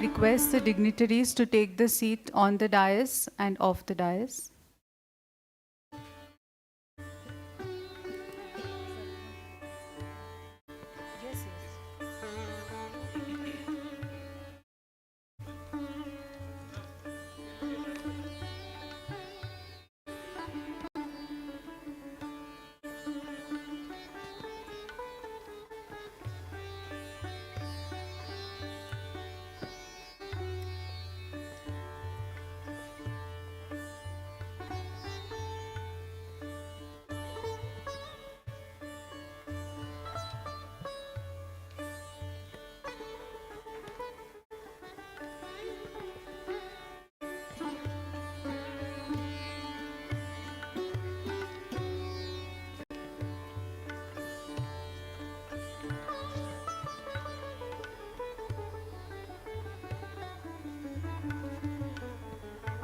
request the dignitaries to take the seat on the dais and off the dais.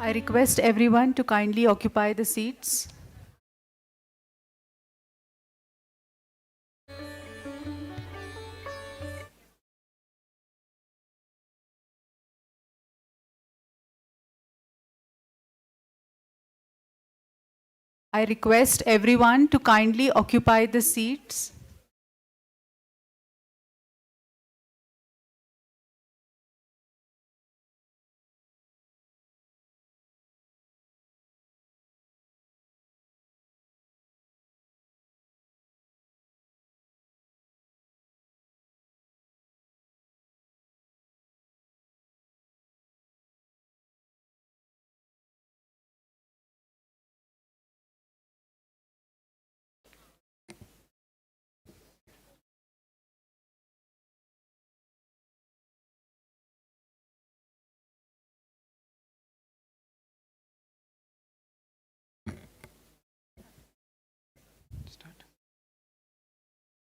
I request everyone to kindly occupy the seats. I request everyone to kindly occupy the seats.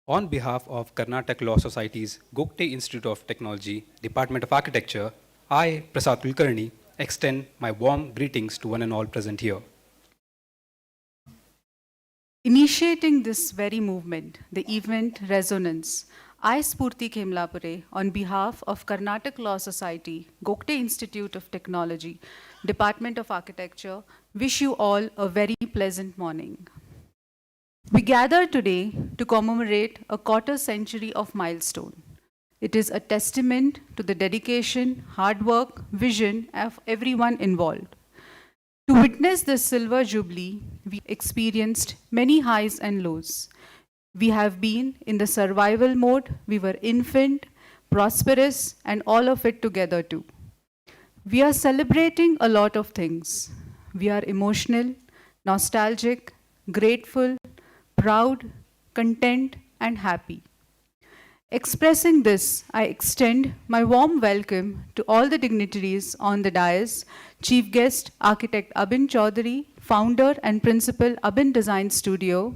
On behalf of Karnataka Law Society's Gogte Institute of Technology, Department of Architecture, I, Prasad Kulkarni, extend my warm greetings to one and all present here. Initiating this very movement, the event Resonance, I, Spurti Khemlapure, on behalf of Karnataka Law Society, Gogte Institute of Technology, Department of Architecture, wish you all a very pleasant morning. We gather today to commemorate a quarter century of milestone. It is a testament to the dedication, hard work, vision of everyone involved. To witness this silver jubilee, we experienced many highs and lows. We have been in the survival mode, we were infant, prosperous, and all of it together too. We are celebrating a lot of things. We are emotional, nostalgic, grateful, proud, content, and happy. Expressing this, I extend my warm welcome to all the dignitaries on the dais, Chief Guest Architect Abin Chaudhary, Founder and Principal Abin Design Studio,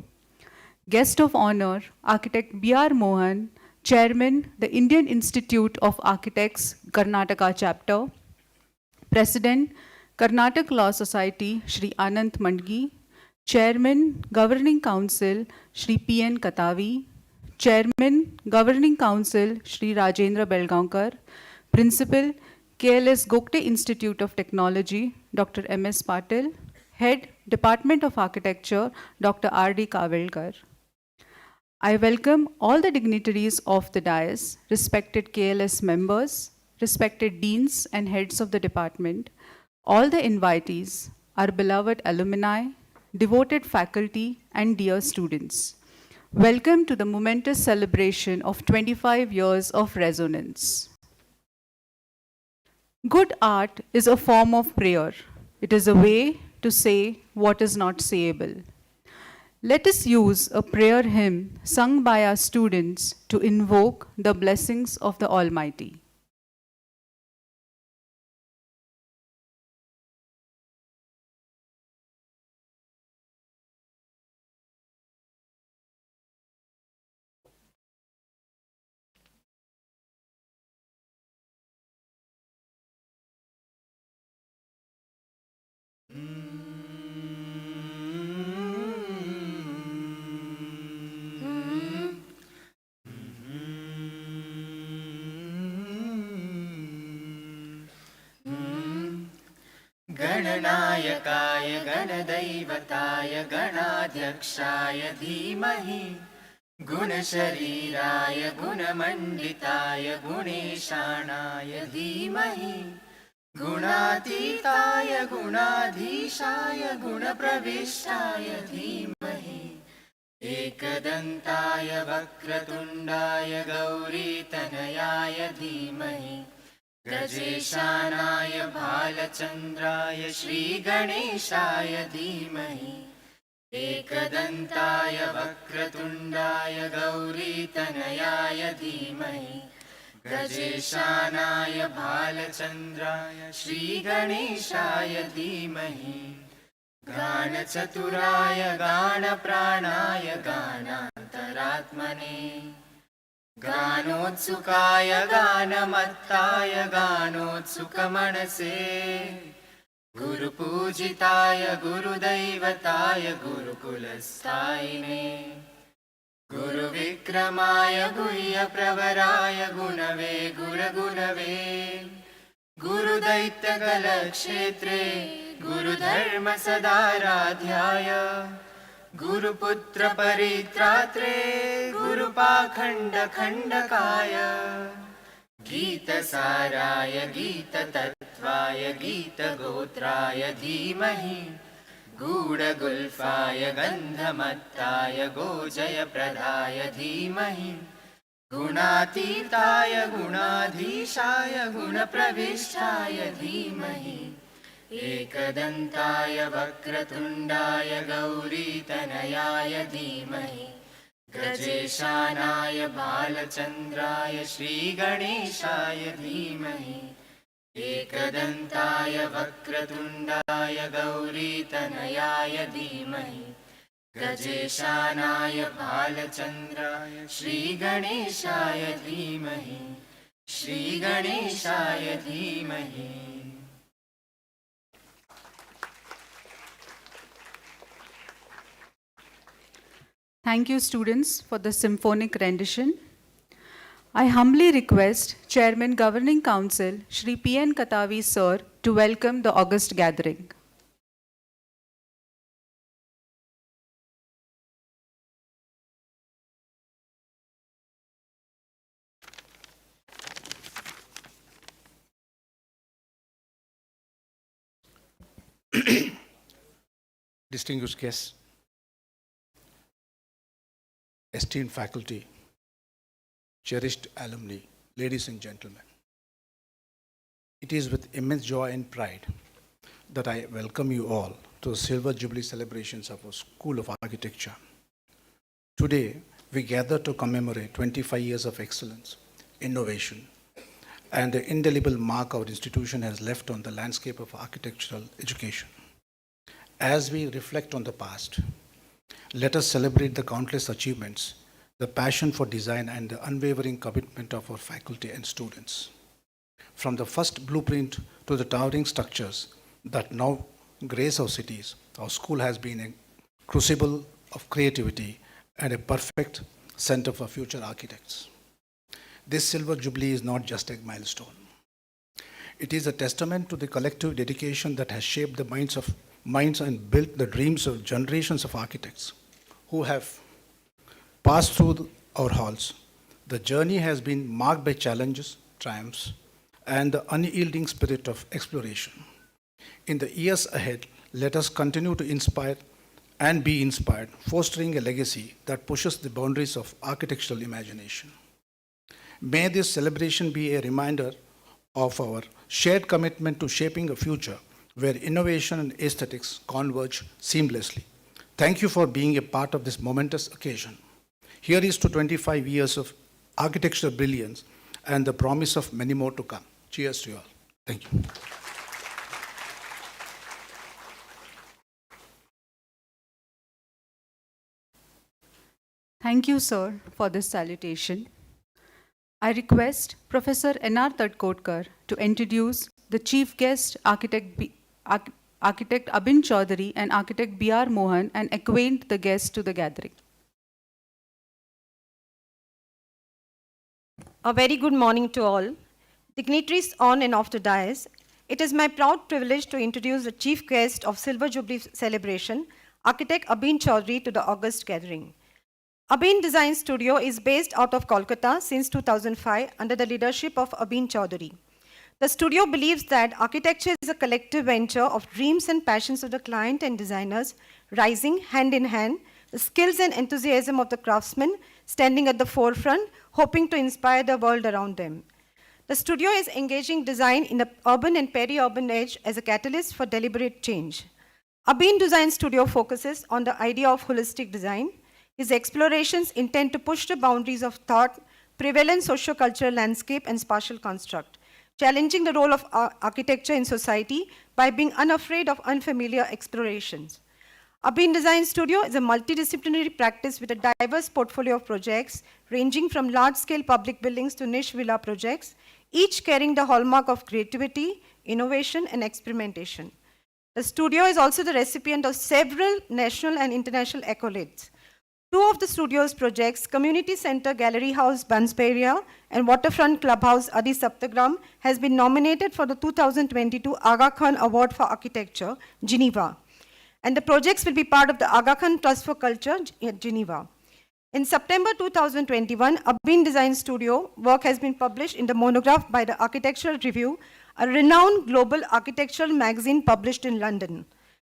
Guest of Honor Architect B.R. Mohan, Chairman, the Indian Institute of Architects, Karnataka Chapter, President, Karnataka Law Society, Shri Anant Mandgi, Chairman, Governing Council, Shri P.N. Katavi, Chairman, Governing Council, Shri Rajendra Belgaonkar, Principal, KLS Gogte Institute of Technology, Dr. M.S. Patil, Head, Department of Architecture, Dr. R.D. Kavelkar. I welcome all the dignitaries of the dais, respected KLS members, respected deans and heads of the department, all the invitees, our beloved alumni, devoted faculty, and dear students. Welcome to the momentous celebration of 25 years of resonance. Good art is a form of prayer. It is a way to say what is not sayable. Let us use a prayer hymn sung by our students to invoke the blessings of the Almighty. गणनायकाय गणदैवताय गणाध्यक्षाय धीमहि गुणशरीराय गुणमण्डिताय गुणेशानाय धीमहि गुणातीताय गुणाधीशाय गुणप्रविष्टाय धीमहि एकदन्ताय वक्रतुण्डाय गौरीतनयाय धीमहि गजेशानाय भालचन्द्राय श्रीगणेशाय धीमहि एकदन्ताय वक्रतुण्डाय गौरीतनयाय धीमहि गजेशानाय भालचन्द्राय श्रीगणेशाय धीमहि गानचतुराय गानप्राणाय गानान्तरात्मने गानोत्सुकाय गानमत्ताय गानोत्सुकमनसे गुरुपूजिताय गुरुदैवताय गुरुकुलस्थायिने गुरुविक्रमाय गुह्यप्रवराय गुणवे गुरगुणवे गुरुदैत्यकलक्षेत्रे गुरुधर्मसदाराध्याय गुरुपुत्रपरित्रात्रे गुरुपाखण्डखण्डकाय गीतसाराय गीततत्त्वाय गीतगोत्राय धीमहि गूढगुल्फाय गन्धमत्ताय गोजयप्रदाय धीमहि गुणातीताय गुणाधीशाय गुणप्रविष्टाय धीमहि एकदन्ताय वक्रतुण्डाय गौरीतनयाय धीमहि गजेशानाय बालचन्द्राय श्रीगणेशाय धीमहि एकदन्ताय वक्रतुण्डाय गौरीतनयाय धीमहि गजेशानाय बालचन्द्राय श्रीगणेशाय धीमहि श्रीगणेशाय धीमहि। Thank you, students, for the symphonic rendition. I humbly request Chairman Governing Council, Shri P.N. Katavi Sir, to welcome the august gathering. Distinguished guests, esteemed faculty, cherished alumni, ladies and gentlemen. It is with immense joy and pride that I welcome you all to the Silver Jubilee celebrations of our School of Architecture. Today, we gather to commemorate 25 years of excellence, innovation, and the indelible mark our institution has left on the landscape of architectural education. As we reflect on the past, let us celebrate the countless achievements, the passion for design, and the unwavering commitment of our faculty and students. From the first blueprint to the towering structures that now grace our cities, our school has been a crucible of creativity and a perfect center for future architects. This Silver Jubilee is not just a milestone. It is a testament to the collective dedication that has shaped the minds and built the dreams of generations of architects who have passed through our halls. The journey has been marked by challenges, triumphs, and the unyielding spirit of exploration. In the years ahead, let us continue to inspire and be inspired, fostering a legacy that pushes the boundaries of architectural imagination. May this celebration be a reminder of our shared commitment to shaping a future where innovation and aesthetics converge seamlessly. Thank you for being a part of this momentous occasion. Here is to 25 years of architectural brilliance and the promise of many more to come. Cheers to you all. Thank you. Thank you, sir, for this salutation. I request Professor N.R. Tadkotkar to introduce the chief guest, Architect Abhin Chaudhary and Architect B.R. Mohan, and acquaint the guests to the gathering. A very good morning to all. Dignitaries on and off the dais. It is my proud privilege to introduce the chief guest of Silver Jubilee celebration, architect Abin Chaudhary, to the august gathering. Abin Design Studio is based out of Kolkata since 2005 under the leadership of Abin Chaudhary. The studio believes that architecture is a collective venture of dreams and passions of the client and designers, rising hand in hand, the skills and enthusiasm of the craftsmen standing at the forefront, hoping to inspire the world around them. The studio is engaging design in the urban and peri-urban edge as a catalyst for deliberate change. Abin Design Studio focuses on the idea of holistic design. His explorations intend to push the boundaries of thought, prevalent socio-cultural landscape, and spatial construct, challenging the role of architecture in society by being unafraid of unfamiliar explorations. Abin Design Studio is a multidisciplinary practice with a diverse portfolio of projects, ranging from large-scale public buildings to niche villa projects, each carrying the hallmark of creativity, innovation, and experimentation. The studio is also the recipient of several national and international accolades. Two of the studio's projects, Community Center Gallery House Bansperia and Waterfront Clubhouse Adi Saptagram, has been nominated for the 2022 Aga Khan Award for Architecture, Geneva. And the projects will be part of the Aga Khan Trust for Culture at Geneva. In September 2021, Abin Design Studio work has been published in the monograph by the Architectural Review, a renowned global architectural magazine published in London.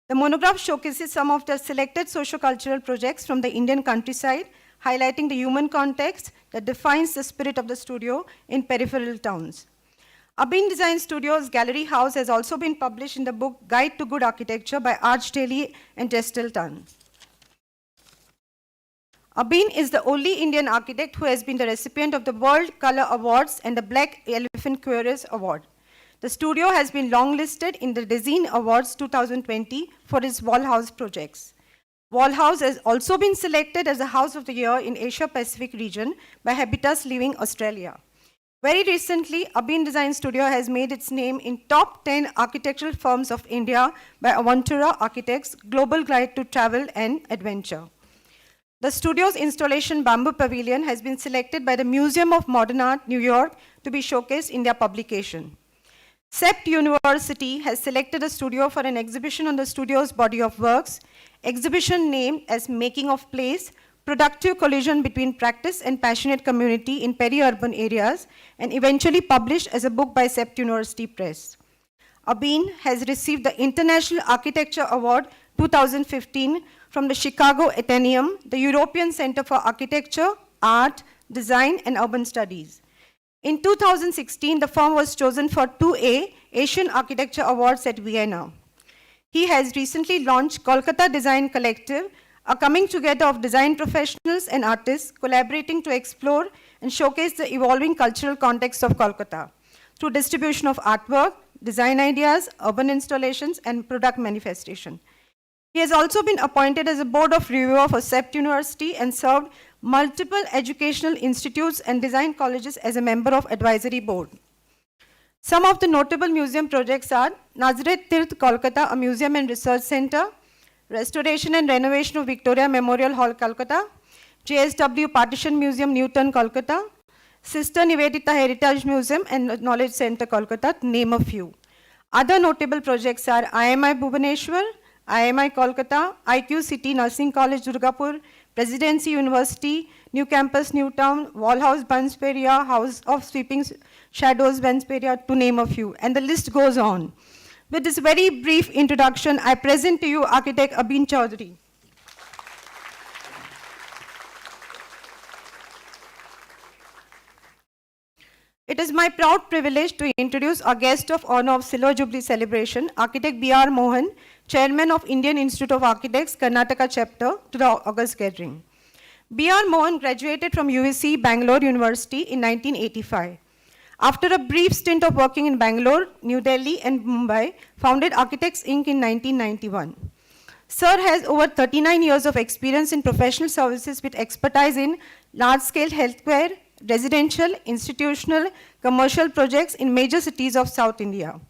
The monograph showcases some of the selected socio-cultural projects from the Indian countryside, highlighting the human context that defines the spirit of the studio in peripheral towns. Abin Design Studio's Gallery House has also been published in the book Guide to Good Architecture by Arch Daly and Jestelton. Abin is the only Indian architect who has been the recipient of the World Color Awards and the Black Elephant Curious Award. The studio has been longlisted in the Design Awards 2020 for its wall house projects. Wall House has also been selected as the House of the Year in Asia Pacific region by Habitus Living Australia. Very recently, Abin Design Studio has made its name in top 10 architectural firms of India by Aventura Architects Global Guide to Travel and Adventure. The studio's installation Bamboo Pavilion has been selected by the Museum of Modern Art, New York, to be showcased in their publication. CEPT University has selected a studio for an exhibition on the studio's body of works, exhibition named as Making of Place, Productive Collision Between Practice and Passionate Community in Peri-Urban Areas, and eventually published as a book by CEPT University Press. Abin has received the International Architecture Award 2015 from the Chicago Athenaeum, the European Center for Architecture, Art, Design, and Urban Studies. In 2016, the firm was chosen for 2A Asian Architecture Awards at Vienna. He has recently launched Kolkata Design Collective, a coming together of design professionals and artists collaborating to explore and showcase the evolving cultural context of Kolkata through distribution of artwork, design ideas, urban installations, and product manifestation. He has also been appointed as a board of reviewer for CEPT University and served multiple educational institutes and design colleges as a member of advisory board. Some of the notable museum projects are Nazareth Tirth, Kolkata, a museum and research center, restoration and renovation of Victoria Memorial Hall, Kolkata, JSW Partition Museum, Newton, Kolkata, Sister Nivedita Heritage Museum and Knowledge Center, Kolkata, to name a few. Other notable projects are IMI Bhubaneswar, IMI Kolkata, IQ City Nursing College, Durgapur, Presidency University, New Campus, Newtown, Wall House, Bansperia, House of Sweeping Shadows, Bansperia, to name a few. And the list goes on. With this very brief introduction, I present to you architect Abin Chaudhary. It is my proud privilege to introduce our guest of honor of Silver Jubilee celebration, architect B.R. Mohan, chairman of Indian Institute of Architects, Karnataka chapter, to the august gathering. B.R. Mohan graduated from UVC Bangalore University in 1985. After a brief stint of working in Bangalore, New Delhi, and Mumbai, founded Architects Inc. in 1991. Sir has over 39 years of experience in professional services with expertise in large-scale healthcare, residential, institutional, commercial projects in major cities of South India.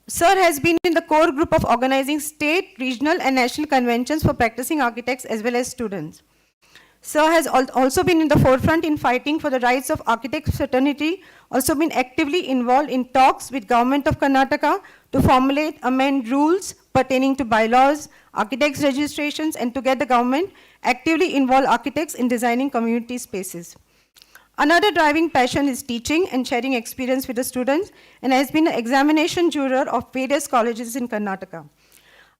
Sir has been in the core group of organizing state, regional, and national conventions for practicing architects as well as students. Sir has also been in the forefront in fighting for the rights of architects fraternity, also been actively involved in talks with Government of Karnataka to formulate, amend rules pertaining to bylaws, architects registrations, and to get the government actively involve architects in designing community spaces. Another driving passion is teaching and sharing experience with the students, and has been an examination juror of various colleges in Karnataka.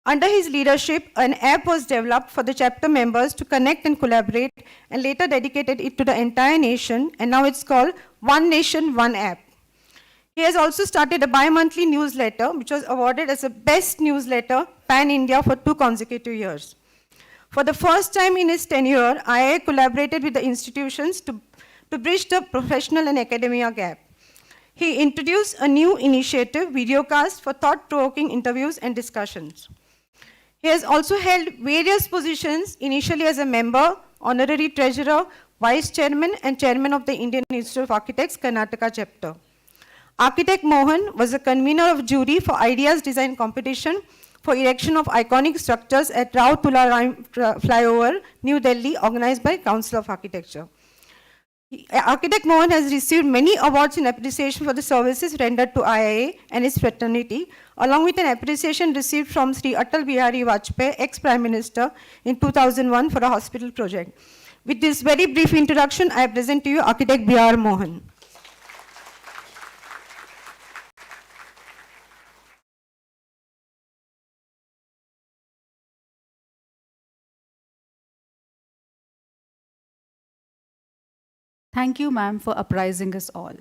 Under his leadership, an app was developed for the chapter members to connect and collaborate, and later dedicated it to the entire nation, and now it's called One Nation, One App. He has also started a bi-monthly newsletter, which was awarded as the best newsletter pan-India for 2 consecutive years. For the first time in his tenure, IA collaborated with the institutions to bridge the professional and academia gap. He introduced a new initiative, Videocast, for thought-provoking interviews and discussions. He has also held various positions, initially as a member, honorary treasurer, vice chairman, and chairman of the Indian Institute of Architects, Karnataka chapter. Architect Mohan was a convener of jury for Ideas Design Competition for erection of iconic structures at Rao Tularam Flyover, New Delhi, organized by Council of Architecture. Architect Mohan has received many awards in appreciation for the services rendered to IIA and its fraternity, along with an appreciation received from Sri Atal Bihari Vajpayee, ex-Prime Minister, in 2001 for a hospital project. With this very brief introduction, I present to you Architect B.R. Mohan. Thank you, ma'am, for apprising us all.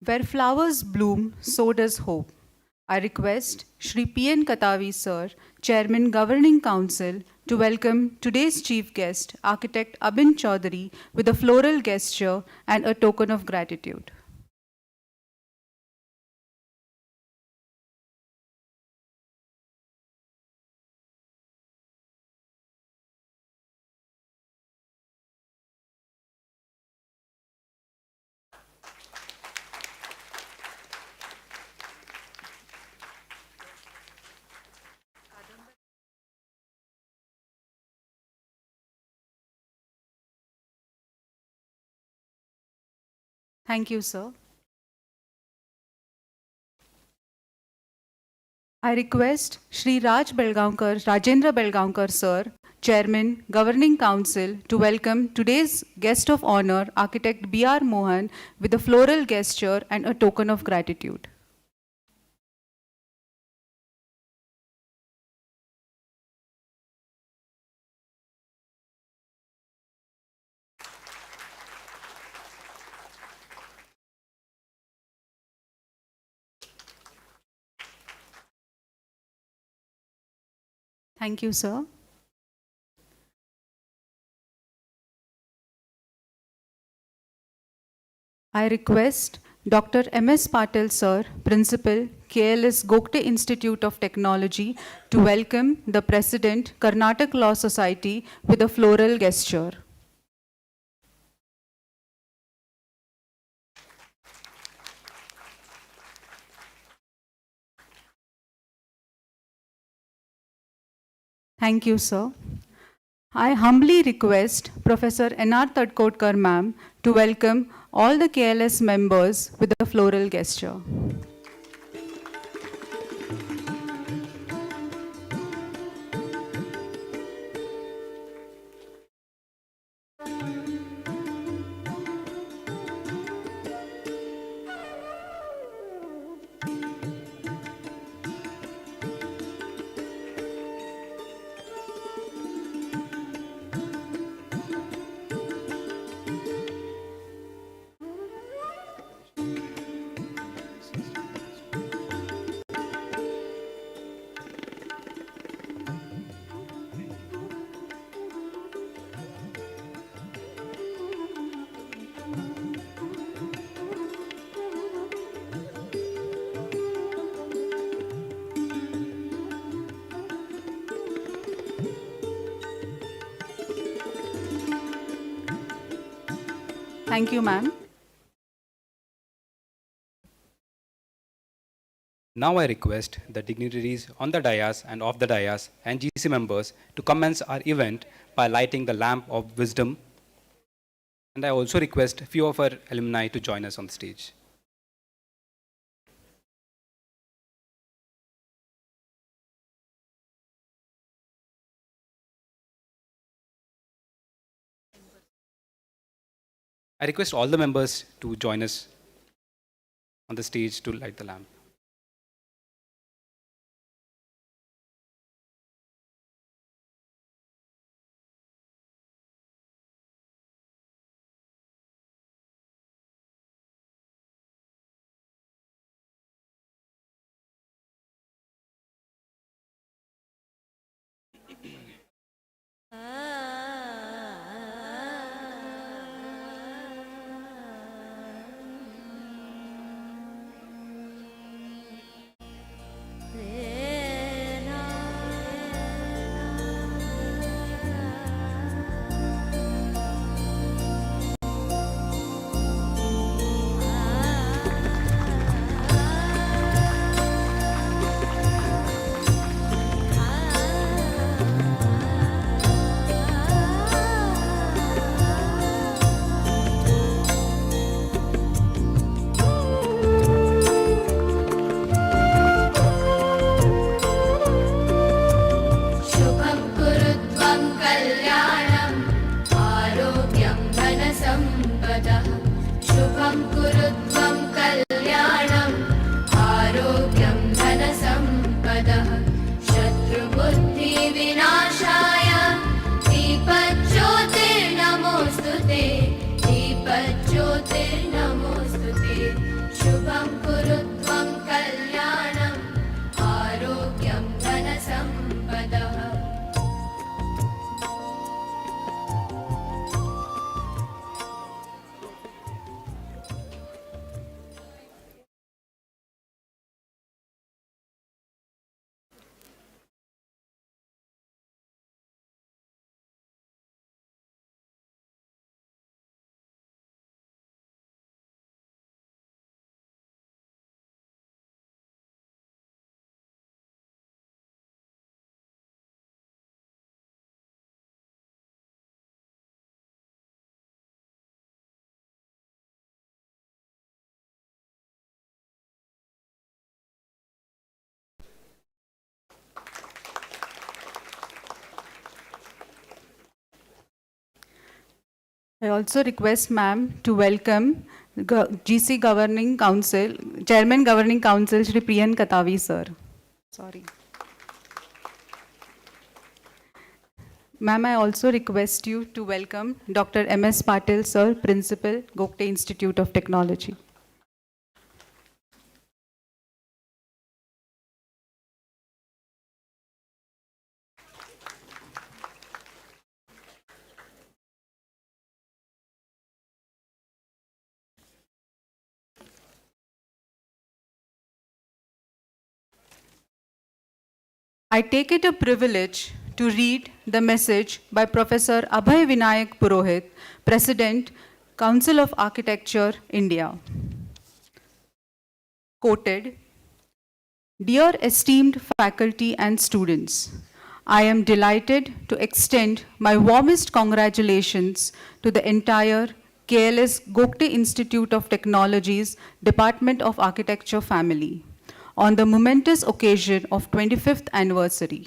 Where flowers bloom, so does hope. I request Shri P.N. Katavi, sir, Chairman Governing Council, to welcome today's chief guest, Architect Abin Chaudhary, with a floral gesture and a token of gratitude. Thank you, sir. I request Shri Rajendra Belgaonkar, sir, Chairman, Governing Council, to welcome today's guest of honor, Architect B.R. Mohan, with a floral gesture and a token of gratitude. Thank you, sir. I request Dr. M.S. Patil, sir, Principal, KLS Gogte Institute of Technology, to welcome the President, Karnataka Law Society, with a floral gesture. Thank you, sir. I humbly request Professor N.R. Tadkotkar, ma'am, to welcome all the KLS members with a floral gesture. Thank you, ma'am. Now I request the dignitaries on the dais and off the dais and GC members to commence our event by lighting the lamp of wisdom. And I also request a few of our alumni to join us on the stage. I request all the members to join us on the stage to light the lamp. शुभं कुरु त्वं कल्याणम् आरोग्यं धनसम्पदः शुभं कुरु त्वं कल्याणम् आरोग्यं धनसम्पदः शत्रुबुद्धिविनाशाय दीपज्योतिर्नमोऽस्तु ते दीपज्योतिर्नमोऽस्तु ते शुभं कुरु त्वं कल्याणम् आरोग्यं धनसम्पदः I also request ma'am to welcome GC Governing Council, Chairman Governing Council, Shri Priyan Katavi sir. Sorry. Ma'am, I also request you to welcome Dr. M.S. Patil sir, Principal, Gogte Institute of Technology. I take it a privilege to read the message by Professor Abhay Vinayak Purohit, President, Council of Architecture, India. Quoted, "Dear esteemed faculty and students, I am delighted to extend my warmest congratulations to the entire KLS Gogte Institute of Technology's Department of Architecture family on the momentous occasion of 25th anniversary.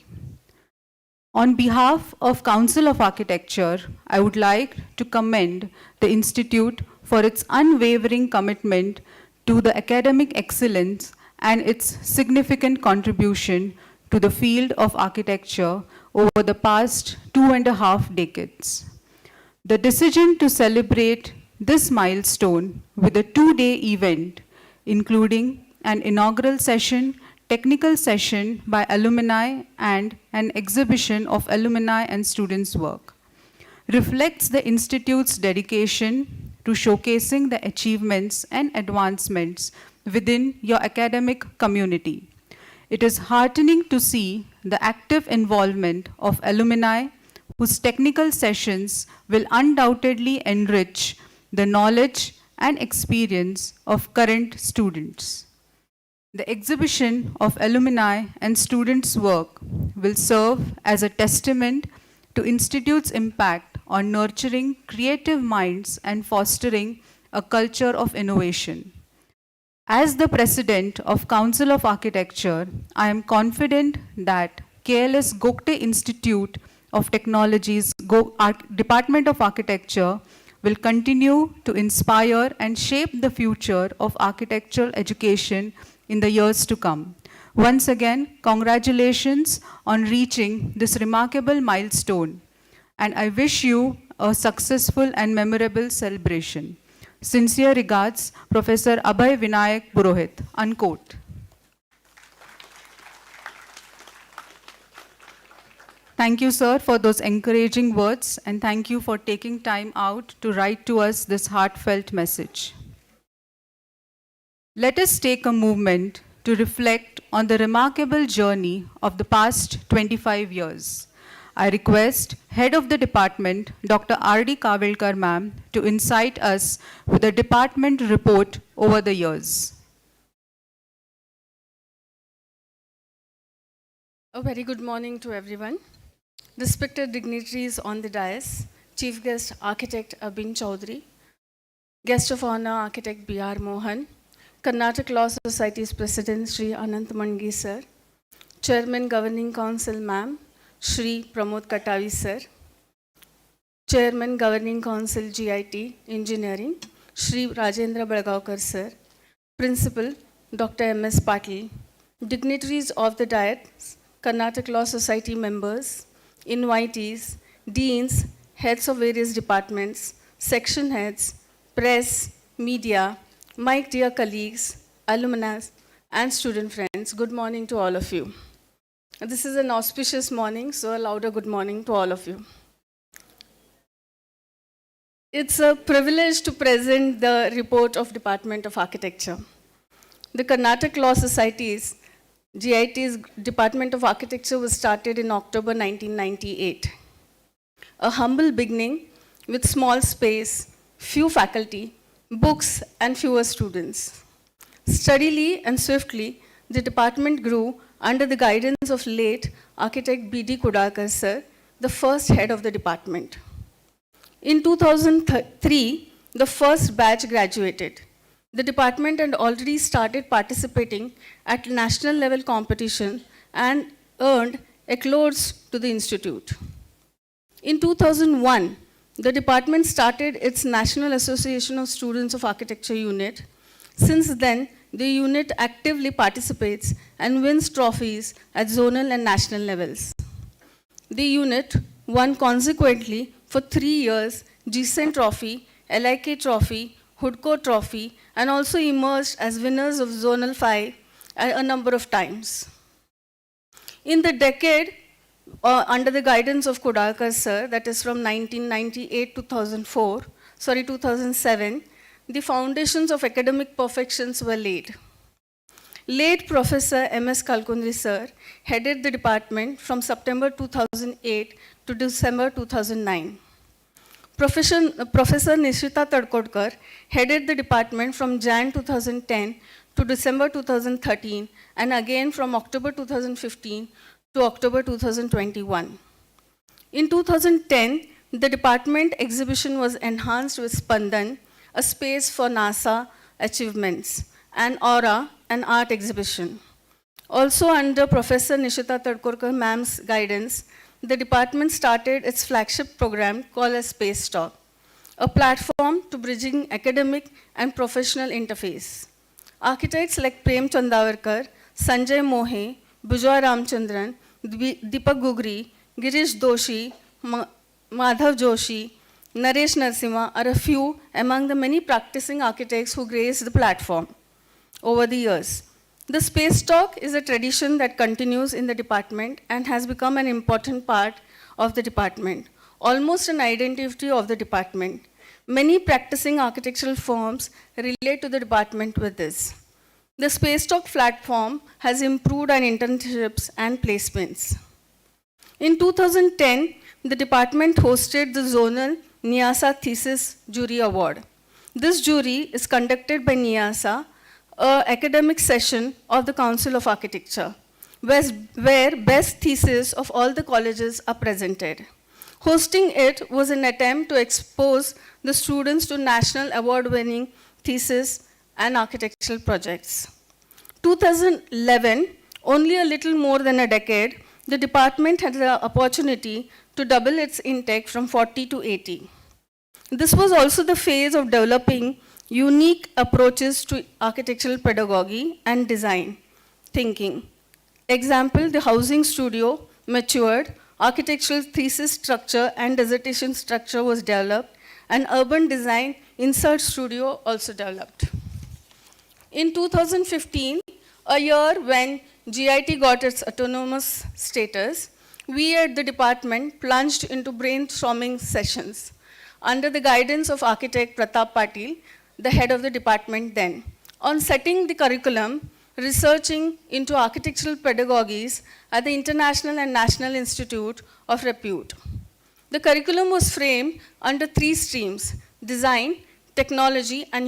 On behalf of Council of Architecture, I would like to commend the Institute for its unwavering commitment to the academic excellence and its significant contribution to the field of architecture over the past 2.5 decades. The decision to celebrate this milestone with a 2-day event, including an inaugural session, technical session by alumni, and an exhibition of alumni and students' work, reflects the Institute's dedication to showcasing the achievements and advancements within your academic community. It is heartening to see the active involvement of alumni whose technical sessions will undoubtedly enrich the knowledge and experience of current students. The exhibition of alumni and students' work will serve as a testament to Institute's impact on nurturing creative minds and fostering a culture of innovation. As the President of Council of Architecture, I am confident that KLS Gogte Institute of Technology's Department of Architecture will continue to inspire and shape the future of architectural education in the years to come. Once again, congratulations on reaching this remarkable milestone, and I wish you a successful and memorable celebration. Sincere regards, Professor Abhay Vinayak Purohit, unquote. Thank you, sir, for those encouraging words, and thank you for taking time out to write to us this heartfelt message. Let us take a moment to reflect on the remarkable journey of the past 25 years. I request Head of the Department, Dr. R.D. Kavilkar ma'am, to incite us with a department report over the years. A very good morning to everyone. Respected dignitaries on the dais, Chief Guest Architect Abhin Chaudhary, Guest of Honor Architect B.R. Mohan, Karnataka Law Society's President Sri Anant Mangi sir, Chairman Governing Council ma'am, Shri Pramod Katavi sir, Chairman Governing Council GIT Engineering, Shri Rajendra Belagavi sir, Principal Dr. M.S. Patil, dignitaries of the Diet, Karnataka Law Society members, invitees, deans, heads of various departments, section heads, press, media, my dear colleagues, alumni, and student friends, good morning to all of you. This is an auspicious morning, so a louder good morning to all of you. It's a privilege to present the report of Department of Architecture. The Karnataka Law Society's GIT's Department of Architecture was started in October 1998. A humble beginning with small space, few faculty, books, and fewer students. Steadily and swiftly, the department grew under the guidance of late architect B.D. Kudalkar sir, the first head of the department. In 2003, the first batch graduated. The department had already started participating at national level competition and earned accolades to the institute. In 2001, the department started its National Association of Students of Architecture unit. Since then, the unit actively participates and wins trophies at zonal and national levels. The unit won consequently for 3 years GSEN Trophy, LIK Trophy, Hoodco Trophy, and also emerged as winners of Zonal 5 a number of times. In the decade, under the guidance of Kudalkar sir, that is from 1998 to 2007, the foundations of academic perfections were laid. Late Professor M.S. Kalkundri sir headed the department from September 2008 to December 2009. Professor Nishita Tadkodkar headed the department from Jan 2010 to December 2013 and again from October 2015 to October 2021. In 2010, the department exhibition was enhanced with Spandan, a space for NASA achievements, and Aura, an art exhibition. Also under Professor Nishita Tadkodkar ma'am's guidance, the department started its flagship program called as Space Talk, a platform to bridging academic and professional interface. Architects like Prem Chandavarkar, Sanjay Mohe, Bujoy Ramchandran, Deepak Gugri, Girish Doshi, Madhav Joshi, Naresh Narasimha are a few among the many practicing architects who graced the platform over the years. The Space Talk is a tradition that continues in the department and has become an important part of the department, almost an identity of the department. Many practicing architectural firms relate to the department with this. The Space Talk platform has improved our internships and placements. In 2010, the department hosted the Zonal NIASA Thesis Jury Award. This jury is conducted by NIASA, a academic session of the Council of Architecture, where best theses of all the colleges are presented. Hosting it was an attempt to expose the students to national award-winning theses and architectural projects. 2011, only a little more than a decade, the department had the opportunity to double its intake from 40 to 80. This was also the phase of developing unique approaches to architectural pedagogy and design thinking. Example, the housing studio matured, architectural thesis structure and dissertation structure was developed, and urban design insert studio also developed. In 2015, a year when GIT got its autonomous status, we at the department plunged into brainstorming sessions under the guidance of architect Pratap Patil, the head of the department then, on setting the curriculum, researching into architectural pedagogies at the International and National Institute of Repute. The curriculum was framed under 3 streams: design, technology, and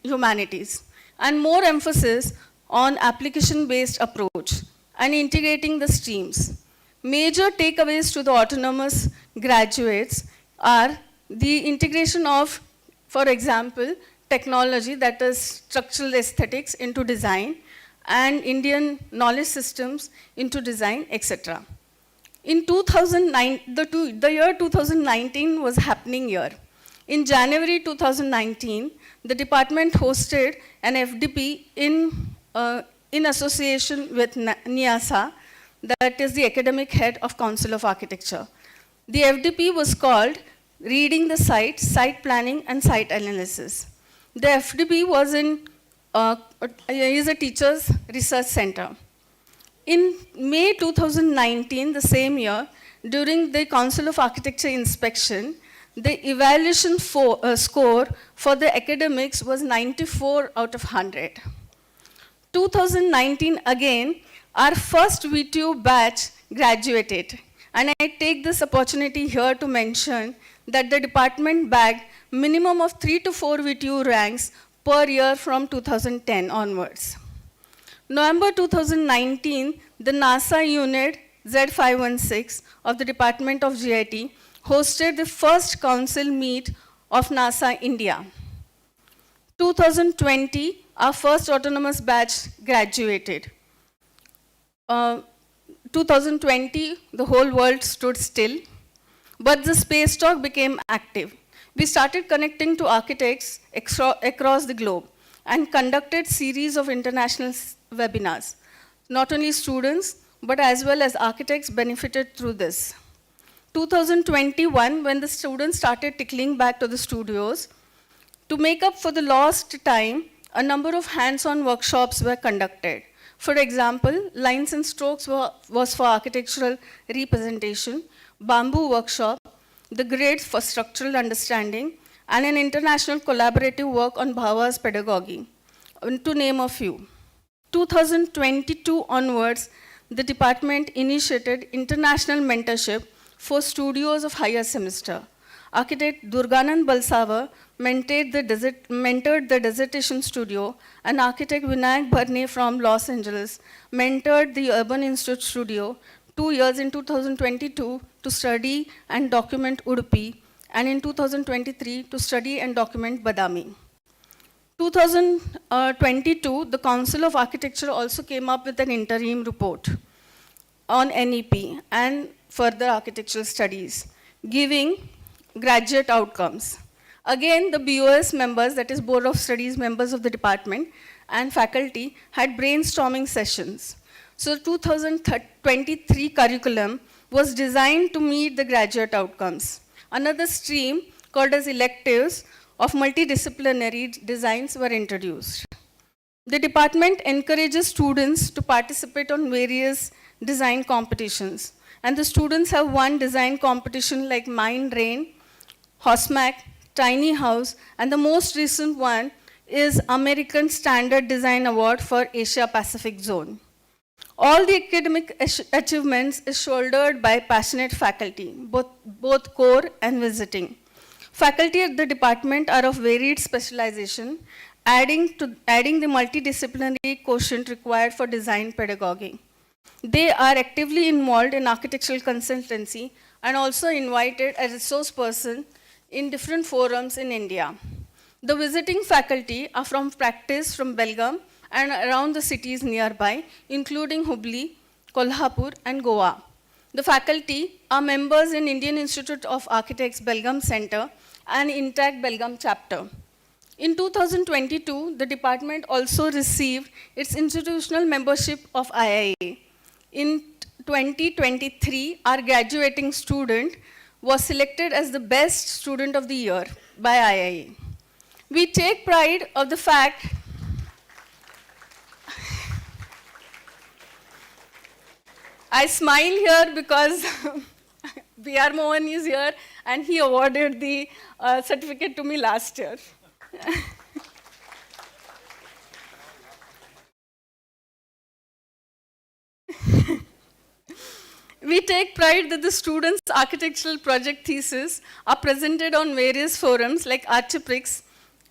humanities, and more emphasis on application-based approach and integrating the streams. Major takeaways to the autonomous graduates are the integration of, for example, technology, that is structural aesthetics, into design, and Indian knowledge systems into design, etc. In 2009, the year 2019 was a happening year. In January 2019, the department hosted an FDP in association with NIASA, that is the academic head of Council of Architecture. The FDP was called Reading the Site, Site Planning and Site Analysis. The FDP was is a teacher's research center. In May 2019, the same year, during the Council of Architecture inspection, the evaluation score for the academics was 94 out of 100. 2019 again, our first VTU batch graduated. And I take this opportunity here to mention that the department bagged minimum of 3 to 4 VTU ranks per year from 2010 onwards. November 2019, the NASA unit Z516 of the Department of GIT hosted the first council meet of NASA India. 2020, our first autonomous batch graduated. 2020, the whole world stood still, but the space talk became active. We started connecting to architects across the globe and conducted series of international webinars. Not only students, but as well as architects benefited through this. 2021, when the students started trickling back to the studios, to make up for the lost time, a number of hands-on workshops were conducted. For example, lines and strokes was for architectural representation, bamboo workshop, the grades for structural understanding, and an international collaborative work on Bhava's pedagogy, to name a few. 2022 onwards, the department initiated international mentorship for studios of higher semester. Architect Durganand Balsava mentored the dissertation studio, and architect Vinayak Bharne from Los Angeles mentored the Urban Institute studio 2 years in 2022 to study and document Udupi, and in 2023 to study and document Badami. 2022, the Council of Architecture also came up with an interim report on NEP and further architectural studies, giving graduate outcomes. Again, the BOS members, that is Board of Studies members of the department, and faculty had brainstorming sessions. So 2023 curriculum was designed to meet the graduate outcomes. Another stream called as electives of multidisciplinary designs were introduced. The department encourages students to participate on various design competitions. And the students have won design competition like Mind Rain, Hosmac, Tiny House, and the most recent one is American Standard Design Award for Asia Pacific Zone. All the academic achievements is shouldered by passionate faculty, both core and visiting. Faculty at the department are of varied specialization adding the multidisciplinary quotient required for design pedagogy. They are actively involved in architectural consultancy and also invited as a resource person in different forums in India. The visiting faculty are from practice from Belgaum and around the cities nearby, including Jubilee, Kolhapur, and Goa. The faculty are members in Indian Institute of Architects Belgaum Center and Intact Belgaum chapter. In 2022, the department also received its institutional membership of IIA. In 2023, our graduating student was selected as the best student of the year by IIA. We take pride of the fact I smile here because B.R. Mohan is here and he awarded the certificate to me last year. We take pride that the students' architectural project thesis are presented on various forums like Archiprix,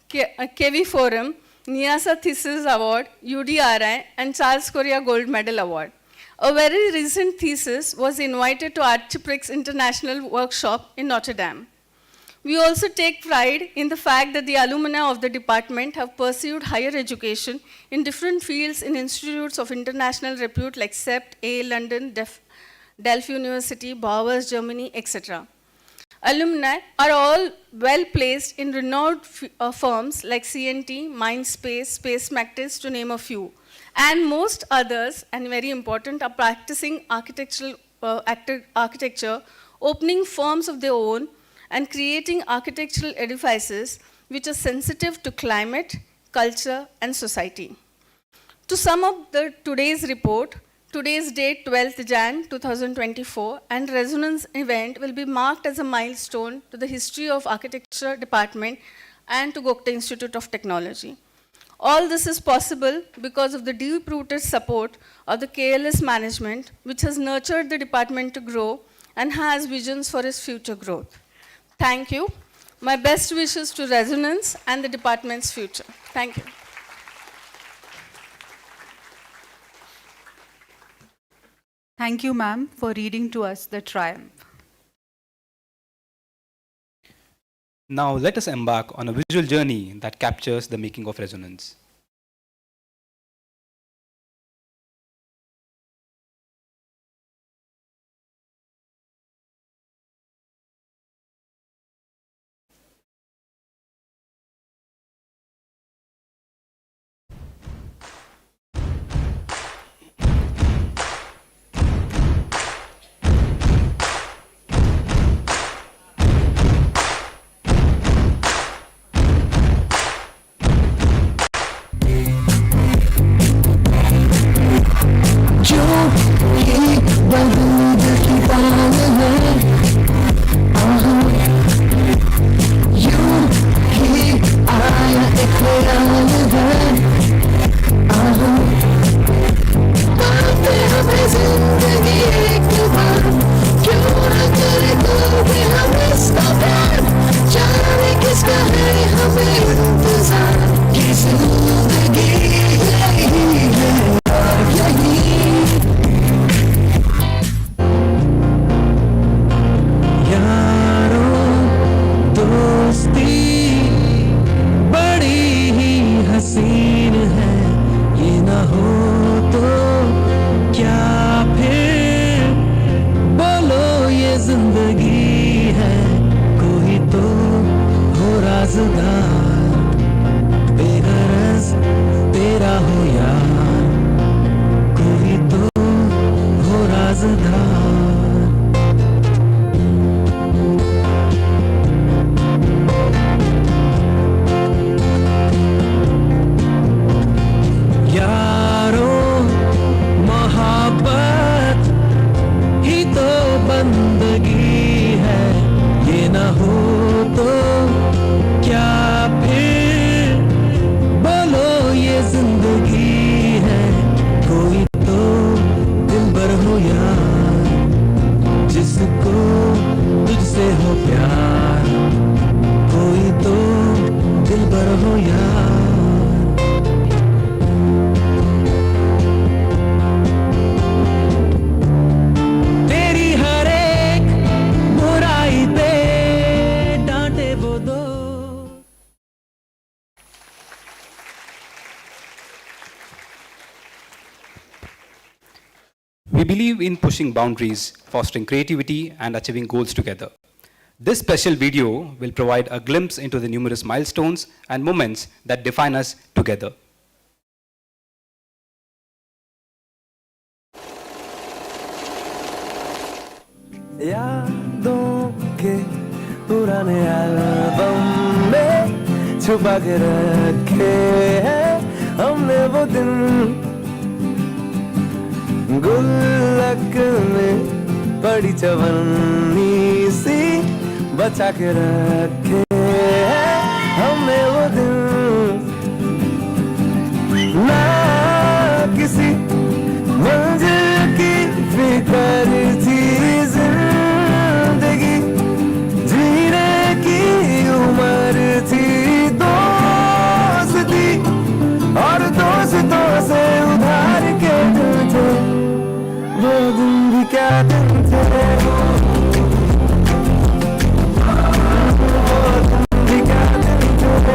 KV Forum, NIASA Thesis Award, UDRI, and Charles Correa Gold Medal Award. A very recent thesis was invited to Archiprix International Workshop in Notre Dame. We also take pride in the fact that the alumni of the department have pursued higher education in different fields in institutes of international repute like CEPT, A, London, Delft University, Bowers, Germany, etc. Alumni are all well placed in renowned firms like CNT, Mindspace, SpaceMactis, to name a few. And most others, and very important, are practicing architecture, opening firms of their own, and creating architectural edifices which are sensitive to climate, culture, and society. To sum up today's report, today's date, 12th Jan 2024, and Resonance event will be marked as a milestone to the history of Architecture Department and to Gogte Institute of Technology. All this is possible because of the deep-rooted support of the KLS management, which has nurtured the department to grow and has visions for its future growth. Thank you. My best wishes to Resonance and the department's future. Thank you. Thank you, ma'am, for reading to us the triumph. Now let us embark on a visual journey that captures the making of Resonance. We believe in pushing boundaries, fostering creativity, and achieving goals together. This special video will provide a glimpse into the numerous milestones and moments that define us together. यादों के पुराने album में छुपा के रखे हैं हमने वो दिन गुल्लक में पड़ी चवन्नी सी बचा के रखे हैं हमने वो दिन ना किसी मंजिल की फिक्र थी जिंदगी जीने की उम्र थी दोस्ती और दोस्तों से उधार के दिन थे वो दिन भी क्या दिन थे वो दिन भी क्या दिन थे वो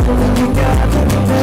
दिन भी क्या दिन थे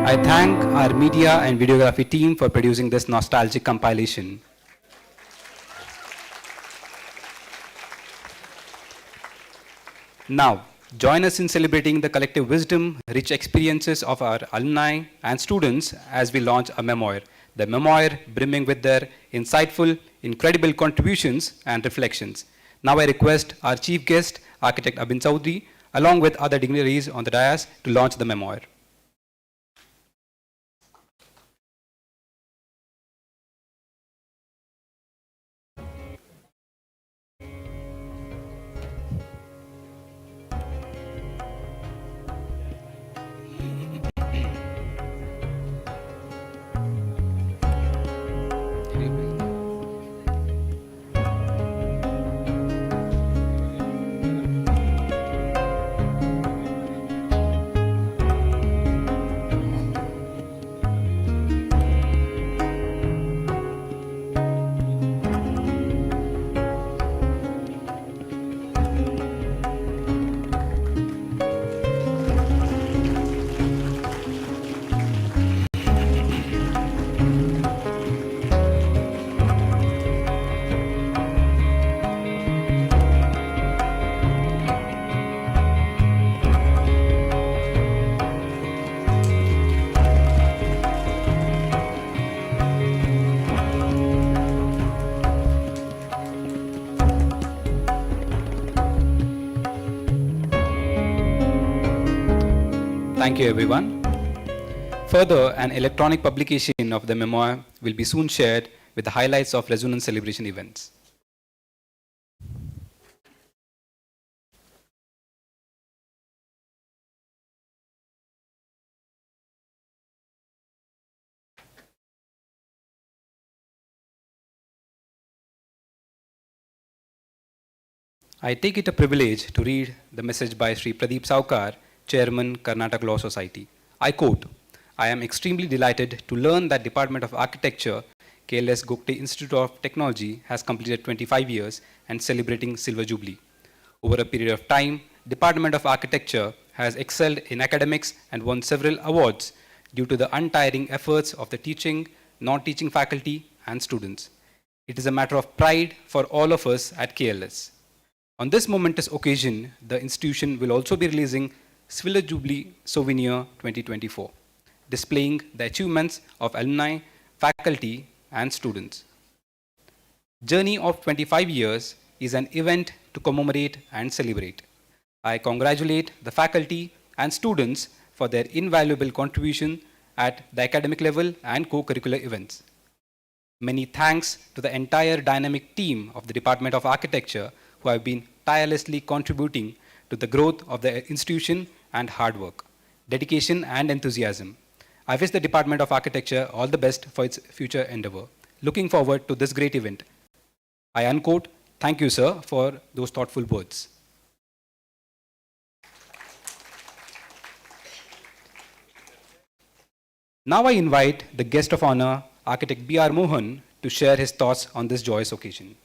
I thank our media and videography team for producing this nostalgic compilation. Now, join us in celebrating the collective wisdom, rich experiences of our alumni and students as we launch a memoir. The memoir brimming with their insightful, incredible contributions and reflections. Now I request our chief guest, architect Abin Chaudhary, along with other dignitaries on the dais to launch the memoir. Thank you, everyone. Further, an electronic publication of the memoir will be soon shared with the highlights of Resonance celebration events. I take it a privilege to read the message by Sri Pradeep Saukar, Chairman, Karnataka Law Society. I quote, I am extremely delighted to learn that Department of Architecture, KLS Gogte Institute of Technology has completed 25 years and celebrating Silver Jubilee. Over a period of time, Department of Architecture has excelled in academics and won several awards due to the untiring efforts of the teaching, non-teaching faculty, and students. It is a matter of pride for all of us at KLS. On this momentous occasion, the institution will also be releasing Silver Jubilee Souvenir 2024, displaying the achievements of alumni, faculty, and students. Journey of 25 years is an event to commemorate and celebrate. I congratulate the faculty and students for their invaluable contribution at the academic level and co-curricular events. Many thanks to the entire dynamic team of the Department of Architecture who have been tirelessly contributing to the growth of the institution and hard work, dedication, and enthusiasm. I wish the Department of Architecture all the best for its future endeavor. Looking forward to this great event. I unquote, thank you, sir, for those thoughtful words. Now I invite the guest of honor, Architect B.R. Mohan, to share his thoughts on this joyous occasion.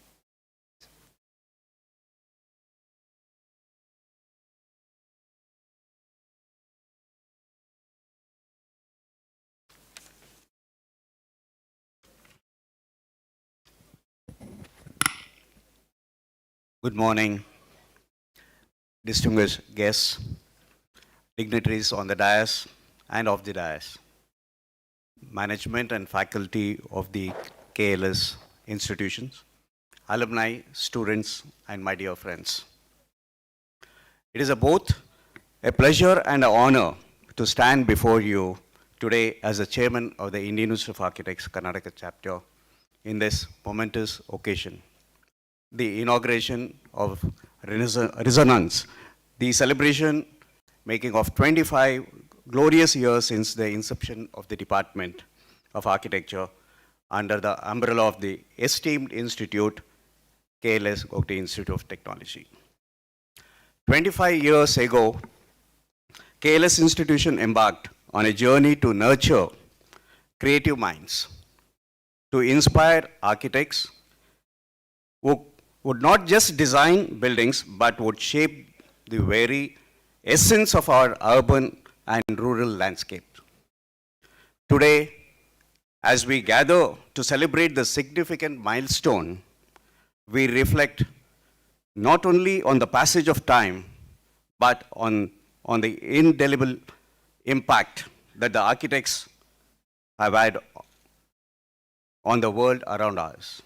Good morning, distinguished guests, dignitaries on the dais and off the dais, management and faculty of the KLS institutions, alumni, students, and my dear friends. It is both a pleasure and an honor to stand before you today as the chairman of the Indian Institute of Architects Karnataka chapter in this momentous occasion. The inauguration of Resonance, the celebration making of 25 glorious years since the inception of the Department of Architecture under the umbrella of the esteemed institute, KLS Gogte Institute of Technology. 25 years ago, KLS institution embarked on a journey to nurture creative minds, to inspire architects who would not just design buildings, but would shape the very essence of our urban and rural landscape. Today, as we gather to celebrate the significant milestone, we reflect not only on the passage of time, but on the indelible impact that the architects have had on the world around us.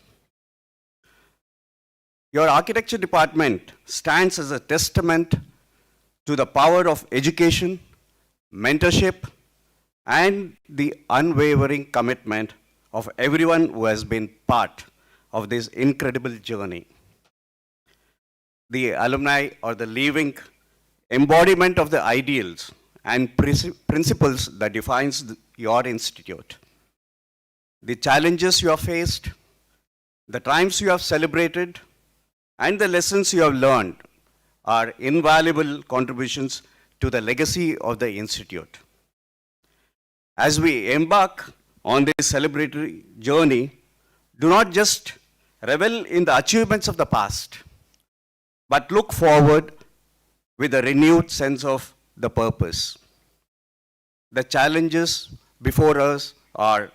Your architecture department stands as a testament to the power of education, mentorship, and the unwavering commitment of everyone who has been part of this incredible journey. The alumni are the living embodiment of the ideals and principles that defines your institute. The challenges you have faced, the times you have celebrated, and the lessons you have learned are invaluable contributions to the legacy of the institute. As we embark on this celebratory journey, do not just revel in the achievements of the past, but look forward with a renewed sense of the purpose. The challenges before us are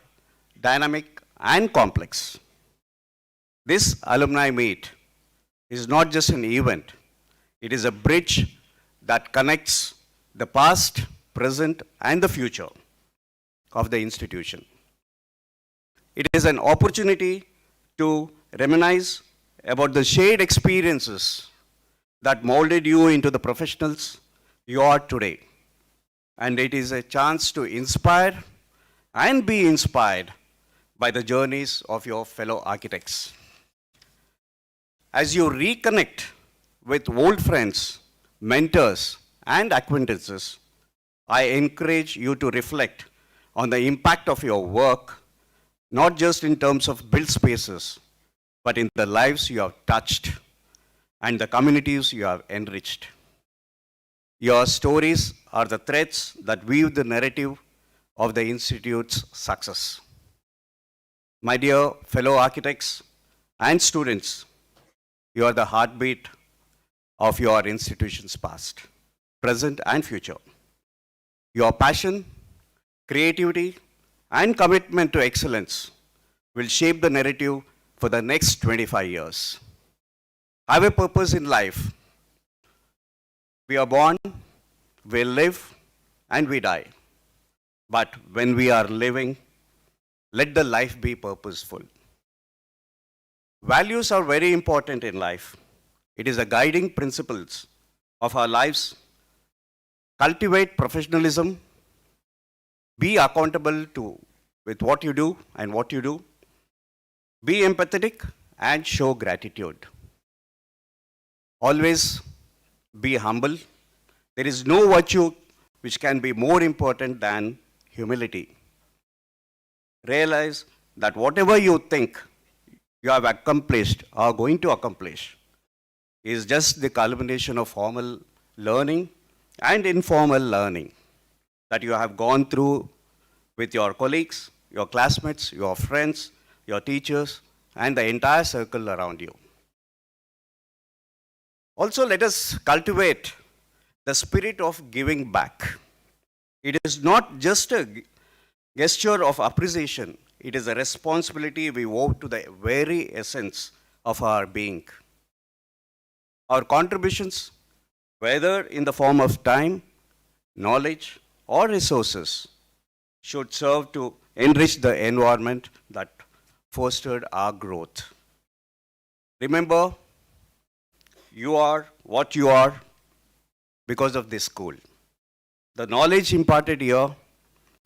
dynamic and complex. This alumni meet is not just an event, it is a bridge that connects the past, present, and the future of the institution. It is an opportunity to reminisce about the shared experiences that molded you into the professionals you are today. And it is a chance to inspire and be inspired by the journeys of your fellow architects. As you reconnect with old friends, mentors, and acquaintances, I encourage you to reflect on the impact of your work, not just in terms of built spaces, but in the lives you have touched and the communities you have enriched. Your stories are the threads that weave the narrative of the Institute's success. My dear fellow architects and students, you are the heartbeat of your institution's past, present, and future. Your passion, creativity, and commitment to excellence will shape the narrative for the next 25 years. Have a purpose in life. We are born, we live, and we die. But when we are living, let the life be purposeful. Values are very important in life. It is the guiding principles of our lives. Cultivate professionalism. Be accountable with what you do and what you do. Be empathetic and show gratitude. Always be humble. There is no virtue which can be more important than humility. Realize that whatever you think you have accomplished or are going to accomplish is just the culmination of formal learning and informal learning that you have gone through with your colleagues, your classmates, your friends, your teachers, and the entire circle around you. Also, let us cultivate the spirit of giving back. It is not just a gesture of appreciation, it is a responsibility we owe to the very essence of our being. Our contributions, whether in the form of time, knowledge, or resources, should serve to enrich the environment that fostered our growth. Remember, you are what you are because of this school. The knowledge imparted here,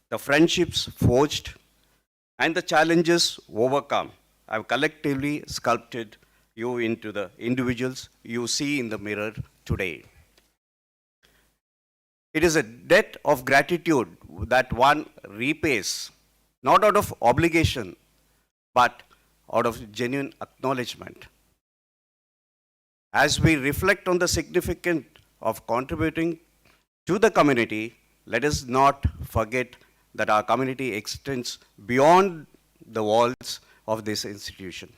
the friendships forged, and the challenges overcome have collectively sculpted you into the individuals you see in the mirror today. It is a debt of gratitude that one repays, not out of obligation, but out of genuine acknowledgement. As we reflect on the significance of contributing to the community, let us not forget that our community extends beyond the walls of this institution.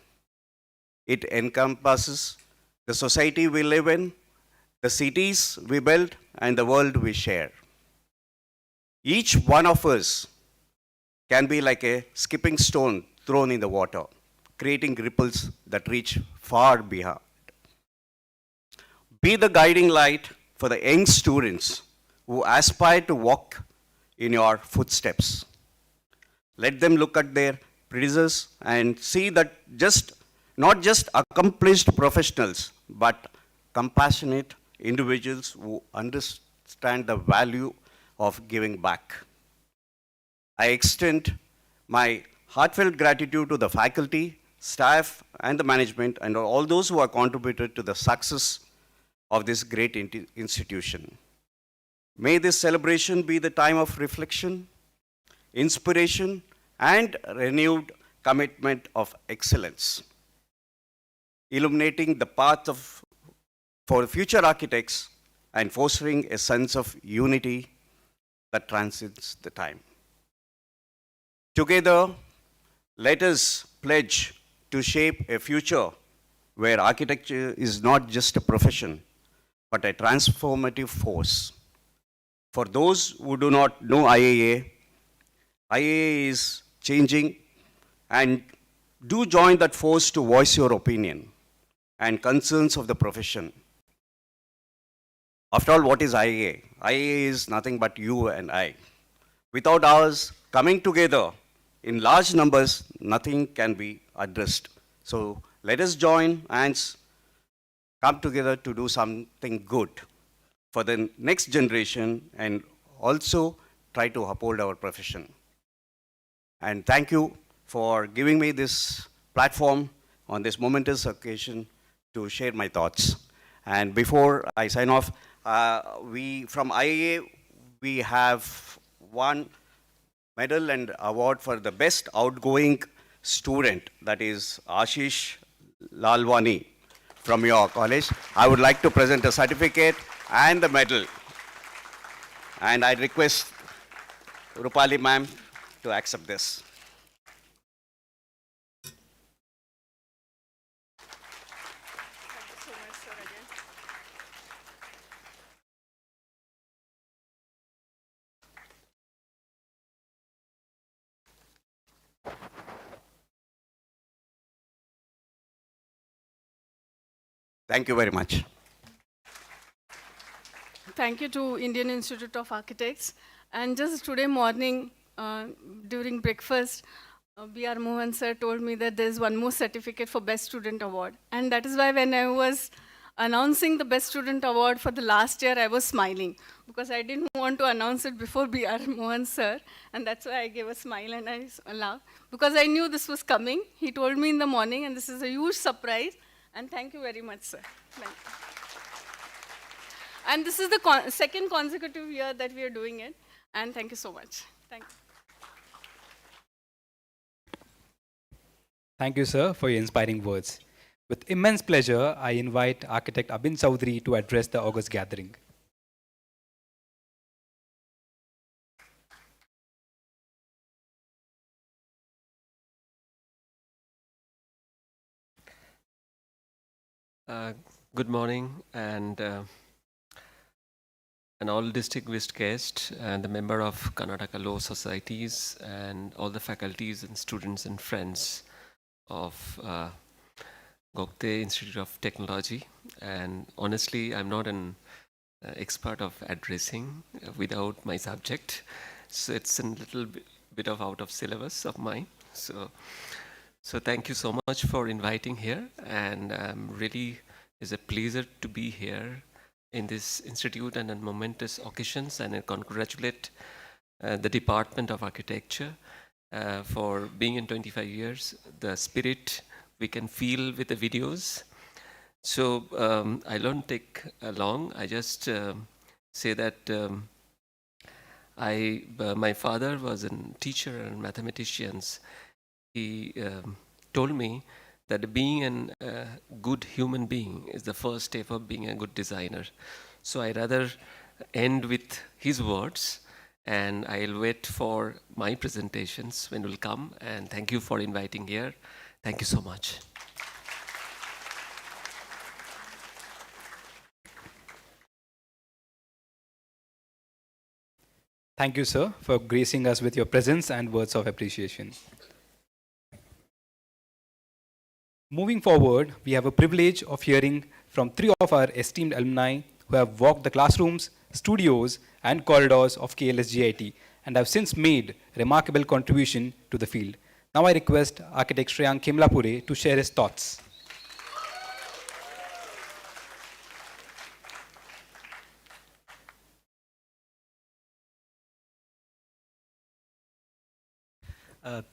It encompasses the society we live in, the cities we build, and the world we share. Each one of us can be like a skipping stone thrown in the water, creating ripples that reach far beyond. Be the guiding light for the young students who aspire to walk in your footsteps. Let them look at their predecessors and see that not just accomplished professionals, but compassionate individuals who understand the value of giving back. I extend my heartfelt gratitude to the faculty, staff, and the management, and all those who have contributed to the success of this great institution. May this celebration be the time of reflection, inspiration, and renewed commitment of excellence, illuminating the path for future architects and fostering a sense of unity that transcends the time. Together, let us pledge to shape a future where architecture is not just a profession, but a transformative force. For those who do not know IAA is changing, and do join that force to voice your opinion and concerns of the profession. After all, what is IAA? IAA is nothing but you and I. Without ours coming together in large numbers, nothing can be addressed. So let us join hands, come together to do something good for the next generation and also try to uphold our profession. And thank you for giving me this platform on this momentous occasion to share my thoughts. And before I sign off, we from IAA, we have one medal and award for the best outgoing student, that is Ashish Lalwani from your college. I would like to present a certificate and the medal. And I request Rupali ma'am to accept this. Thank you very much. Thank you to Indian Institute of Architects. And just today morning, during breakfast, B.R. Mohan sir told me that there's one more certificate for Best Student Award. And that is why when I was announcing the Best Student Award for the last year, I was smiling, because I didn't want to announce it before B.R. Mohan sir. And that's why I gave a smile and I laughed, because I knew this was coming. He told me in the morning, and this is a huge surprise. And thank you very much, sir. Thank you. And this is the second consecutive year that we are doing it. And thank you so much. Thank you. Thank you, sir, for your inspiring words. With immense pleasure, I invite architect Abhin Chaudhary to address the August gathering. Good morning, and all distinguished guests, and the member of Karnataka Law Societies, and all the faculties and students and friends of Gogte Institute of Technology. And honestly, I'm not an expert of addressing without my subject, so it's a little bit of out of syllabus of mine. So thank you so much for inviting here, and really it's a pleasure to be here in this institute and on momentous occasions, and I congratulate the Department of Architecture for being in 25 years, the spirit we can feel with the videos. So I don't take long, I just say that my father was a teacher and mathematicians. He told me that being a good human being is the first step of being a good designer. So I rather end with his words, and I'll wait for my presentations when will come. And thank you for inviting here. Thank you so much. Thank you, sir, for gracing us with your presence and words of appreciation. Moving forward, we have a privilege of hearing from three of our esteemed alumni who have walked the classrooms, studios, and corridors of KLS GIT and have since made remarkable contribution to the field. Now I request architect Shreyank Khemlapure to share his thoughts.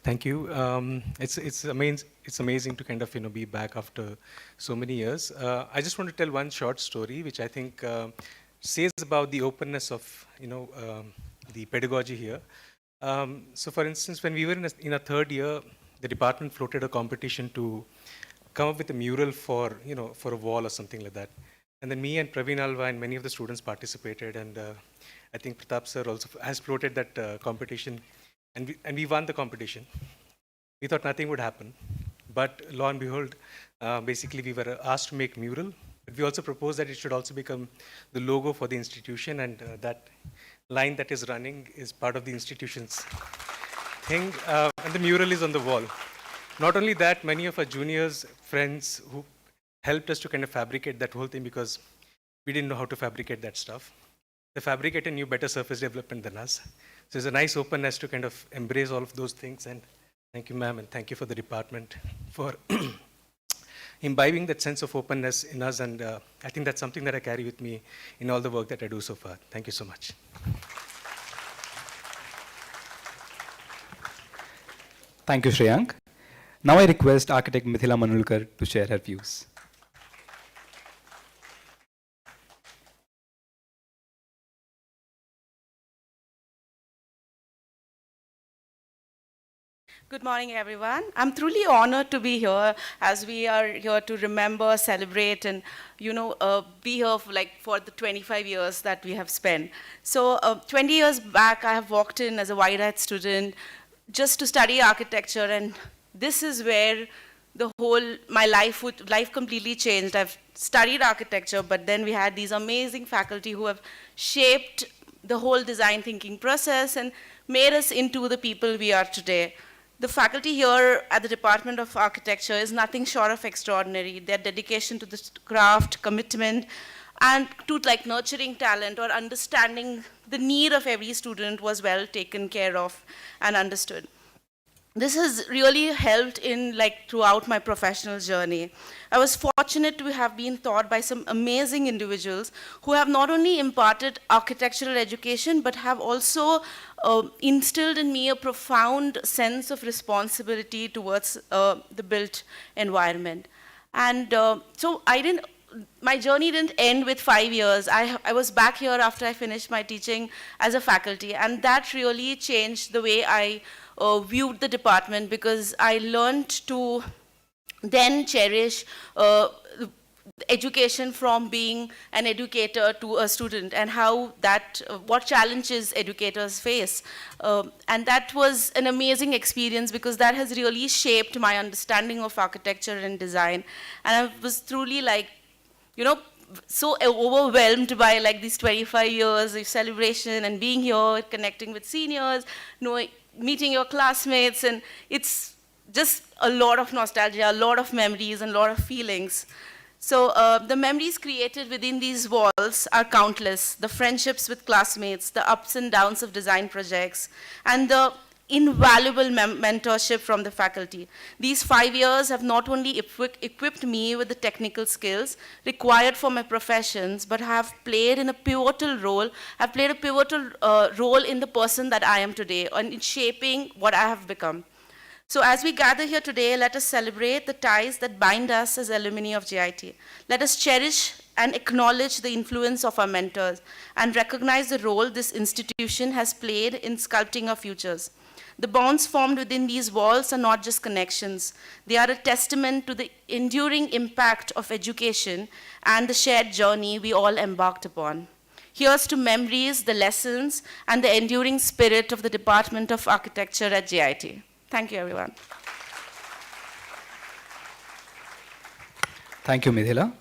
Thank you. It's amazing to kind of be back after so many years. I just want to tell one short story, which I think says about the openness of the pedagogy here. So, for instance, when we were in a third year, the department floated a competition to come up with a mural for a wall or something like that. And then me and Praveen Alva and many of the students participated, and I think Pratap sir also has floated that competition. And we won the competition. We thought nothing would happen. But lo and behold, basically we were asked to make mural. But we also proposed that it should also become the logo for the institution, and that line that is running is part of the institution's thing. And the mural is on the wall. Not only that, many of our juniors, friends who helped us to kind of fabricate that whole thing, because we didn't know how to fabricate that stuff. The fabricator knew better surface development than us. So there's a nice openness to kind of embrace all of those things. And thank you, ma'am, and thank you for the department for imbibing that sense of openness in us. And I think that's something that I carry with me in all the work that I do so far. Thank you so much. Thank you, Shreyank. Now I request architect Mithila Manulkar to share her views. Good morning, everyone. I'm truly honored to be here, as we are here to remember, celebrate, and be here for the 25 years that we have spent. So 20 years back, I have walked in as a wide-eyed student just to study architecture, and this is where my life completely changed. I've studied architecture, but then we had these amazing faculty who have shaped the whole design thinking process and made us into the people we are today. The faculty here at the Department of Architecture is nothing short of extraordinary. Their dedication to the craft, commitment, and to like nurturing talent or understanding the need of every student was well taken care of and understood. This has really helped in like throughout my professional journey. I was fortunate to have been taught by some amazing individuals who have not only imparted architectural education, but have also instilled in me a profound sense of responsibility towards the built environment. And so my journey didn't end with 5 years. I was back here after I finished my teaching as a faculty, and that really changed the way I viewed the department, because I learned to then cherish education from being an educator to a student, and how that, what challenges educators face. And that was an amazing experience, because that has really shaped my understanding of architecture and design. And I was truly like, you know, so overwhelmed by like these 25 years of celebration and being here, connecting with seniors, meeting your classmates, and it's just a lot of nostalgia, a lot of memories, and a lot of feelings. So the memories created within these walls are countless. The friendships with classmates, the ups and downs of design projects, and the invaluable mentorship from the faculty. These 5 years have not only equipped me with the technical skills required for my professions, but have played a pivotal role in the person that I am today, and in shaping what I have become. So as we gather here today, let us celebrate the ties that bind us as alumni of GIT. Let us cherish and acknowledge the influence of our mentors, and recognize the role this institution has played in sculpting our futures. The bonds formed within these walls are not just connections. They are a testament to the enduring impact of education and the shared journey we all embarked upon. Here's to memories, the lessons, and the enduring spirit of the Department of Architecture at GIT. Thank you, everyone. Thank you, Midhila.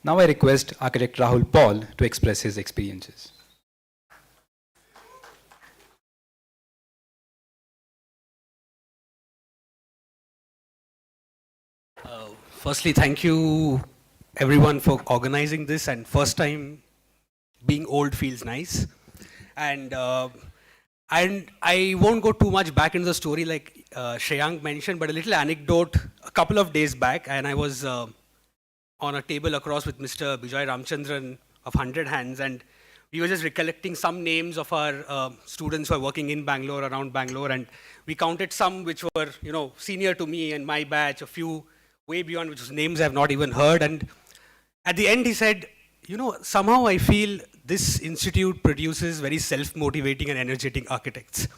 Now I request architect Rahul Paul to express his experiences. Firstly, thank you everyone for organizing this, and first time being old feels nice. And I won't go too much back into the story like Shreyank mentioned, but a little anecdote. A couple of days back, and I was on a table across with Mr. Bijay Ramchandran of 100 Hands, and we were just recollecting some names of our students who are working in Bangalore, around Bangalore, and we counted some which were, you know, senior to me and my batch, a few way beyond, which names I have not even heard. And at the end he said, you know, somehow I feel this institute produces very self-motivating and energetic architects.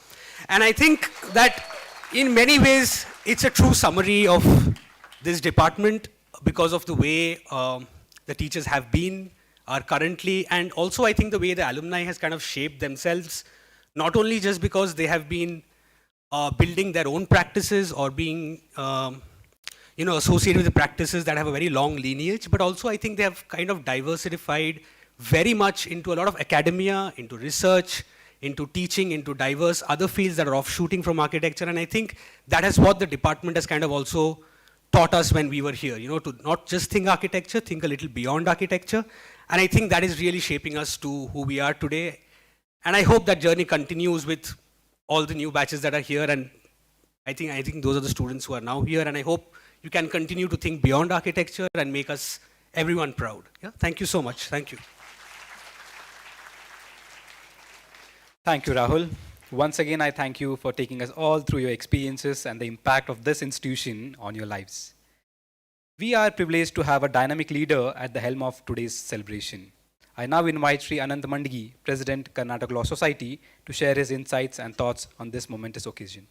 And I think that in many ways it's a true summary of this department, because of the way the teachers have been, are currently, and also I think the way the alumni has kind of shaped themselves, not only just because they have been building their own practices or being associated with the practices that have a very long lineage, but also I think they have kind of diversified very much into a lot of academia, into research, into teaching, into diverse other fields that are offshooting from architecture. And I think that is what the department has kind of also taught us when we were here, you know, to not just think architecture, think a little beyond architecture. And I think that is really shaping us to who we are today. And I hope that journey continues with all the new batches that are here. And I think those are the students who are now here. And I hope you can continue to think beyond architecture and make us everyone proud. Yeah? Thank you so much. Thank you. Thank you, Rahul. Once again, I thank you for taking us all through your experiences and the impact of this institution on your lives. We are privileged to have a dynamic leader at the helm of today's celebration. I now invite Sri Anant Mandgi, President, Karnataka Law Society, to share his insights and thoughts on this momentous occasion.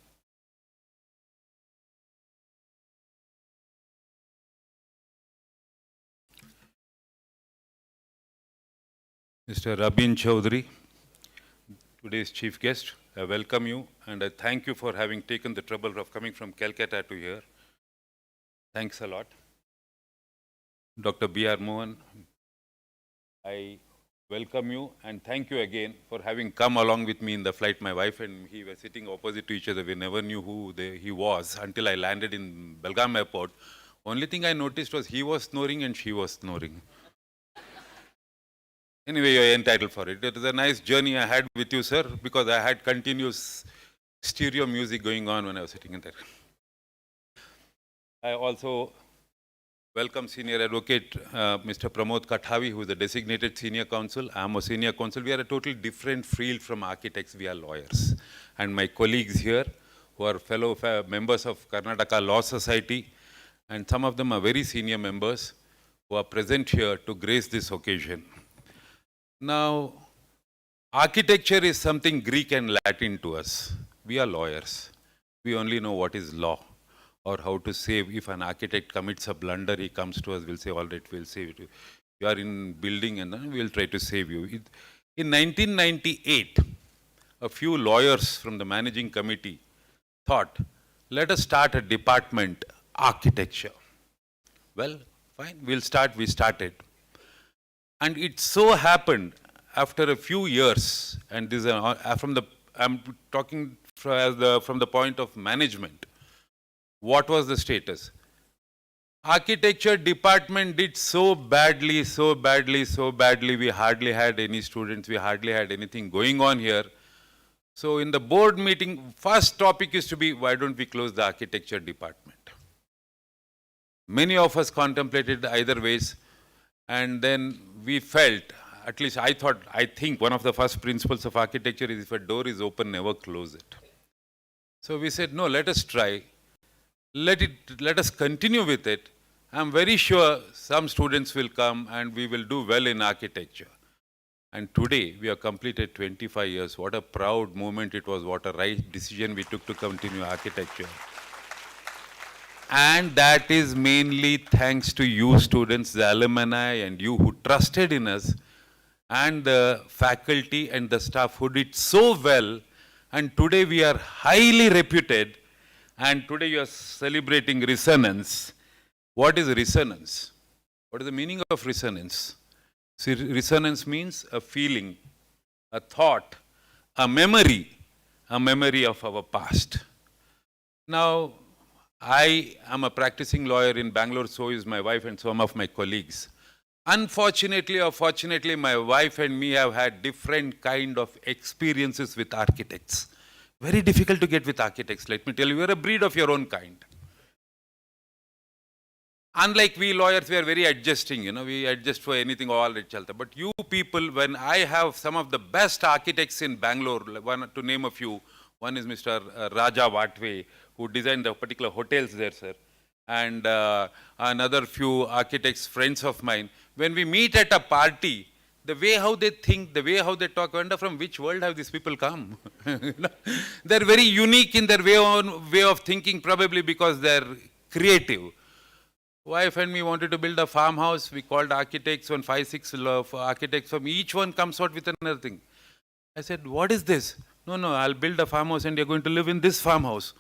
Mr. Rabin Chaudhary, today's chief guest, I welcome you and I thank you for having taken the trouble of coming from Calcutta to here. Thanks a lot. Dr. B.R. Mohan, I welcome you and thank you again for having come along with me in the flight. My wife and he were sitting opposite to each other. We never knew who he was until I landed in Belagavi airport. Only thing I noticed was he was snoring and she was snoring. Anyway, you're entitled for it. It was a nice journey I had with you, sir, because I had continuous stereo music going on when I was sitting in there. I also welcome Senior Advocate Mr. Pramod Kathavi, who is the designated Senior Counsel. I am a Senior Counsel. We are a totally different field from architects. We are lawyers. And my colleagues here, who are fellow members of Karnataka Law Society, and some of them are very senior members who are present here to grace this occasion. Now, architecture is something Greek and Latin to us. We are lawyers. We only know what is law or how to save. If an architect commits a blunder, he comes to us, we'll say, all right, we'll save it. You are in building and then we'll try to save you. In 1998, a few lawyers from the managing committee thought, let us start a department, architecture. Well, fine, we'll start. We started. And it so happened after a few years, and this I'm talking from the point of management. What was the status? Architecture department did so badly, we hardly had any students, we hardly had anything going on here. So in the board meeting, first topic is to be, why don't we close the architecture department? Many of us contemplated either ways, and then we felt, at least I think one of the first principles of architecture is if a door is open, never close it. So we said, no, let us try. Let us continue with it. I'm very sure some students will come and we will do well in architecture. And today we have completed 25 years. What a proud moment it was. What a right decision we took to continue architecture. And that is mainly thanks to you students, the alumni, and you who trusted in us, and the faculty and the staff who did so well. And today we are highly reputed. And today you are celebrating resonance. What is resonance? What is the meaning of resonance? See, resonance means a feeling, a thought, a memory of our past. Now, I am a practicing lawyer in Bangalore, so is my wife and some of my colleagues. Unfortunately or fortunately, my wife and me have had different kind of experiences with architects. Very difficult to get with architects, let me tell you. You are a breed of your own kind. Unlike we lawyers, we are very adjusting, we adjust for anything, all that chalta. But you people, when I have some of the best architects in Bangalore, one, to name a few, one is Mr. Raja Vatve, who designed the particular hotels there, sir. And another few architects, friends of mine. When we meet at a party, the way how they think, the way how they talk, I wonder from which world have these people come? They're very unique in their way of thinking, probably because they're creative. Wife and me wanted to build a farmhouse. We called architects, 5, 6 architects from each one comes out with another thing. I said, what is this? No, I'll build a farmhouse and you're going to live in this farmhouse.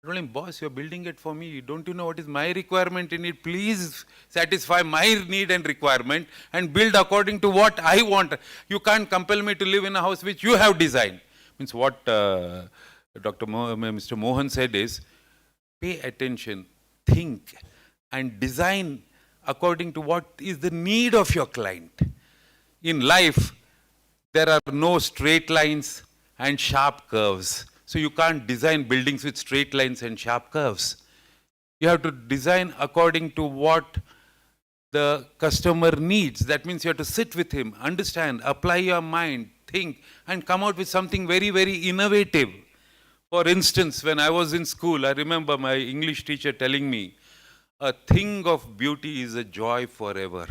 I told him, boss, you're building it for me. Don't you know what is my requirement in it? Please satisfy my need and requirement and build according to what I want. You can't compel me to live in a house which you have designed. Means what Mr. Mohan said is, pay attention, think, and design according to what is the need of your client. In life, there are no straight lines and sharp curves. So you can't design buildings with straight lines and sharp curves. You have to design according to what the customer needs. That means you have to sit with him, understand, apply your mind, think, and come out with something very, very innovative. For instance, when I was in school, I remember my English teacher telling me, a thing of beauty is a joy forever.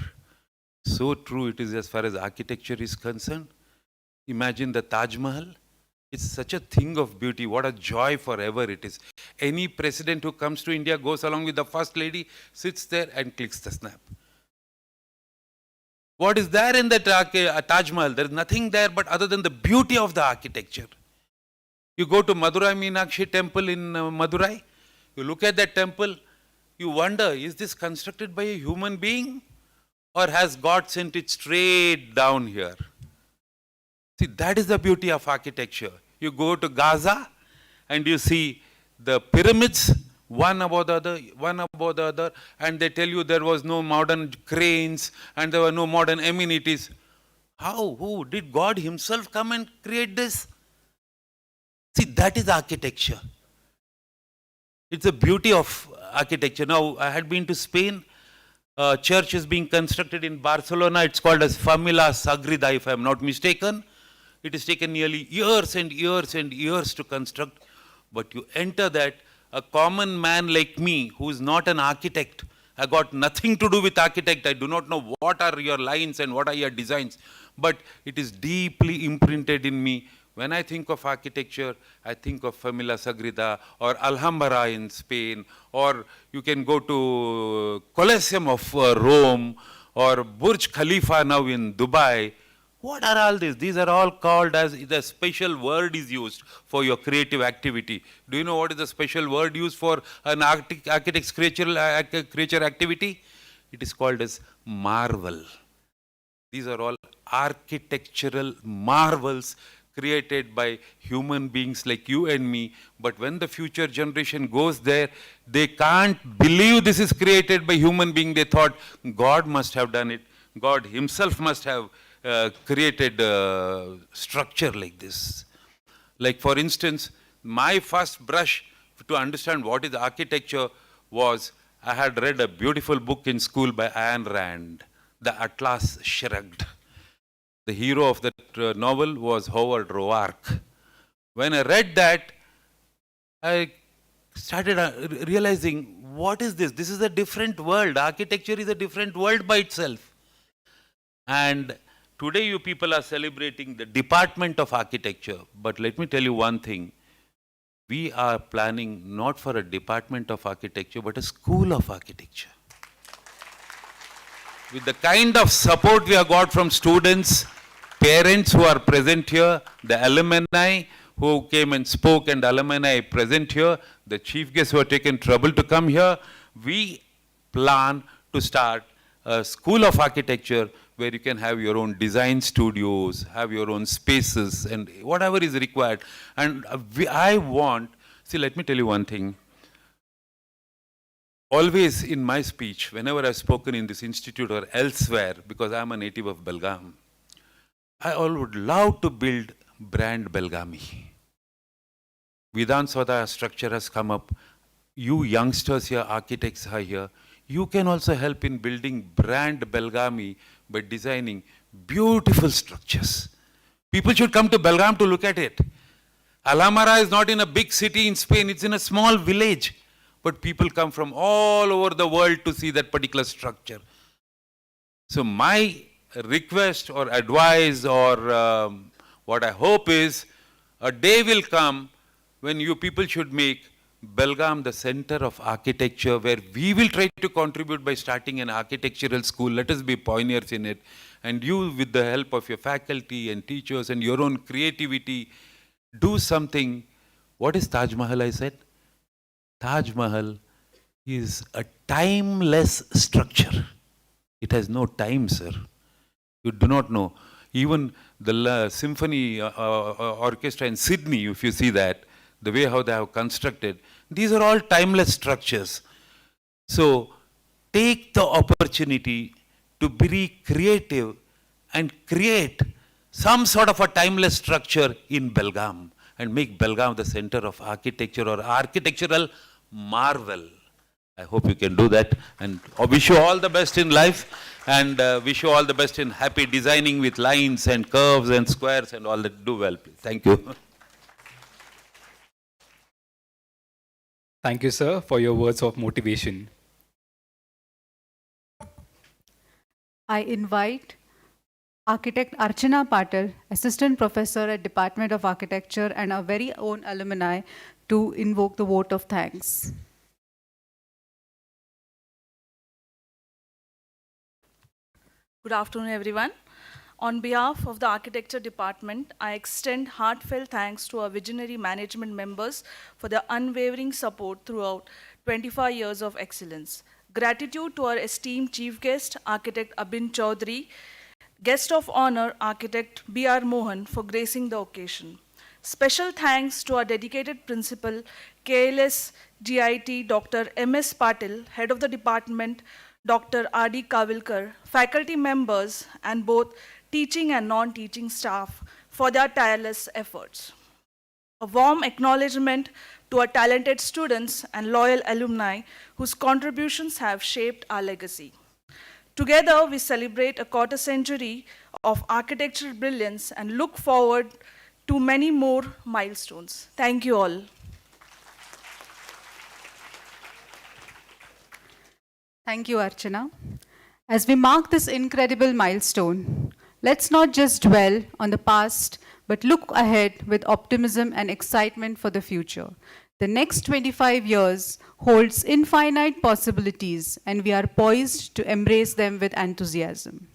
So true it is as far as architecture is concerned. Imagine the Taj Mahal. It's such a thing of beauty. What a joy forever it is. Any president who comes to India goes along with the first lady, sits there and clicks the snap. What is there in that Taj Mahal? There is nothing there but other than the beauty of the architecture. You go to Madurai Meenakshi temple in Madurai, you look at that temple, you wonder, is this constructed by a human being or has God sent it straight down here? See, that is the beauty of architecture. You go to Gaza and you see the pyramids, one above the other, one above the other, and they tell you there was no modern cranes and there were no modern amenities. How? Who? Did God himself come and create this? See, that is architecture. It's the beauty of architecture. Now, I had been to Spain. A church is being constructed in Barcelona. It's called as Familia Sagrada, if I'm not mistaken. It has taken nearly years and years and years to construct. But you enter that, a common man like me, who is not an architect, I got nothing to do with architect. I do not know what are your lines and what are your designs. But it is deeply imprinted in me. When I think of architecture, I think of Familia Sagrada or Alhambra in Spain, or you can go to Colosseum of Rome, or Burj Khalifa now in Dubai. What are all these? These are all called as, the special word is used for your creative activity. Do you know what is the special word used for an architect's creature activity? It is called as marvel. These are all architectural marvels created by human beings like you and me. But when the future generation goes there, they can't believe this is created by human being. They thought God must have done it. God himself must have created a structure like this. Like for instance, my first brush to understand what is architecture was, I had read a beautiful book in school by Ayn Rand, The Atlas Shrugged. The hero of that novel was Howard Roark. When I read that, I started realizing, what is this? This is a different world. Architecture is a different world by itself. And today you people are celebrating the Department of Architecture. But let me tell you one thing. We are planning not for a Department of Architecture, but a School of Architecture. With the kind of support we have got from students, parents who are present here, the alumni who came and spoke, and alumni present here, the chief guests who have taken trouble to come here, we plan to start a School of Architecture where you can have your own design studios, have your own spaces, and whatever is required. And I want, see, let me tell you one thing. Always in my speech, whenever I've spoken in this institute or elsewhere, because I'm a native of Belgaum, I would love to build brand Belgavi. Vidhan Svada structure has come up. You youngsters here, architects are here. You can also help in building brand Belgavi by designing beautiful structures. People should come to Belgaum to look at it. Alhambra is not in a big city in Spain, it's in a small village. But people come from all over the world to see that particular structure. So my request or advice or what I hope is, a day will come when you people should make Belgaum the center of architecture, where we will try to contribute by starting an architectural school. Let us be pioneers in it. And you, with the help of your faculty and teachers and your own creativity, do something. What is Taj Mahal, I said? Taj Mahal is a timeless structure. It has no time, sir. You do not know. Even the symphony orchestra in Sydney, if you see that, the way how they have constructed, these are all timeless structures. So take the opportunity to be creative and create some sort of a timeless structure in Belgaum and make Belgaum the center of architecture or architectural marvel. I hope you can do that, and I wish you all the best in life, and wish you all the best in happy designing with lines and curves and squares and all that. Do well, please. Thank you. Thank you, sir, for your words of motivation. I invite Architect Archana Patil, Assistant Professor at Department of Architecture and our very own alumni, to invoke the vote of thanks. Good afternoon, everyone. On behalf of the Architecture Department, I extend heartfelt thanks to our visionary management members for their unwavering support throughout 25 years of excellence. Gratitude to our esteemed chief guest, Architect Abhin Chaudhary, Guest of honor, architect B.R. Mohan, for gracing the occasion. Special thanks to our dedicated principal, KLS GIT, Dr. M.S. Patil, head of the department, Dr. R.D. Kavilkar, faculty members, and both teaching and non-teaching staff for their tireless efforts. A warm acknowledgement to our talented students and loyal alumni whose contributions have shaped our legacy. Together, we celebrate a quarter century of architectural brilliance and look forward to many more milestones. Thank you all. Thank you, Archana. As we mark this incredible milestone, let's not just dwell on the past, but look ahead with optimism and excitement for the future. The next 25 years holds infinite possibilities, and we are poised to embrace them with enthusiasm.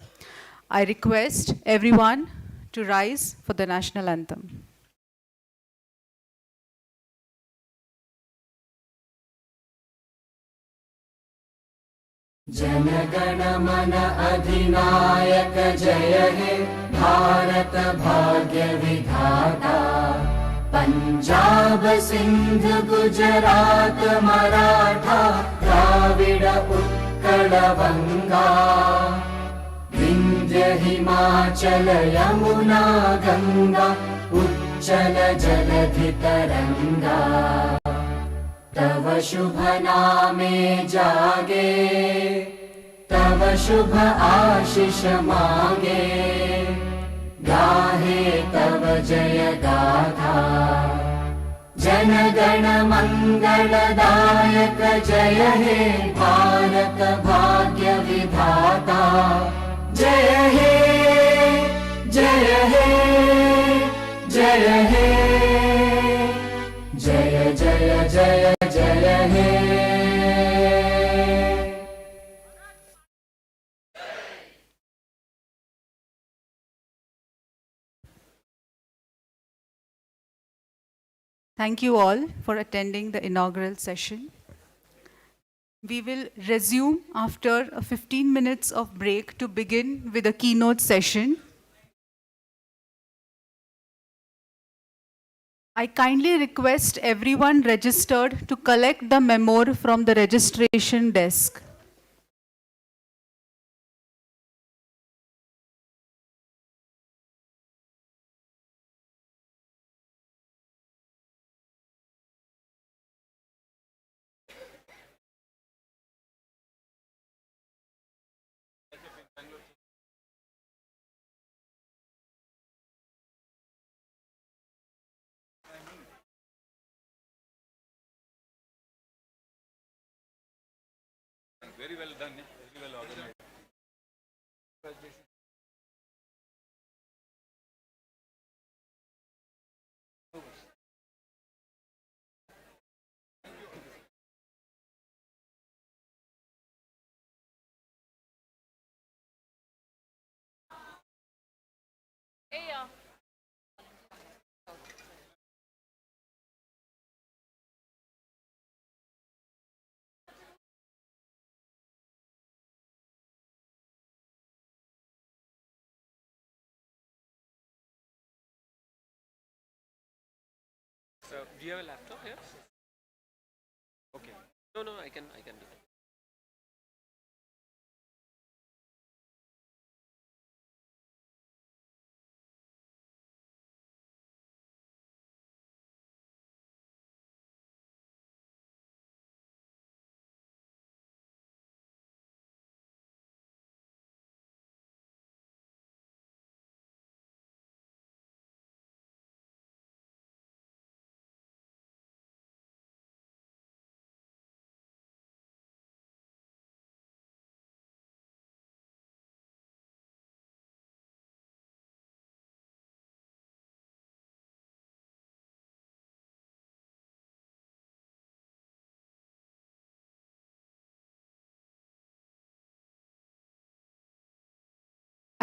I request everyone to rise for the national anthem. जनगण मन अधिनायक जय हे भारत भाग्य विधाता पंजाब सिंध गुजरात मराठा द्राविड उत्कल बंगा विंध्य हिमाचल यमुना गंगा उच्चल जलधि तरंगा तव शुभ नामे जागे तव शुभ आशीष मांगे गाहे तव जय गाथा जन गण मंगलदायक जय हे भारत भाग्य विधाता जय हे जय हे जय हे जय जय जय जय हे Thank you all for attending the inaugural session. We will resume after a 15 minutes of break to begin with a keynote session. I kindly request everyone registered to collect the memoir from the registration desk. Very well done, very well organized. So, do you have a laptop here? Okay. No, I can do that.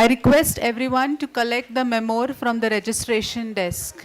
I request everyone to collect the memoir from the registration desk.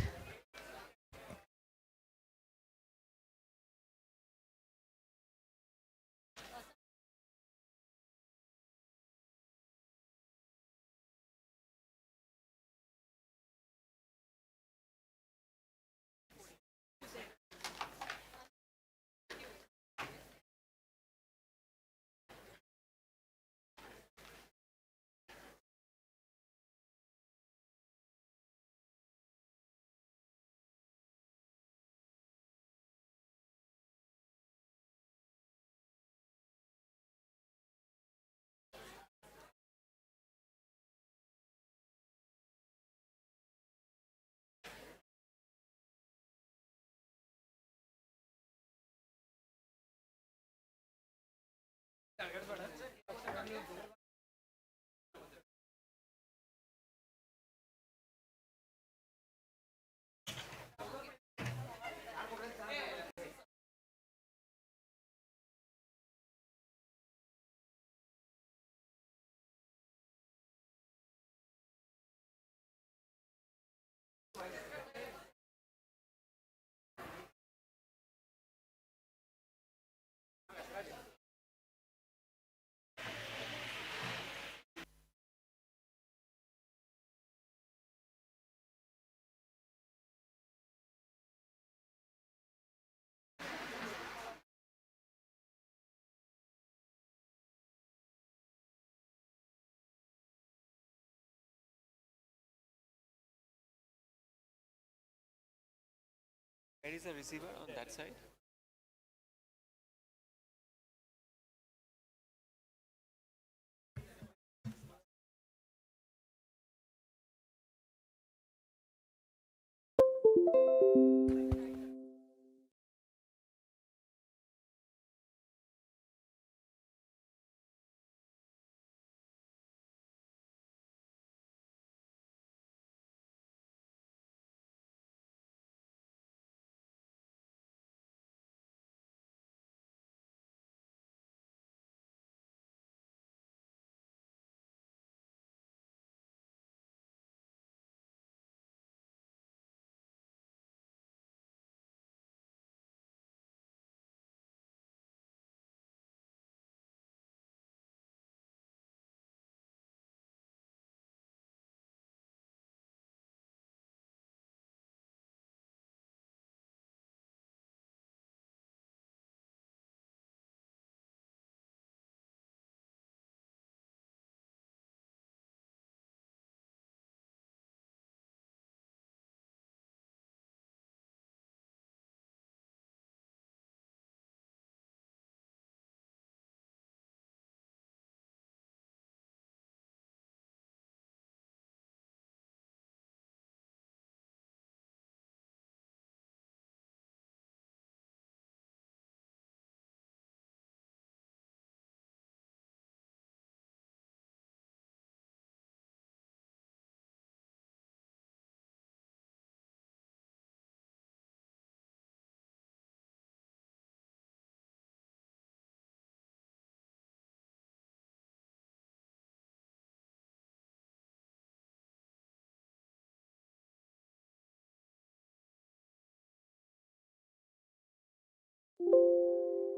Where is the receiver on that side?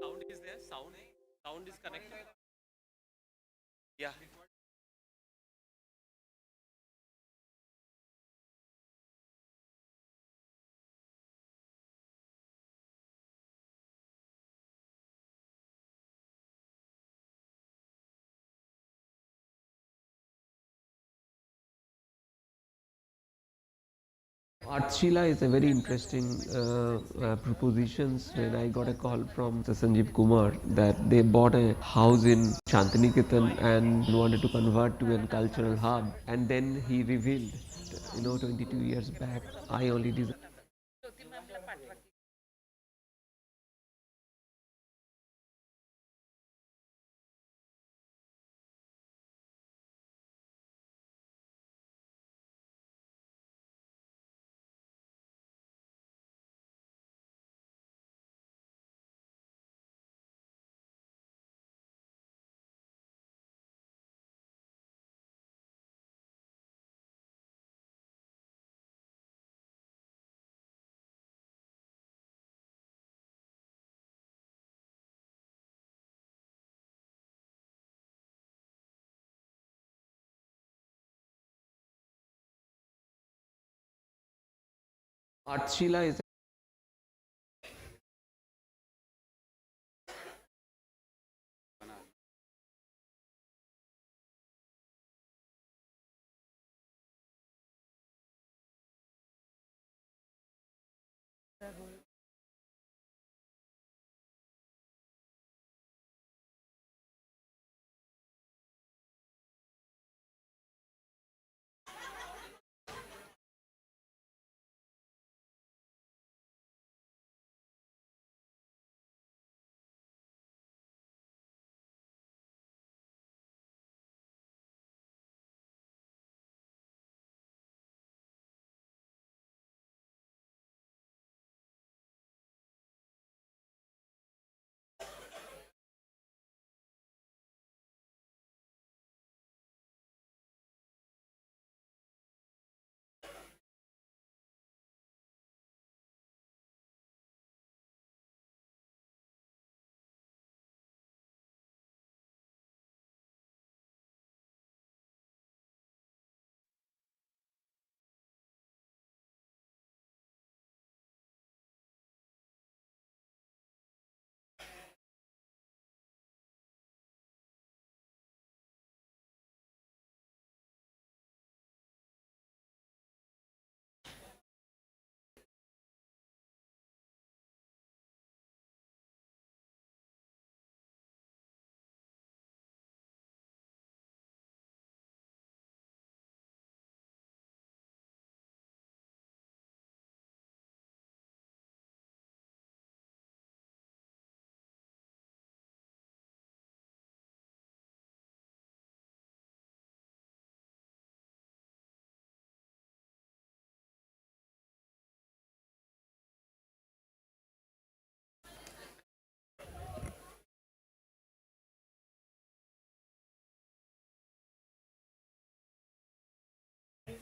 Sound is there? Sound is connected? Yeah. Artshila is a very interesting propositions when I got a call from Sanjeev Kumar that they bought a house in Shantiniketan and wanted to convert to a cultural hub, and then he revealed, 22 years back I only designed Artshila is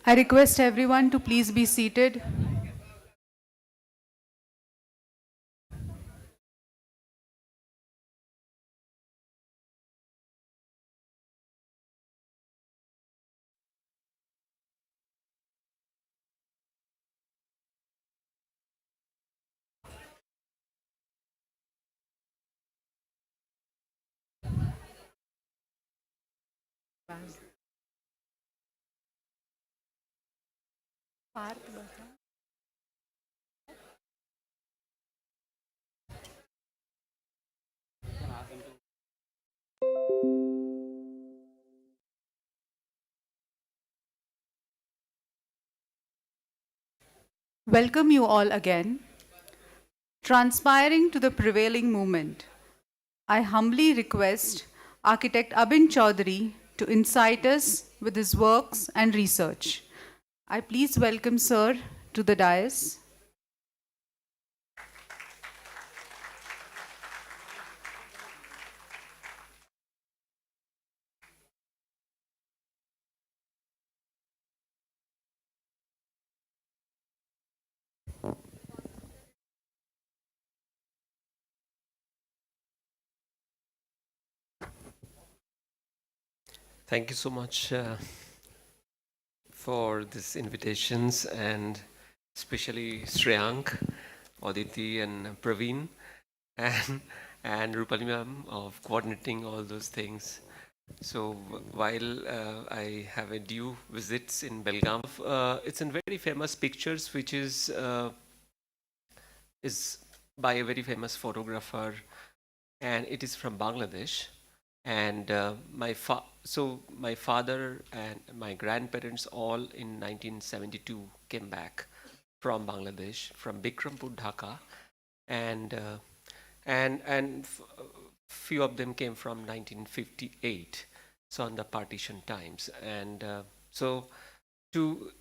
I request everyone to please be seated. Welcome you all again. Transpiring to the prevailing movement, I humbly request architect Abin Chaudhary to incite us with his works and research. I please welcome sir to the dais. Thank you so much for these invitations, and especially Shreyank, Aditi, and Praveen, and Rupali ma'am of coordinating all those things. So while I have a due visits in Belagavi, it's in very famous pictures, which is by a very famous photographer, and it is from Bangladesh. And my father and my grandparents all in 1972 came back from Bangladesh, from Bikrampur, Dhaka, and few of them came from 1958, so on the partition times. And so to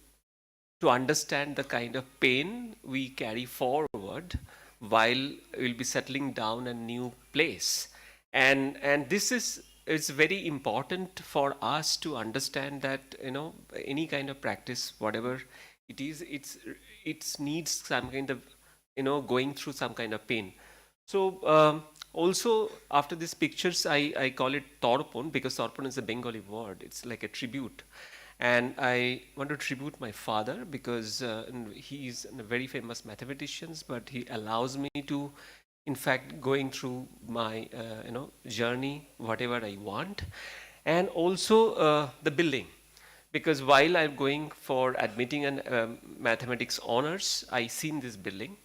understand the kind of pain we carry forward while we'll be settling down a new place. And this is, it's very important for us to understand that, you know, any kind of practice, whatever it is, it needs some kind of, you know, going through some kind of pain. So also after these pictures, I call it Torpon, because Torpon is a Bengali word. It's like a tribute. And I want to tribute my father, because he's a very famous mathematician, but he allows me to, in fact, going through my journey, whatever I want. And also the building, because while I'm going for admitting an mathematics honors, I seen this building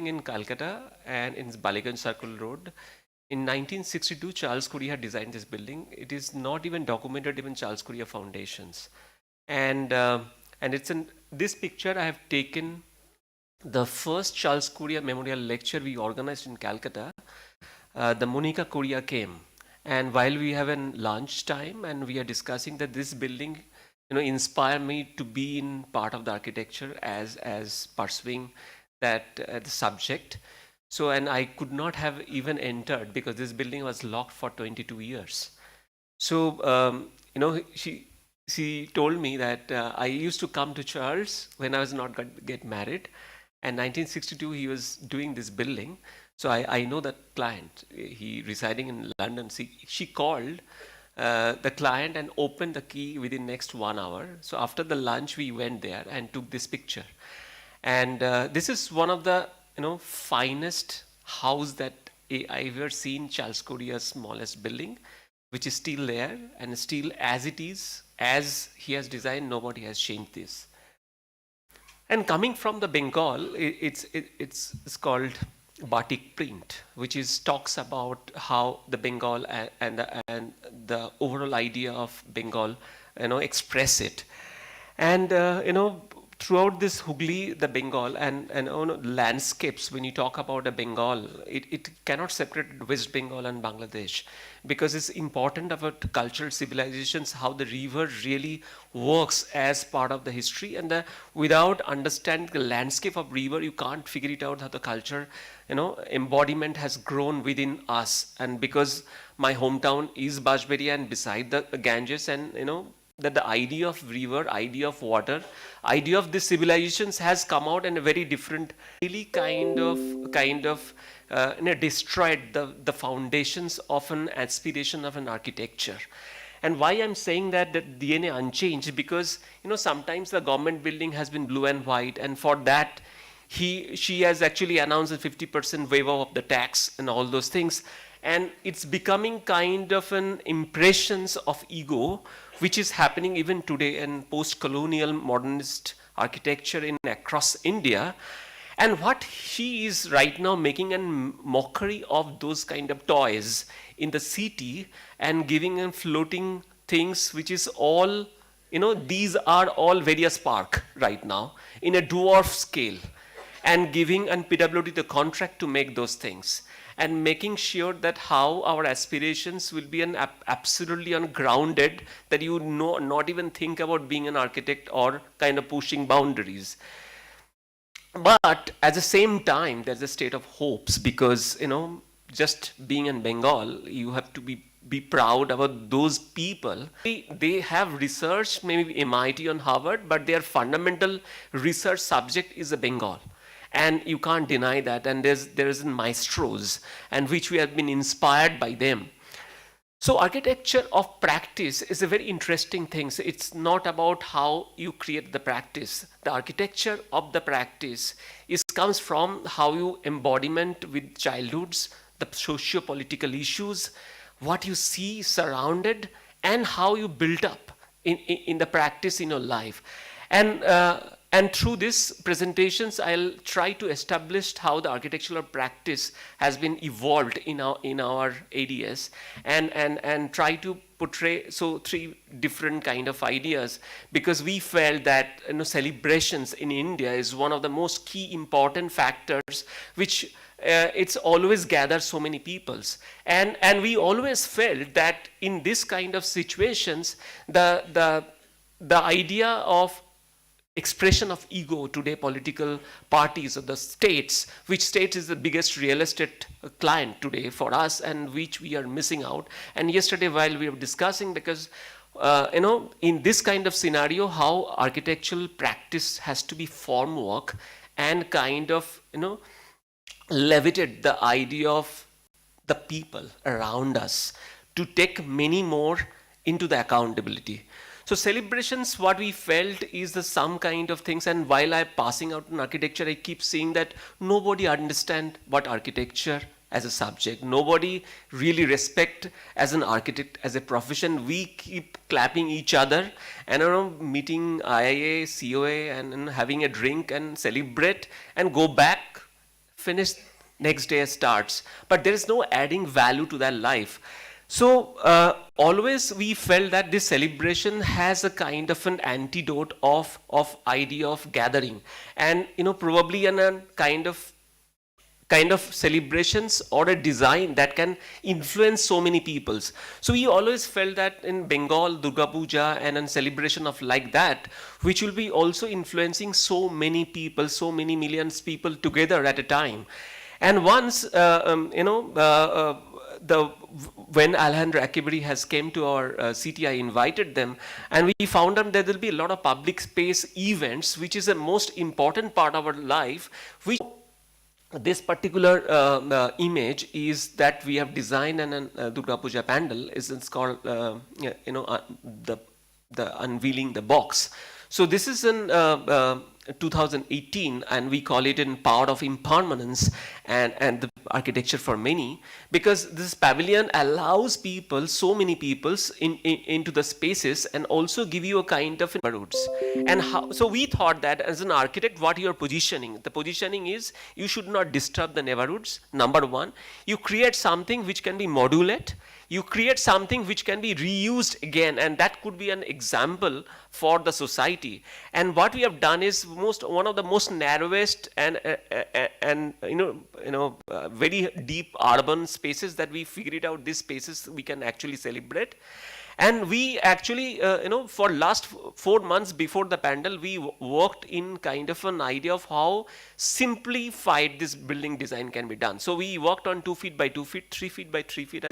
in Calcutta, and in Baliganj Circle Road. In 1962, Charles Courier designed this building. It is not even documented, even Charles Courier foundations. And it's in this picture I have taken the first Charles Courier Memorial lecture we organized in Calcutta. The Monica Courier came, and while we have a lunch time, and we are discussing that this building, you know, inspired me to be in part of the architecture as pursuing that the subject. So, and I could not have even entered because this building was locked for 22 years. So, you know, she told me that I used to come to Charles when I was not get married. And 1962, he was doing this building. So I know that client, he residing in London. She called the client and opened the key within next 1 hour. So after the lunch, we went there and took this picture. And this is one of the, you know, finest house that I ever seen. Charles Courier's smallest building, which is still there and still as it is, as he has designed, nobody has changed this. And coming from the Bengal, it's called batik print, which is talks about how the Bengal and the overall idea of Bengal, you know, express it. And you know, throughout this Hooghly, the Bengal and you know, landscapes, when you talk about a Bengal, it cannot separate West Bengal and Bangladesh, because it's important about cultural civilizations, how the river really works as part of the history. And without understanding the landscape of river, you can't figure it out how the culture, you know, embodiment has grown within us. And because my hometown is Bajberia and beside the Ganges, and you know, that the idea of river, idea of water, idea of these civilizations has come out in a very different, really kind of destroyed the foundations of an aspiration of an architecture. And why I'm saying that the DNA unchanged, because sometimes the government building has been blue and white, and for that she has actually announced a 50% waiver of the tax and all those things. And it's becoming kind of an impressions of ego, which is happening even today in post-colonial modernist architecture across India. And what she is right now making a mockery of those kind of toys in the city and giving and floating things, which is all, these are all various park right now in a dwarf scale, and giving and PWD the contract to make those things, and making sure that how our aspirations will be absolutely ungrounded, that you not even think about being an architect or kind of pushing boundaries. But at the same time, there's a state of hopes, because just being in Bengal, you have to be proud about those people. They have research, maybe MIT and Harvard, but their fundamental research subject is a Bengal. And you can't deny that. And there is maestros, and which we have been inspired by them. So architecture of practice is a very interesting thing. So it's not about how you create the practice. The architecture of the practice comes from how you embodiment with childhoods, the socio-political issues, what you see surrounded, and how you build up in the practice in your life. And through these presentations, I'll try to establish how the architectural practice has been evolved in our ADS, and try to portray three different kind of ideas, because we felt that celebrations in India is one of the most key important factors which it's always gathered so many peoples, and we always felt that in this kind of situations, the idea of expression of ego today, political parties of the states, which state is the biggest real estate client today for us, and which we are missing out. And yesterday while we were discussing, because in this kind of scenario, how architectural practice has to be form work, and kind of levitate the idea of the people around us to take many more into the accountability. So celebrations, what we felt is some kind of things, and while I'm passing out in architecture, I keep seeing that nobody understands what architecture as a subject. Nobody really respect as an architect, as a profession. We keep clapping each other and meeting IIA, COA, and having a drink and celebrate and go back, finish, next day starts. But there is no adding value to their life. So always we felt that this celebration has a kind of an antidote of idea of gathering, and probably a kind of celebrations or a design that can influence so many peoples. So we always felt that in Bengal, Durga Puja and a celebration of like that, which will be also influencing so many people, so many millions people together at a time. And once when Alejandro Akibari has came to our city, I invited them, and we found out that there will be a lot of public space events, which is the most important part of our life. Which this particular image is that we have designed an Durga Puja pandal. It's called the unveiling the box. So this is in 2018, and we call it in power of impermanence and the architecture for many, because this pavilion allows people, so many peoples into the spaces, and also give you a kind of neighborhoods. And so we thought that as an architect, what you are positioning, the positioning is you should not disturb the neighborhoods. Number one, you create something which can be modulate. You create something which can be reused again, and that could be an example for the society. And what we have done is one of the most narrowest and very deep urban spaces that we figured out. These spaces we can actually celebrate. And we actually, for last 4 months before the pandal, we worked in kind of an idea of how simplified this building design can be done. So we worked on 2 feet by 2 feet, 3 feet by 3 feet.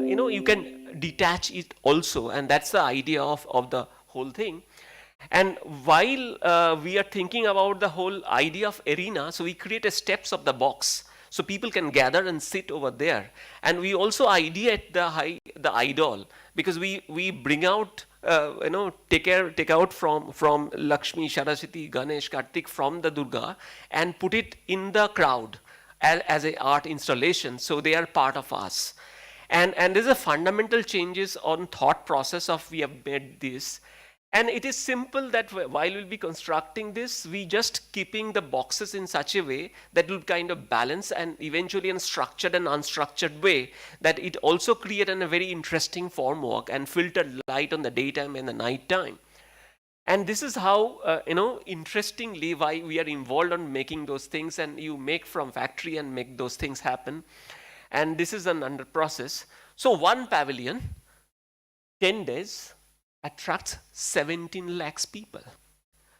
you can detach it also, and that's the idea of the whole thing. And while we are thinking about the whole idea of arena, so we create steps of the box, so people can gather and sit over there. And we also ideate the idol, because we bring out, take out from Lakshmi, Saraswati, Ganesh, Kartik from the Durga and put it in the crowd as a art installation, so they are part of us. And there's a fundamental changes on thought process of we have made this. And it is simple that while we'll be constructing this, we just keeping the boxes in such a way that will kind of balance and eventually in a structured and unstructured way, that it also create a very interesting formwork and filtered light on the daytime and the night time. And this is how, interestingly, why we are involved on making those things, and you make from factory and make those things happen. And this is an under process. So one pavilion, 10 days, attracts 17 lakhs people.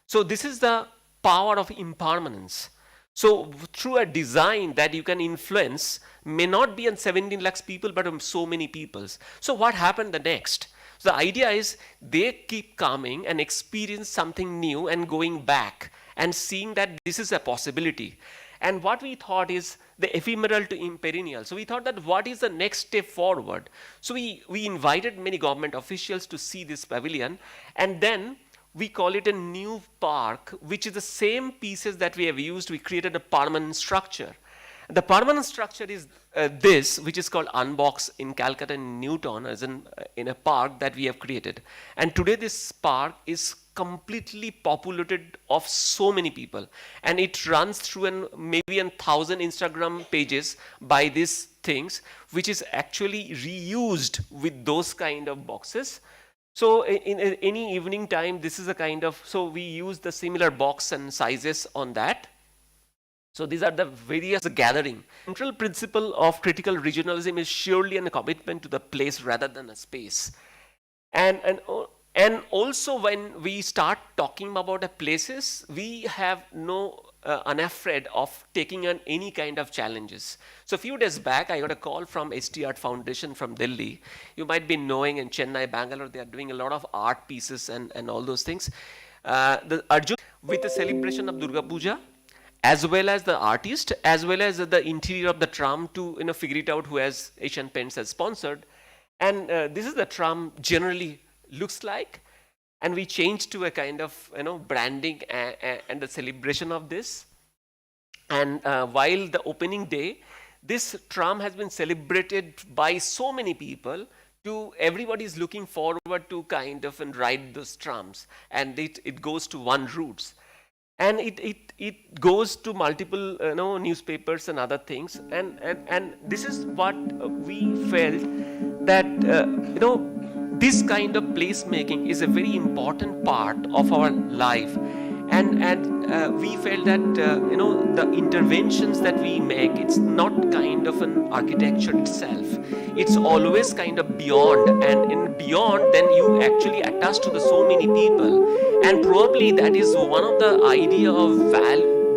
So this is the power of impermanence. So through a design that you can influence, may not be on 17 lakhs people, but on so many peoples. So what happened the next? So the idea is they keep coming and experience something new and going back and seeing that this is a possibility. And what we thought is the ephemeral to imperennial. So we thought that what is the next step forward? So we invited many government officials to see this pavilion, and then we call it a new park, which is the same pieces that we have used. We created a permanent structure. The permanent structure is this, which is called Unbox in Calcutta and Newton, as in a park that we have created. And today this park is completely populated of so many people, and it runs through maybe 1,000 Instagram pages by these things, which is actually reused with those kind of boxes. So in any evening time, this is a kind of, so we use the similar box and sizes on that. So these are the various gathering. Central principle of critical regionalism is surely a commitment to the place rather than a space. And also when we start talking about the places, we have no unafraid of taking on any kind of challenges. So a few days back, I got a call from ST Art Foundation from Delhi. You might be knowing in Chennai, Bangalore, they are doing a lot of art pieces and all those things. The Arjun with the celebration of Durga Puja, as well as the artist, as well as the interior of the tram to figure it out who has Asian Paints has sponsored. And this is the tram generally looks like, and we changed to a kind of branding and the celebration of this. And while the opening day, this tram has been celebrated by so many people. Everybody is looking forward to kind of ride those trams, and it goes to one routes. And it goes to multiple newspapers and other things, and this is what we felt that this kind of placemaking is a very important part of our life, and we felt that the interventions that we make, it's not kind of an architecture itself, it's always kind of beyond, and in beyond then you actually attach to the so many people. And probably that is one of the idea of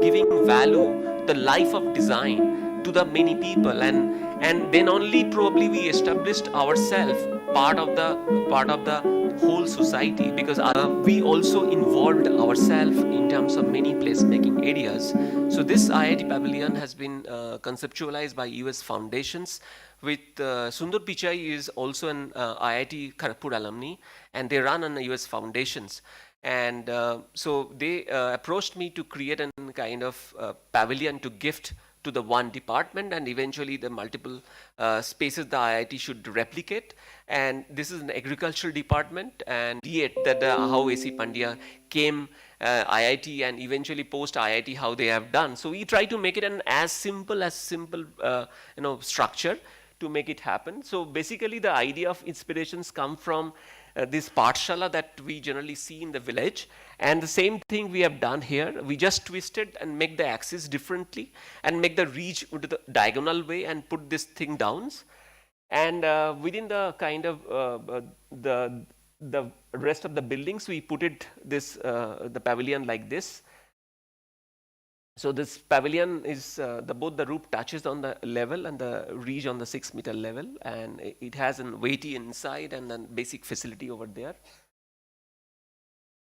giving value, the life of design to the many people, and then only probably we established ourselves part of the whole society, because we also involved ourselves in terms of many placemaking areas. So this IIT Pavilion has been conceptualized by US foundations. With Sundar Pichai is also an IIT Kharagpur alumni, and they run on the US foundations. And so they approached me to create a kind of pavilion to gift to the one department, and eventually the multiple spaces the IIT should replicate. And this is an agricultural department, and that how A.C. Pandya came IIT, and eventually post IIT how they have done. So we try to make it an as simple structure to make it happen. So basically the idea of inspirations come from this Pathshala that we generally see in the village, and the same thing we have done here. We just twisted and make the axis differently and make the reach into the diagonal way and put this thing down. And within the kind of the rest of the buildings, we put it the pavilion like this. So this pavilion is, both the roof touches on the level and the ridge on the 6-meter level, and it has a weighty inside and then basic facility over there.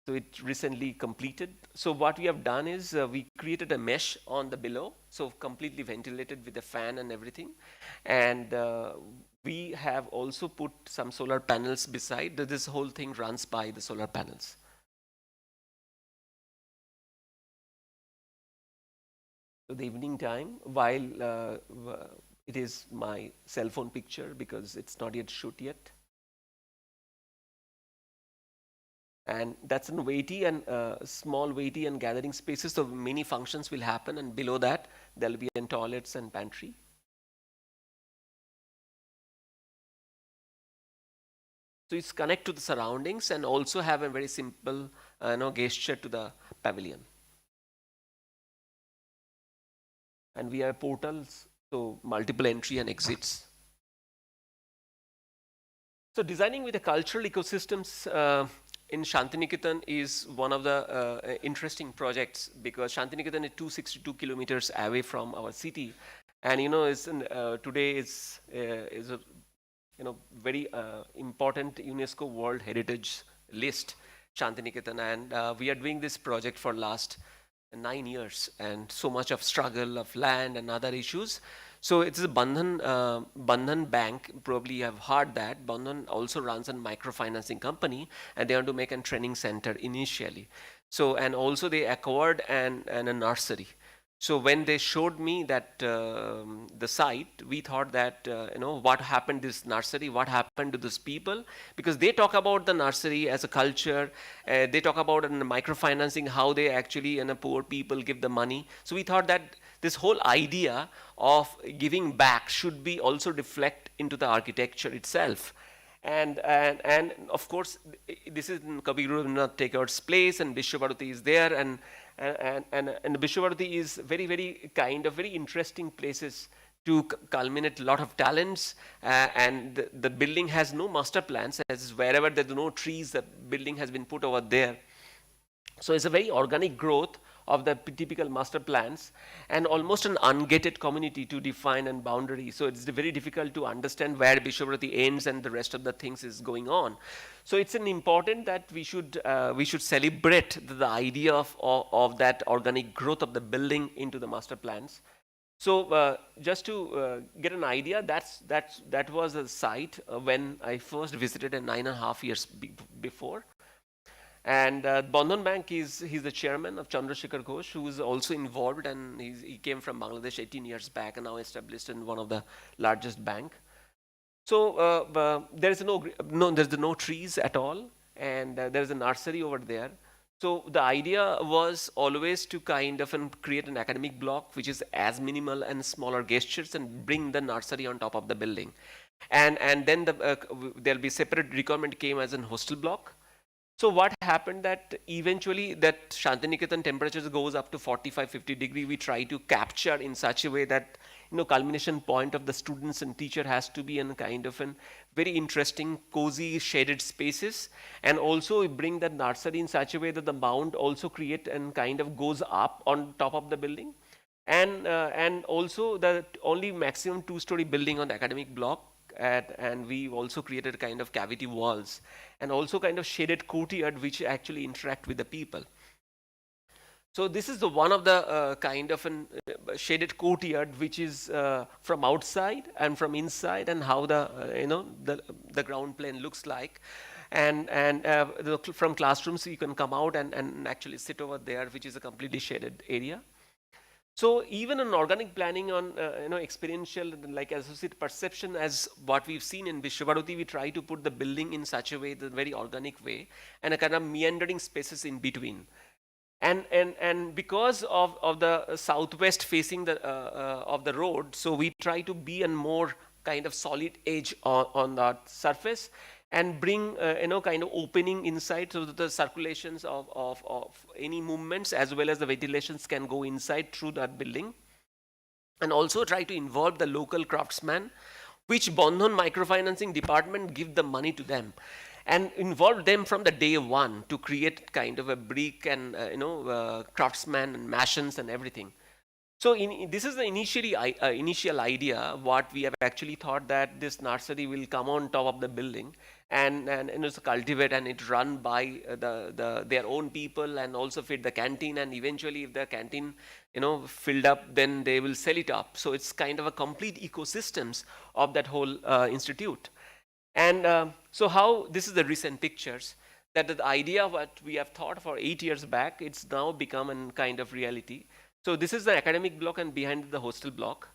So it recently completed. So what we have done is we created a mesh on the below, so completely ventilated with a fan and everything. And we have also put some solar panels beside. This whole thing runs by the solar panels. So the evening time, while it is my cell phone picture because it's not yet shoot yet. And that's in weighty and small weighty and gathering spaces, so many functions will happen, and below that there will be toilets and pantry. So it's connect to the surroundings and also have a very simple gesture to the pavilion. And we have portals, so multiple entry and exits. So designing with the cultural ecosystems in Shantiniketan is one of the interesting projects, because Shantiniketan is 262 kilometers away from our city, and today is a very important UNESCO World Heritage List, Shantiniketan, and we are doing this project for last 9 years, and so much of struggle of land and other issues. So it's a Bandhan Bank, probably you have heard that. Bandhan also runs a microfinancing company, and they want to make a training center initially. So, and also they acquired a nursery. So when they showed me that the site, we thought that, what happened to this nursery, what happened to these people, because they talk about the nursery as a culture, they talk about in microfinancing, how they actually, poor people give the money. So we thought that this whole idea of giving back should be also reflect into the architecture itself. And of course, this is Kavi Guru Rabindranath Tagore's place, and Vishwabharati is there, and Vishwabharati is very, very very interesting places to culminate a lot of talents, and the building has no master plans, as wherever there are no trees, the building has been put over there. So it's a very organic growth of the typical master plans, and almost an ungated community to define and boundary. So it's very difficult to understand where Vishwabharati ends and the rest of the things is going on. So it's an important that we should celebrate the idea of that organic growth of the building into the master plans. So just to get an idea, that was a site when I first visited 9.5 years before. And Bandhan Bank he's the chairman of Chandrasekhar Ghosh, who is also involved, and he came from Bangladesh 18 years back and now established in one of the largest bank. So there's no trees at all, and there's a nursery over there. So the idea was always to kind of create an academic block which is as minimal and smaller gestures, and bring the nursery on top of the building. And then there'll be separate requirement came as an hostel block. So what happened that eventually that Shantiniketan temperatures goes up to 45-50 degree. We try to capture in such a way that culmination point of the students and teacher has to be in kind of very interesting, cozy, shaded spaces, and also we bring that nursery in such a way that the mount also create and kind of goes up on top of the building, and also the only maximum 2-story building on the academic block. And we also created kind of cavity walls, and also kind of shaded courtyard which actually interact with the people. So this is the one of the kind of shaded courtyard which is from outside and from inside, and how the ground plane looks like. And from classrooms you can come out and actually sit over there, which is a completely shaded area. So even on organic planning on experiential like associate perception, as what we've seen in Vishwabharati, we try to put the building in such a way, the very organic way, and a kind of meandering spaces in between. And because of the southwest facing of the road, so we try to be a more kind of solid edge on that surface, and bring kind of opening inside, so that the circulations of any movements as well as the ventilations can go inside through that building. And also try to involve the local craftsmen, which Bandhan Microfinancing Department give the money to them. and involved them from the day one to create kind of a brick and craftsman and masons and everything. So this is the initial idea. What we have actually thought that this nursery will come on top of the building and it's cultivate and it run by their own people and also feed the canteen, and eventually if the canteen filled up, then they will sell it up. So it's kind of a complete ecosystems of that whole institute. And so how this is the recent pictures that the idea what we have thought for 8 years back, it's now become a kind of reality. So this is the academic block and behind the hostel block.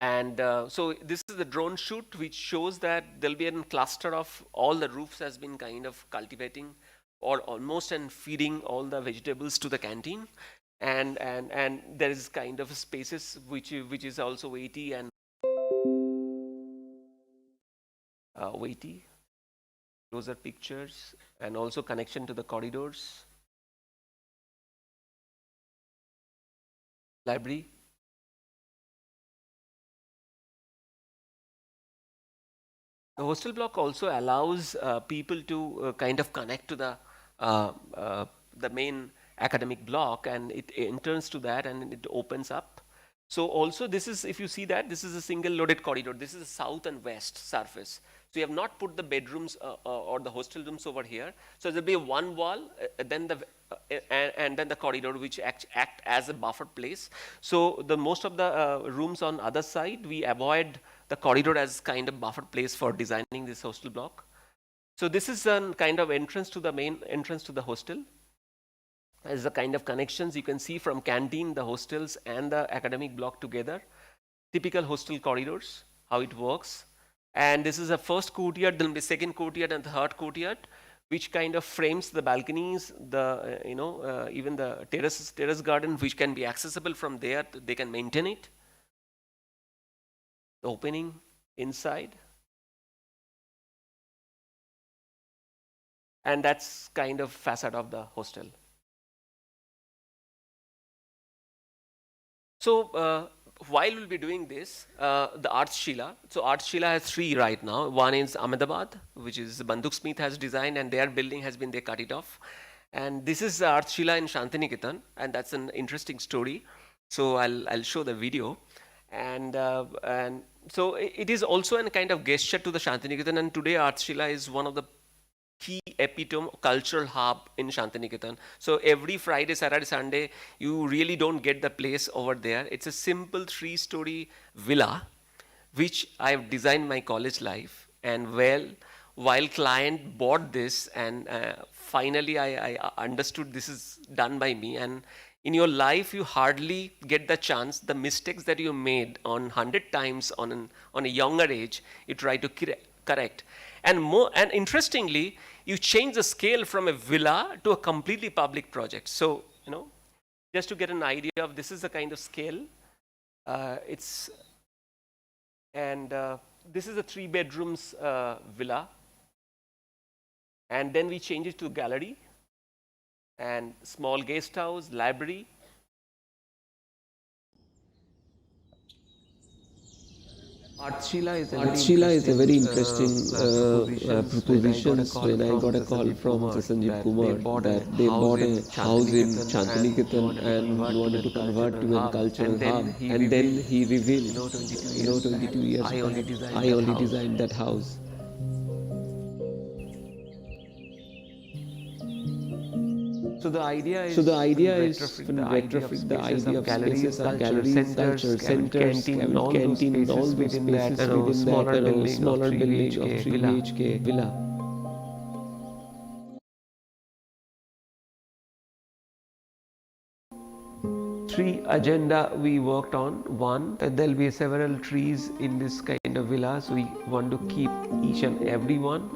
And so this is the drone shoot, which shows that there'll be a cluster of all the roofs has been kind of cultivating or almost and feeding all the vegetables to the canteen. And there is kind of spaces which is also weighty and weighty. Those are pictures and also connection to the corridors. Library. The hostel block also allows people to kind of connect to the main academic block, and it enters to that and it opens up. So also this is, if you see that, this is a single loaded corridor. This is a south and west surface. So you have not put the bedrooms or the hostel rooms over here. So there will be one wall, then and then the corridor which act as a buffer place. So the most of the rooms on other side, we avoid the corridor as kind of buffer place for designing this hostel block. So this is a kind of entrance to the main entrance to the hostel. As the kind of connections you can see from canteen, the hostels and the academic block together. Typical hostel corridors, how it works. And this is a first courtyard, then the second courtyard and the third courtyard, which kind of frames the balconies, the even the terrace garden, which can be accessible from there. They can maintain it. The opening inside. And that's kind of facade of the hostel. So while we'll be doing this, the Artshila. So Artshila has 3 right now. One is Ahmedabad, which is Banduk Smith has designed, and their building has been, they cut it off. And this is Artshila in Shantiniketan, and that's an interesting story. So I'll show the video. And so it is also a kind of gesture to the Shantiniketan, and today Artshila is one of the key epitome cultural hub in Shantiniketan. So every Friday, Saturday, Sunday, you really don't get the place over there. It's a simple 3-story villa, which I've designed my college life. And while client bought this, and finally I understood this is done by me. And in your life, you hardly get the chance, the mistakes that you made on 100 times on a younger age, you try to correct. And interestingly, you change the scale from a villa to a completely public project. So, just to get an idea of this is the kind of scale. This is a 3 bedrooms villa. And then we change it to gallery and small guest house, library. Artshila is a very interesting proposition. When I got a call from Sanjeev Kumar that they bought a house in Shantiniketan and wanted to convert to a cultural hub, and then he revealed, 22 years I only designed that house. So the idea is to retrofit the idea of spaces of galleries, culture centers, canteen, all those spaces within that smaller building of 3 BHK villa. Three agenda we worked on. One, there'll be several trees in this kind of villa, so we want to keep each and every one.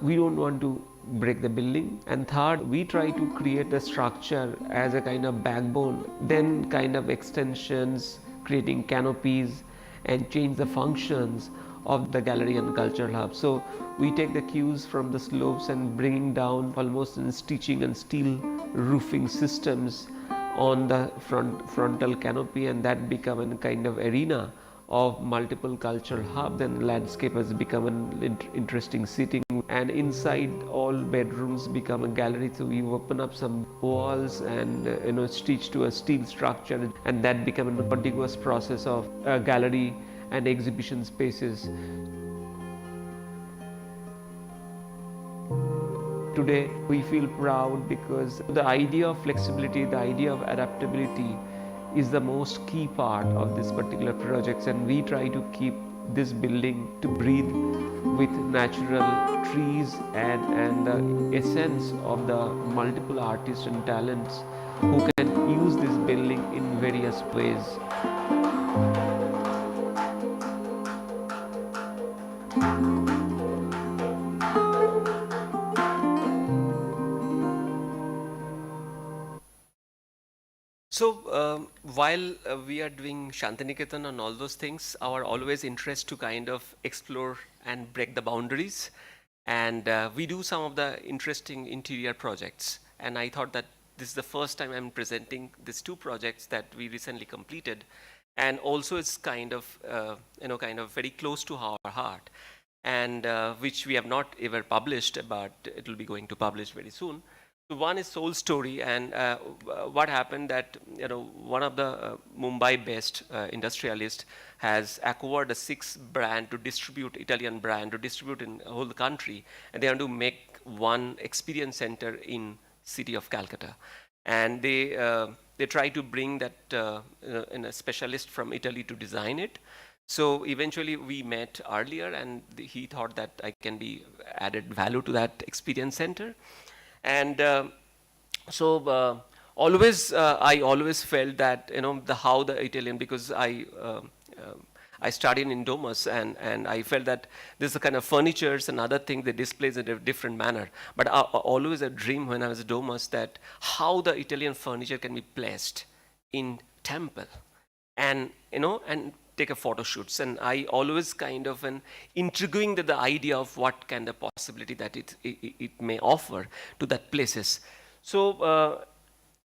We don't want to break the building. And third, we try to create the structure as a kind of backbone, then kind of extensions, creating canopies, and change the functions of the gallery and cultural hub. So we take the cues from the slopes and bringing down almost in stitching and steel roofing systems on the frontal canopy, and that become a kind of arena of multiple cultural hub. Then landscape has become an interesting setting, and inside all bedrooms become a gallery. So we open up some walls and stitch to a steel structure, and that become a contiguous process of a gallery and exhibition spaces. Today we feel proud because the idea of flexibility, the idea of adaptability is the most key part of this particular project, and we try to keep this building to breathe with natural trees and the essence of the multiple artists and talents who can use this building in various ways. So while we are doing Shantiniketan and all those things, our always interest to kind of explore and break the boundaries. And we do some of the interesting interior projects. And I thought that this is the first time I'm presenting these two projects that we recently completed. And also it's kind of very close to our heart, and which we have not ever published, but it will be going to publish very soon. So one is Soul Story, and what happened that one of the Mumbai-based industrialist has acquired a 6 brand to distribute, Italian brand to distribute in the whole country, and they want to make one experience center in city of Calcutta, and they try to bring that a specialist from Italy to design it. So eventually we met earlier, and he thought that I can be added value to that experience center. And I always felt that how the Italian, because I studied in Domus, and I felt that this is the kind of furnitures and other things they display in a different manner. But always a dream when I was at Domus that how the Italian furniture can be placed in temple, and take a photo shoots. And I always kind of intriguing the idea of what can the possibility that it may offer to that places. So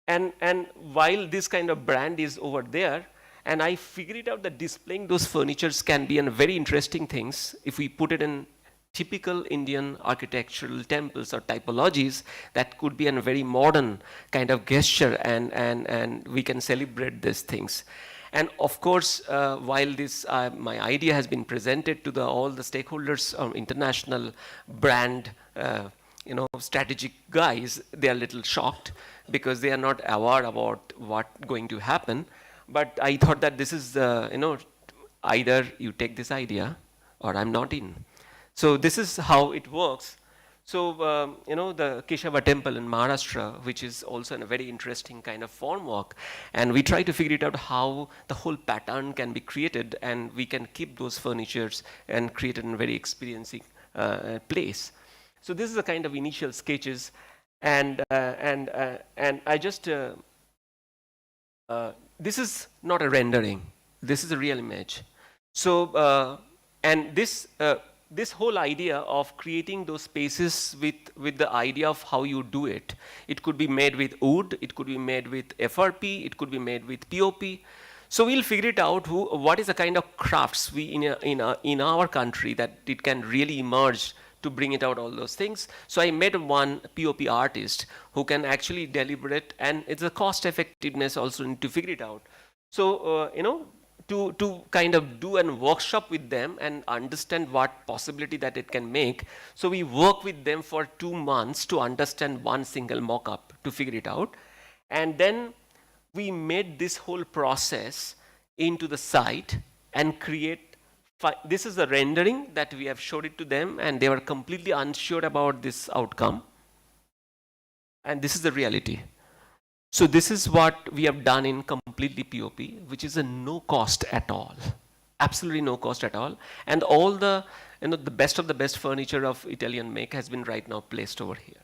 and while this kind of brand is over there, and I figured out that displaying those furnitures can be a very interesting things if we put it in typical Indian architectural temples or typologies. That could be a very modern kind of gesture, and we can celebrate these things. And of course, while this my idea has been presented to all the stakeholders, international brand, strategic guys, they are a little shocked because they are not aware about what's going to happen. But I thought that this is, either you take this idea or I'm not in. So this is how it works. So, the Keshava temple in Maharashtra, which is also a very interesting kind of formwork, and we try to figure it out how the whole pattern can be created, and we can keep those furnitures and create a very experiencing place. So this is the kind of initial sketches, and I just, this is not a rendering, this is a real image. So, and this whole idea of creating those spaces with the idea of how you do it. It could be made with wood, it could be made with FRP, it could be made with POP. So we'll figure it out what is the kind of crafts we in our country that it can really emerge to bring it out, all those things. So I met one POP artist who can actually deliberate, and it's a cost effectiveness also need to figure it out. So, to kind of do a workshop with them and understand what possibility that it can make. So we work with them for 2 months to understand one single mock-up to figure it out. And then we made this whole process into the site and create, this is the rendering that we have showed it to them, and they were completely unsure about this outcome. And this is the reality. So this is what we have done in completely POP, which is a no cost at all, absolutely no cost at all. And all the, the best of the best furniture of Italian make has been right now placed over here.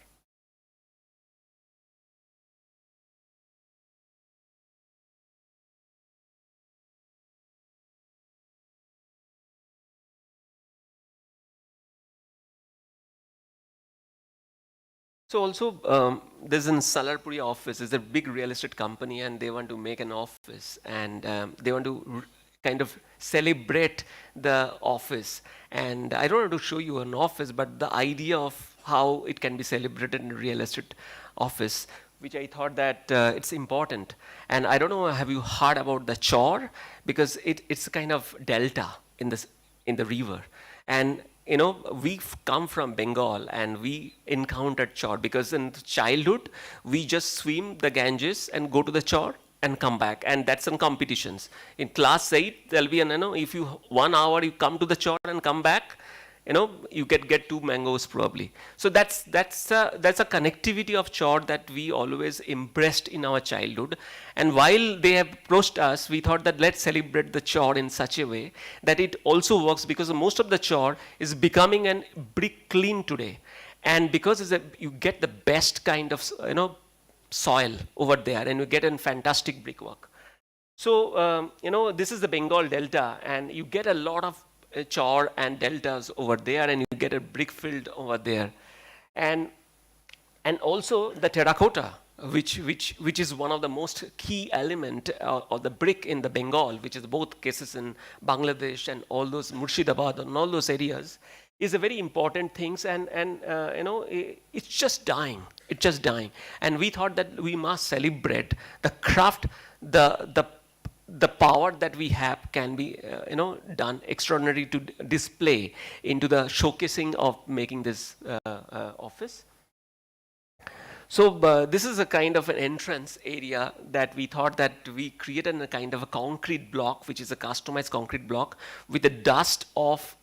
So also, there's an Salarpuri office. It's a big real estate company, and they want to make an office, and they want to kind of celebrate the office. And I don't want to show you an office, but the idea of how it can be celebrated in a real estate office, which I thought that it's important. And I don't know, have you heard about the chor? Because it's a kind of delta in the river. And we've come from Bengal and we encountered chor because in childhood, we just swim the Ganges and go to the chor and come back. And that's in competitions. In class 8, there'll be if you 1 hour, you come to the chor and come back, you get 2 mangoes probably. So that's a connectivity of chor that we always embraced in our childhood. And while they have approached us, we thought that let's celebrate the chor in such a way that it also works, because most of the chor is becoming an brick clean today. And because you get the best kind of soil over there, and you get a fantastic brickwork. So this is the Bengal Delta, and you get a lot of chor and deltas over there, and you get a brick field over there. And also the terracotta, which is one of the most key element of the brick in the Bengal, which is both cases in Bangladesh and all those Murshidabad and all those areas, is a very important things. And it's just dying. It's just dying. And we thought that we must celebrate the craft, the power that we have can be done extraordinary to display into the showcasing of making this office. So this is a kind of an entrance area that we thought that we created a kind of a concrete block, which is a customized concrete block with the dust of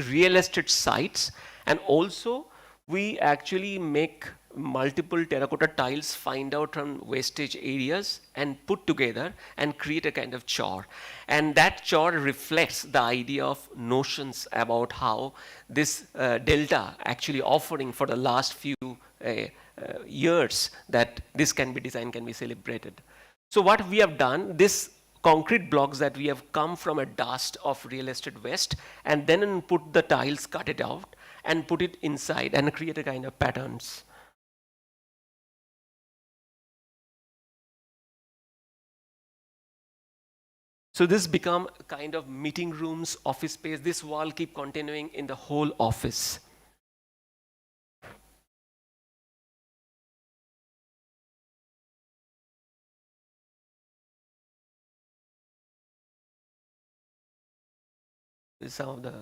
real estate sites. And also we actually make multiple terracotta tiles, find out from wastage areas and put together and create a kind of chor. And that chor reflects the idea of notions about how this delta actually offering for the last few years that this can be designed, can be celebrated. So what we have done, this concrete blocks that we have come from a dust of real estate waste, and then put the tiles, cut it out and put it inside and create a kind of patterns. So this become kind of meeting rooms, office space. This wall keep continuing in the whole office. This is some of the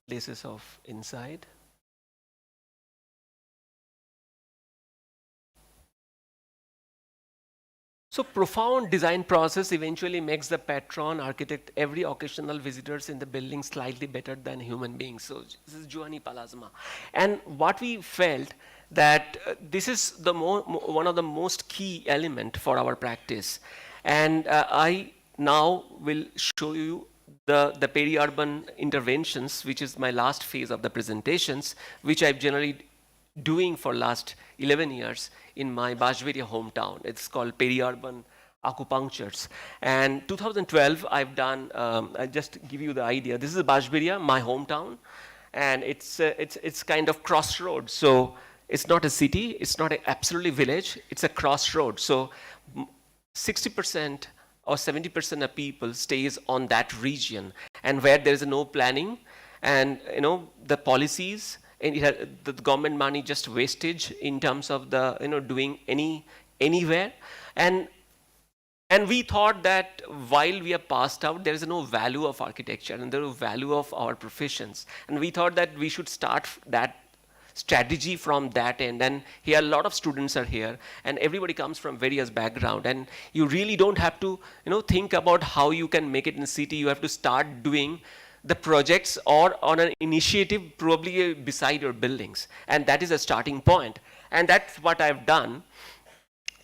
places of inside. So profound design process eventually makes the patron, architect, every occasional visitors in the building slightly better than human beings. So this is Giovanni Pallasma. And what we felt that this is the one of the most key element for our practice. And I now will show you the peri-urban interventions, which is my last phase of the presentations, which I've generally doing for last 11 years in my Bajberia hometown. It's called peri-urban acupunctures. And 2012, I've done, I just give you the idea. This is Bajberia, my hometown, and it's kind of crossroads. So it's not a city, it's not absolutely village, it's a crossroad. So 60% or 70% of people stays on that region, and where there is no planning, and the policies, and the government money just wastage in terms of the doing anywhere. And we thought that while we are passed out, there is no value of architecture and there is no value of our professions. And we thought that we should start that strategy from that end. And here a lot of students are here, and everybody comes from various background. And you really don't have to think about how you can make it in the city. You have to start doing the projects or on an initiative probably beside your buildings. And that is a starting point. And that's what I've done.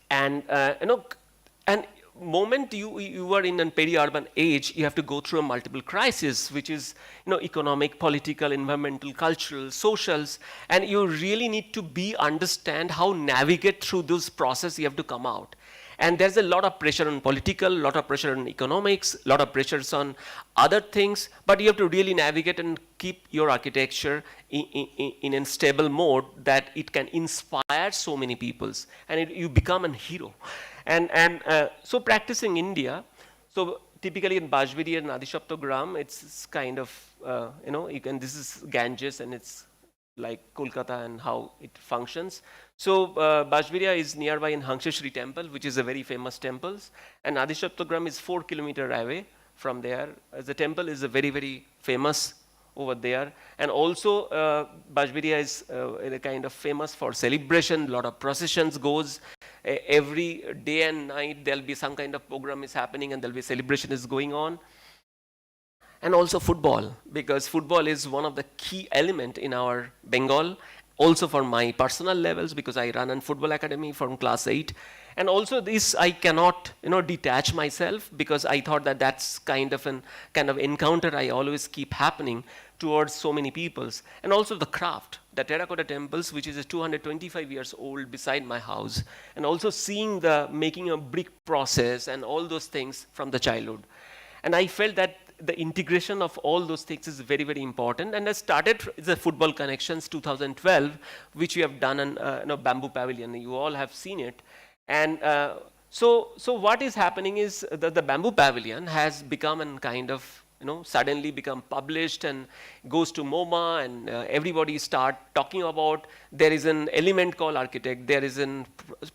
And and moment you are in a peri-urban age, you have to go through a multiple crisis, which is economic, political, environmental, cultural, socials, and you really need to understand how navigate through this process. You have to come out. And there's a lot of pressure on political, a lot of pressure on economics, a lot of pressures on other things, but you have to really navigate and keep your architecture in a stable mode that it can inspire so many peoples, and you become a hero. And so practicing India, so typically in Bajbiri and Adishaptogram, it's kind of, this is Ganges and it's like Kolkata and how it functions. So Bajbiriya is nearby in Hangsheshri temple, which is a very famous temple. And Adishaptogram is 4 kilometers away from there. The temple is a very, very famous over there. And also Bajbiriya is kind of famous for celebration. A lot of processions goes. Every day and night there'll be some kind of program is happening and there'll be celebration is going on. And also football, because football is one of the key element in our Bengal. Also for my personal levels, because I run a football academy from class 8. And also this I cannot detach myself, because I thought that that's kind of encounter I always keep happening towards so many peoples. And also the craft, the terracotta temples, which is 225 years old beside my house. And also seeing the making a brick process and all those things from the childhood. And I felt that the integration of all those things is very, very important. And I started the Football Connections 2012, which we have done in bamboo pavilion. You all have seen it. And so what is happening is that the bamboo pavilion has become a kind of, suddenly become published and goes to MoMA, and everybody start talking about there is an element called architect, there is a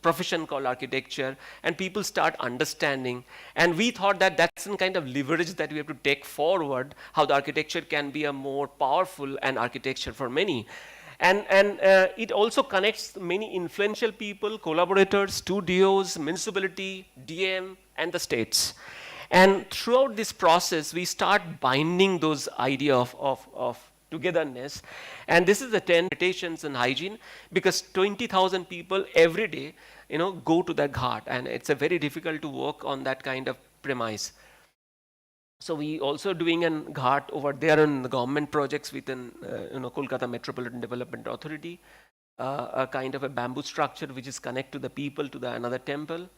profession called architecture, and people start understanding. And we thought that that's some kind of leverage that we have to take forward, how the architecture can be a more powerful and architecture for many. And it also connects many influential people, collaborators, studios, municipality, DM, and the states. And throughout this process, we start binding those idea of togetherness. And this is the 10 meditations and hygiene, because 20,000 people every day, go to that ghat, and it's a very difficult to work on that kind of premise. So we also doing a ghat over there in the government projects within Kolkata Metropolitan Development Authority, a kind of a bamboo structure which is connect to the people to the another temple.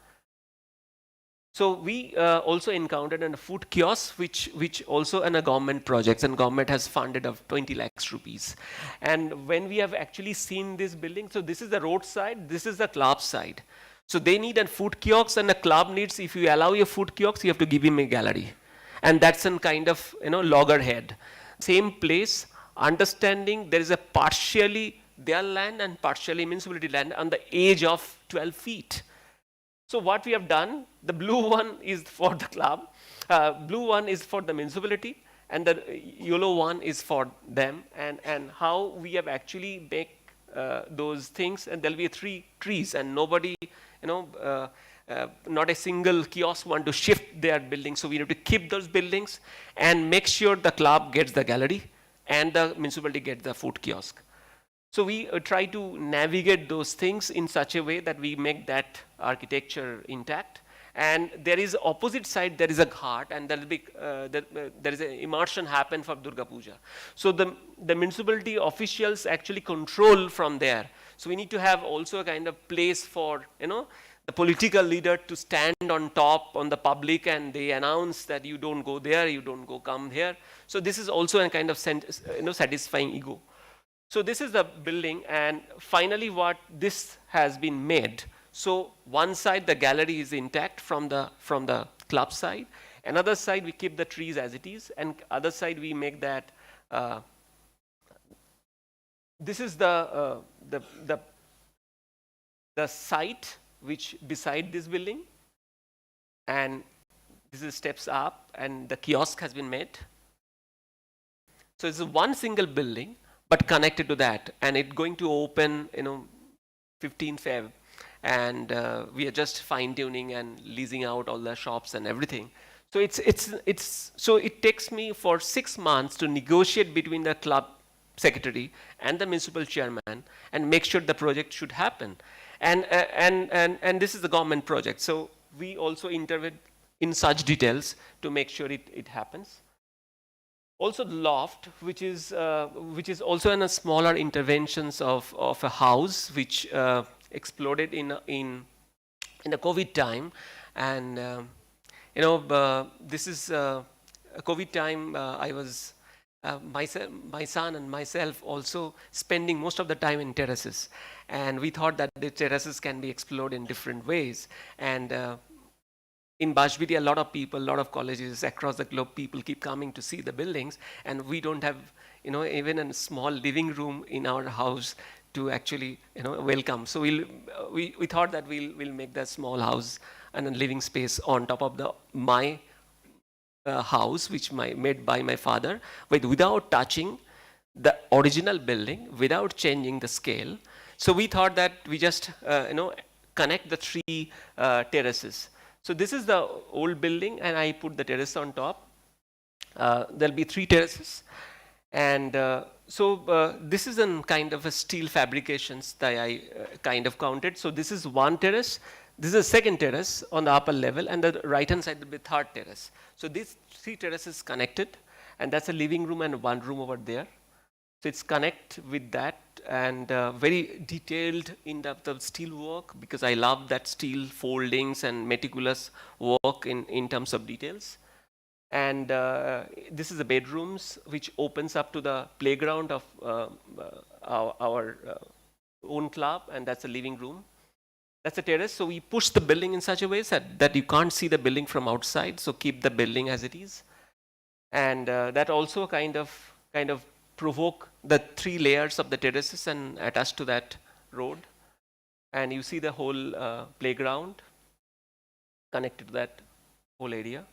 So we also encountered a food kiosk, which also in a government projects, and government has funded of 20 lakhs rupees. And when we have actually seen this building, so this is the road side, this is the club side. So they need a food kiosk, and the club needs, if you allow your food kiosk, you have to give him a gallery. And that's a kind of, loggerhead. Same place, understanding there is a partially their land and partially municipality land on the edge of 12 feet. So what we have done, the blue one is for the club, blue one is for the municipality, and the yellow one is for them. And how we have actually make those things, and there'll be 3 trees, and nobody, not a single kiosk want to shift their building. So we have to keep those buildings and make sure the club gets the gallery and the municipality gets the food kiosk. So we try to navigate those things in such a way that we make that architecture intact. And there is opposite side, there is a ghat, and there will be there is an immersion happen for Durga Puja. So the municipality officials actually control from there. So we need to have also a kind of place for the political leader to stand on top on the public, and they announce that you don't go there, you don't go come here. So this is also a kind of satisfying ego. So this is the building, and finally what this has been made. So one side the gallery is intact from the club side. Another side we keep the trees as it is, and other side we make that. This is the site which beside this building, and this is steps up, and the kiosk has been made. So it's one single building, but connected to that, and it's going to open 15 Feb, and we are just fine tuning and leasing out all the shops and everything. So so it takes me for 6 months to negotiate between the club secretary and the municipal chairman and make sure the project should happen. And this is the government project, so we also intervene in such details to make sure it happens. Also the loft, which is also in a smaller interventions of a house which exploded in the COVID time, and this is a COVID time. I was my son and myself also spending most of the time in terraces, and we thought that the terraces can be explored in different ways, and in Bajbiri, a lot of people, a lot of colleges across the globe, people keep coming to see the buildings, and we don't have, even a small living room in our house to actually, welcome. So we thought that we'll make that small house and a living space on top of my house, which made by my father, but without touching the original building, without changing the scale. So we thought that we just, connect the three terraces. So this is the old building, and I put the terrace on top. There'll be 3 terraces. And this is a kind of a steel fabrications that I kind of counted. So this is 1 terrace. This is a 2nd terrace on the upper level, and the right-hand side will be 3rd terrace. So these 3 terraces connected, and that's a living room and 1 room over there. So it's connect with that, and very detailed in-depth of steel work, because I love that steel foldings and meticulous work in terms of details. And this is the bedrooms, which opens up to the playground of our own club, and that's a living room. That's a terrace. So we push the building in such a way that you can't see the building from outside, so keep the building as it is. And that also kind of provoke the 3 layers of the terraces and attach to that road. And you see the whole playground connected to that whole area.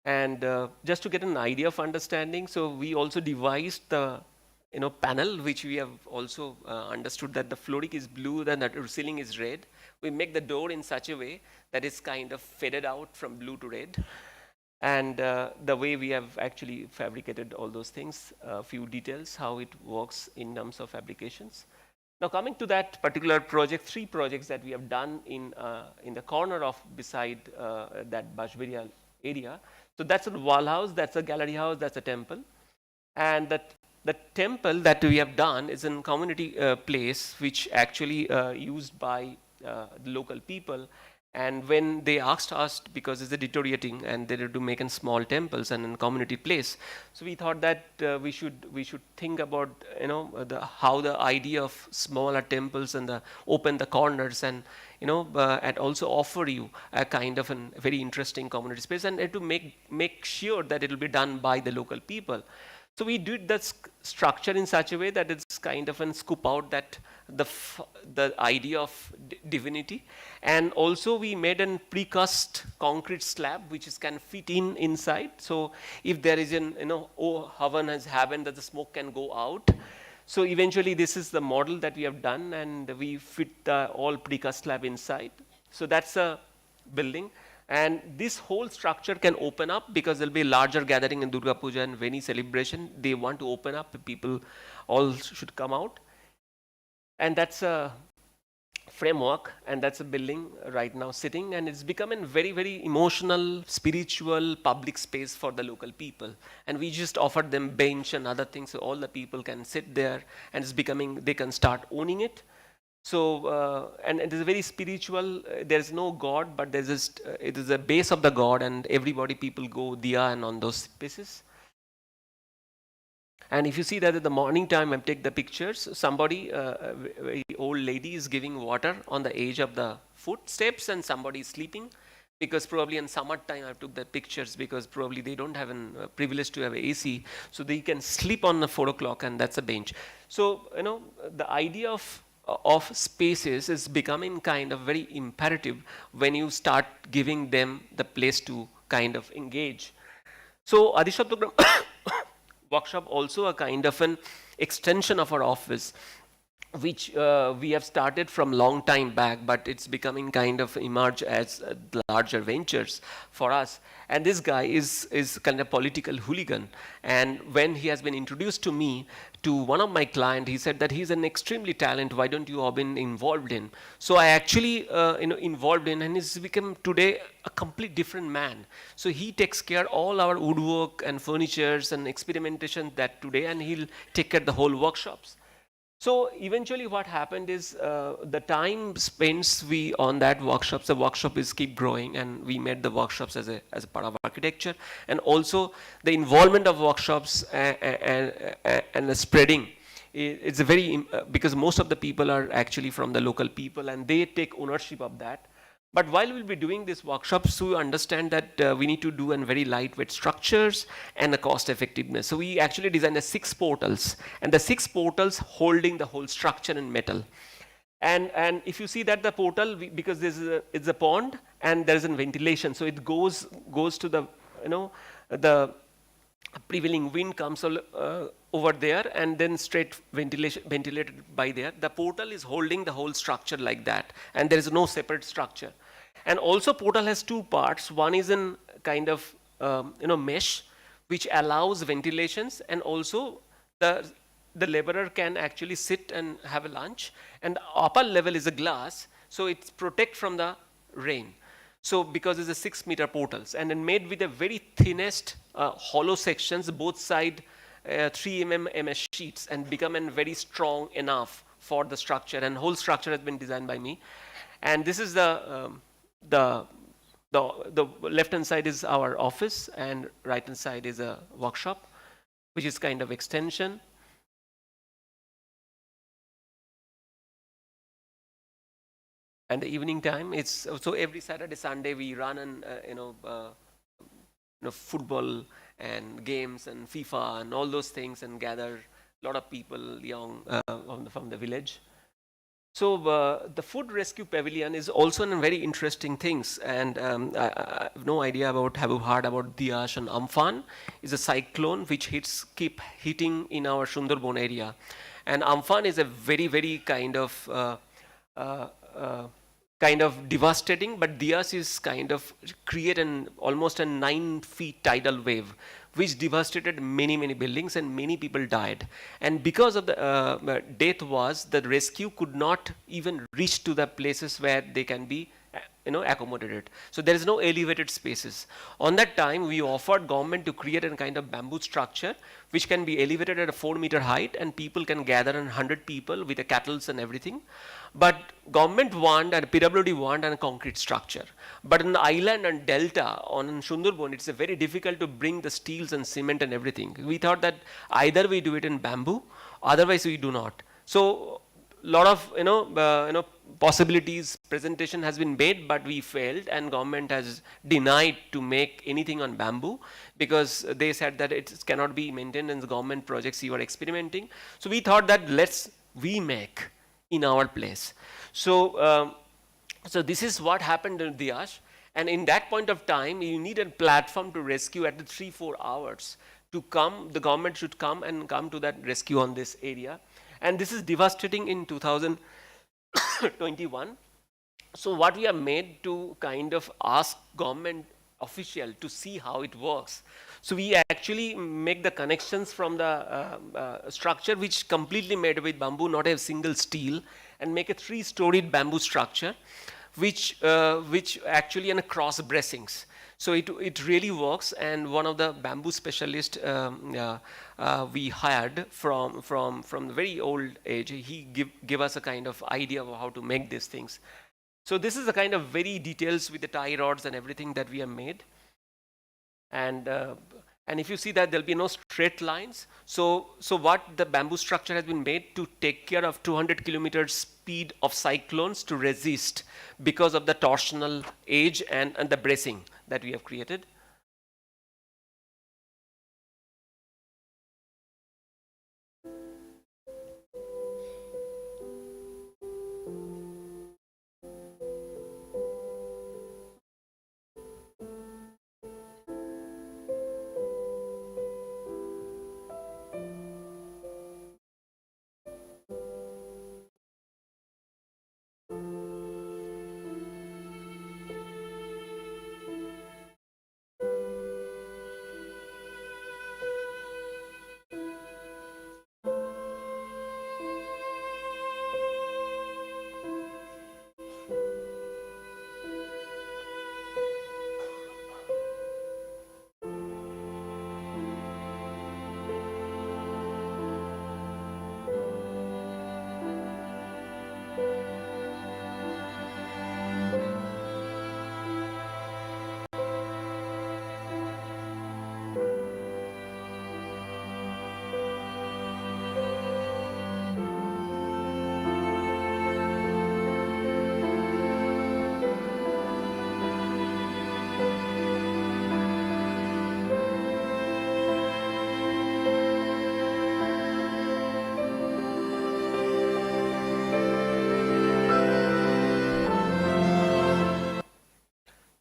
And just to get an idea of understanding, so we also devised the panel, which we have also understood that the flooring is blue, then the ceiling is red. We make the door in such a way that it's kind of faded out from blue to red. And the way we have actually fabricated all those things, a few details, how it works in terms of fabrications. Now coming to that particular project, 3 projects that we have done in the corner of beside that Bajbiri area. So that's a wall house, that's a gallery house, that's a temple. And the temple that we have done is a community place which actually used by the local people. And when they asked us, because it's a deteriorating and they had to make in small temples and in community place, so we thought that we should think about how the idea of smaller temples and open the corners and and also offer you a kind of a very interesting community space, and to make sure that it will be done by the local people. So we did that structure in such a way that it's kind of an scoop out that the idea of divinity, and also we made a precast concrete slab which can fit inside. So if there is an oven has happened that the smoke can go out. So eventually this is the model that we have done, and we fit the all precast slab inside. So that's a building. And this whole structure can open up because there'll be a larger gathering in Durga Puja and Veni celebration. They want to open up, people all should come out. And that's a framework, and that's a building right now sitting, and it's becoming very, very emotional, spiritual, public space for the local people. And we just offered them bench and other things, so all the people can sit there, and it's becoming, they can start owning it. So, and it is very spiritual. There's no God, but there's just, it is a base of the God, and everybody, people go diya and on those spaces. And if you see that at the morning time, I take the pictures, somebody, a very old lady is giving water on the edge of the footsteps, and somebody is sleeping, because probably in summer time I took the pictures, because probably they don't have a privilege to have AC, so they can sleep on the 4 o'clock, and that's a bench. So, the idea of spaces is becoming kind of very imperative when you start giving them the place to kind of engage. So Adishaptagram workshop also a kind of an extension of our office, which we have started from long time back, but it's becoming kind of emerge as larger ventures for us. And this guy is kind of political hooligan. And when he has been introduced to me, to one of my clients, he said that he's an extremely talented, why don't you have been involved in? So I actually involved in, and he's become today a complete different man. So he takes care all our woodwork and furnitures and experimentation that today, and he'll take care of the whole workshops. So eventually what happened is the time spent on that workshops, the workshop is keep growing, and we made the workshops as a part of architecture, and also the involvement of workshops and the spreading. It's a very, because most of the people are actually from the local people, and they take ownership of that. But while we'll be doing these workshops, we understand that we need to do in very lightweight structures and a cost effectiveness. So we actually designed 6 portals, and the 6 portals holding the whole structure in metal. And if you see that the portal, because it's a pond and there is a ventilation, so it goes to the, the prevailing wind comes over there and then straight ventilated by there. The portal is holding the whole structure like that, and there is no separate structure. And also portal has 2 parts. One is in kind of mesh, which allows ventilations, and also the laborer can actually sit and have a lunch. And the upper level is a glass, so it's protect from the rain. So because it's a 6-meter portals, and then made with the very thinnest hollow sections, both side 3 MS sheets, and become very strong enough for the structure. And whole structure has been designed by me. And this is the left hand side is our office, and right hand side is a workshop, which is kind of extension. And the evening time, it's so every Saturday, Sunday we run and football and games and FIFA and all those things, and gather a lot of people young from the village. So the food rescue pavilion is also a very interesting things, and I have no idea about, have you heard about Diyash and Amphan? Is a cyclone which keep hitting in our Sundarban area, and Amphan is a very, very kind of devastating, but Diyash is kind of create almost a 9 feet tidal wave, which devastated many, many buildings, and many people died. And because of the death was, the rescue could not even reach to the places where they can be accommodated. So there is no elevated spaces. On that time, we offered government to create a kind of bamboo structure which can be elevated at a 4-meter height, and people can gather 100 people with the cattles and everything. But government want and PWD want a concrete structure. But in the island and delta on Sundarban, it's very difficult to bring the steels and cement and everything. We thought that either we do it in bamboo, otherwise we do not. So lot of possibilities, presentation has been made, but we failed, and government has denied to make anything on bamboo, because they said that it cannot be maintained in the government projects you are experimenting. So we thought that we make in our place. So so this is what happened in Diyash, and in that point of time you need a platform to rescue at the 3-4 hours to come. The government should come to that rescue on this area. And this is devastating in 2021. So what we have made to kind of ask government official to see how it works. So we actually make the connections from the structure, which completely made with bamboo, not a single steel, and make a 3-storied bamboo structure, which actually in a cross bracings. So it really works, and one of the bamboo specialists we hired from the very old age, he give us a kind of idea of how to make these things. So this is the kind of very details with the tie rods and everything that we have made. And if you see that there'll be no straight lines. So what the bamboo structure has been made to take care of 200 kilometers speed of cyclones to resist because of the torsional edge and the bracing that we have created.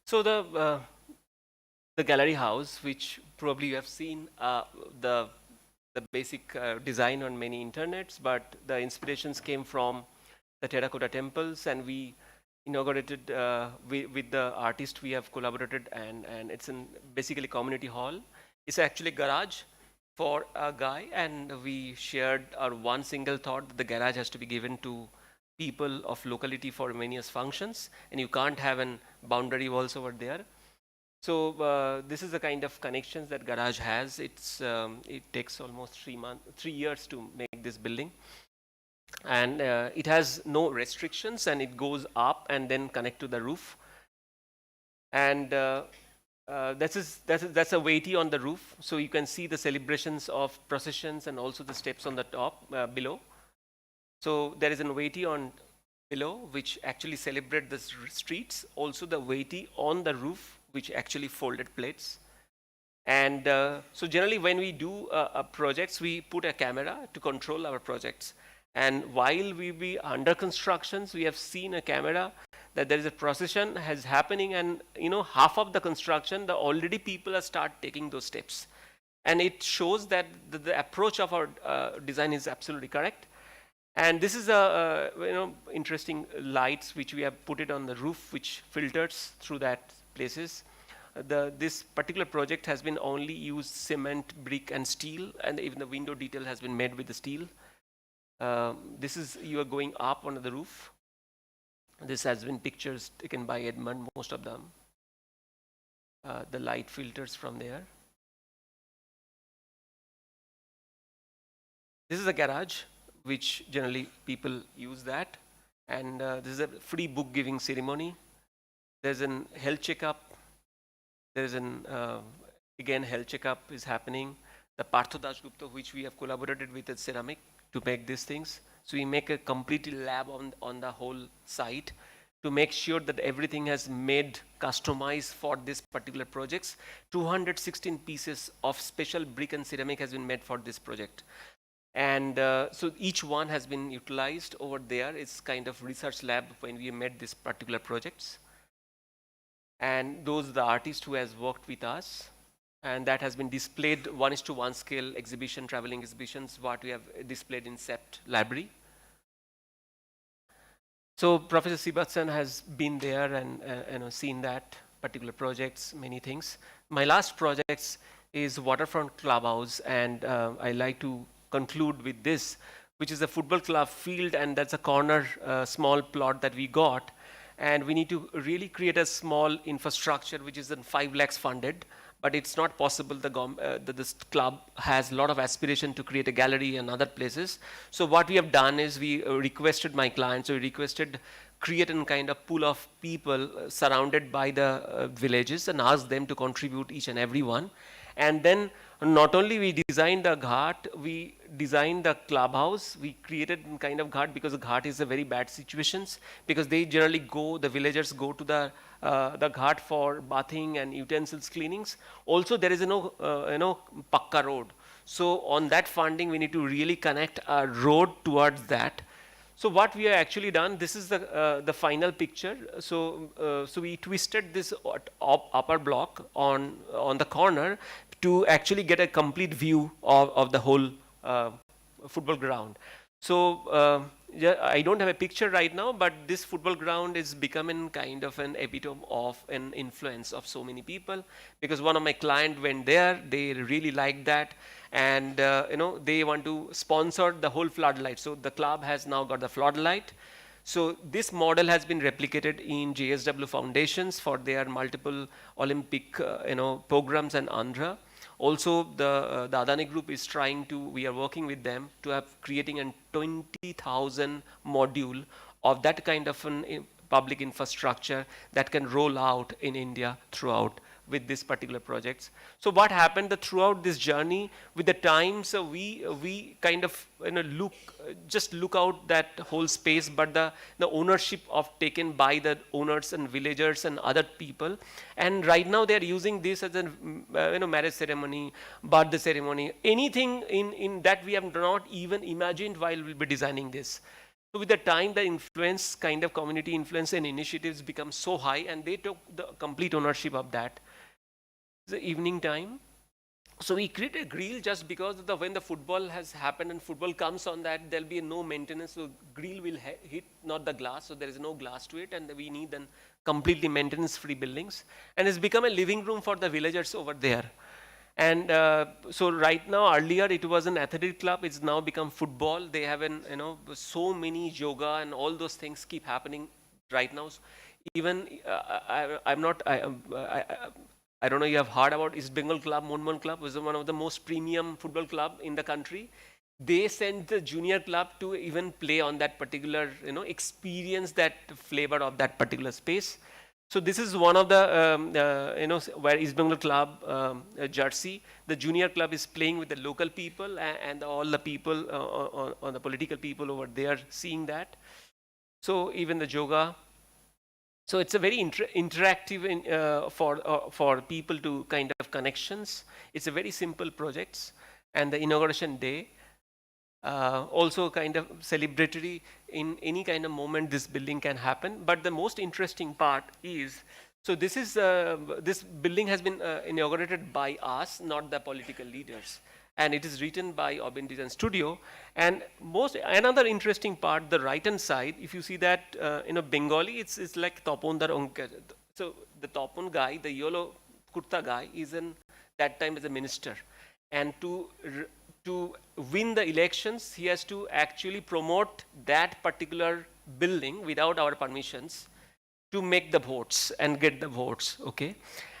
So the gallery house, which probably you have seen the basic design on many internets, but the inspirations came from the terracotta temples, and we inaugurated with the artist we have collaborated, and it's in basically community hall. It's actually a garage for a guy, and we shared our one single thought that the garage has to be given to people of locality for various functions, and you can't have an boundary walls over there. So this is the kind of connections that garage has. It takes almost 3 years to make this building, and it has no restrictions, and it goes up and then connect to the roof. And that's a weighty on the roof, so you can see the celebrations of processions and also the steps on the top below. So there is a weighty on below which actually celebrate the streets, also the weighty on the roof which actually folded plates. And so generally when we do projects, we put a camera to control our projects. And while we be under constructions, we have seen a camera that there is a procession has happening, and half of the construction, already people are start taking those steps. And it shows that the approach of our design is absolutely correct. And this is a interesting lights which we have put it on the roof, which filters through that places. This particular project has been only used cement, brick, and steel, and even the window detail has been made with the steel. This is you are going up on the roof. This has been pictures taken by Edmund, most of them. The light filters from there. This is a garage, which generally people use that. And this is a free book giving ceremony. There's an health checkup. There's an, again, health checkup is happening. The Partho Dasgupta, which we have collaborated with at ceramic to make these things. So we make a complete lab on the whole site to make sure that everything has made customized for this particular projects. 216 pieces of special brick and ceramic has been made for this project. And so each one has been utilized over there. It's kind of research lab when we made these particular projects. And those are the artists who has worked with us. And that has been displayed 1:1 scale exhibition, traveling exhibitions, what we have displayed in Sept Library. So Professor Sibatsan has been there and seen that particular projects, many things. My last projects is Waterfront Clubhouse, and I like to conclude with this, which is a football club field, and that's a corner small plot that we got. And we need to really create a small infrastructure, which is in 5 lakhs funded, but it's not possible. This club has a lot of aspiration to create a gallery and other places. So what we have done is we requested my clients, so we requested create a kind of pool of people surrounded by the villages and ask them to contribute each and every one. And then not only we designed the ghat, we designed the clubhouse. We created a kind of ghat because the ghat is a very bad situations, because they generally go, the villagers go to the ghat for bathing and utensils cleanings. Also there is no pakka road. So on that funding we need to really connect a road towards that. So what we have actually done, this is the final picture. So we twisted this upper block on the corner to actually get a complete view of the whole football ground. So yeah, I don't have a picture right now, but this football ground is becoming kind of an epitome of an influence of so many people, because one of my clients went there, they really liked that, and they want to sponsor the whole floodlight. So the club has now got the floodlight. So this model has been replicated in JSW foundations for their multiple Olympic programs and Andhra. Also, the Adani group is trying to, we are working with them to have creating a 20,000 module of that kind of public infrastructure that can roll out in India throughout with this particular projects. So what happened throughout this journey with the time, so we kind of look out that whole space, but the ownership of taken by the owners and villagers and other people, and right now they are using this as a marriage ceremony, birthday ceremony, anything in that we have not even imagined while we'll be designing this. So with the time, the influence, kind of community influence and initiatives become so high, and they took the complete ownership of that. The evening time. So we created a grill just because of when the football has happened and football comes on that, there'll be no maintenance. So grill will hit, not the glass. So there is no glass to it, and we need then completely maintenance-free buildings. And it's become a living room for the villagers over there. And so right now, earlier it was an athletic club. It's now become football. They have so many yoga and all those things keep happening right now. Even I don't know if you have heard about East Bengal Club, Monmon Club, was one of the most premium football club in the country. They sent the junior club to even play on that particular, experience that flavor of that particular space. So this is one of the, where East Bengal Club jersey, the junior club is playing with the local people and all the people, on the political people over there seeing that. So even the yoga. So it's a very interactive for people to kind of connections. It's a very simple projects, and the inauguration day also kind of celebratory. In any kind of moment this building can happen. But the most interesting part is, so this is this building has been inaugurated by us, not the political leaders. And it is written by Obin Design Studio. And another interesting part, the right hand side, if you see that Bengali, it's like Topondar Onka. So the Topon guy, the yellow kurta guy, is that time as a minister. And to win the elections, he has to actually promote that particular building without our permissions to make the votes and get the votes, okay?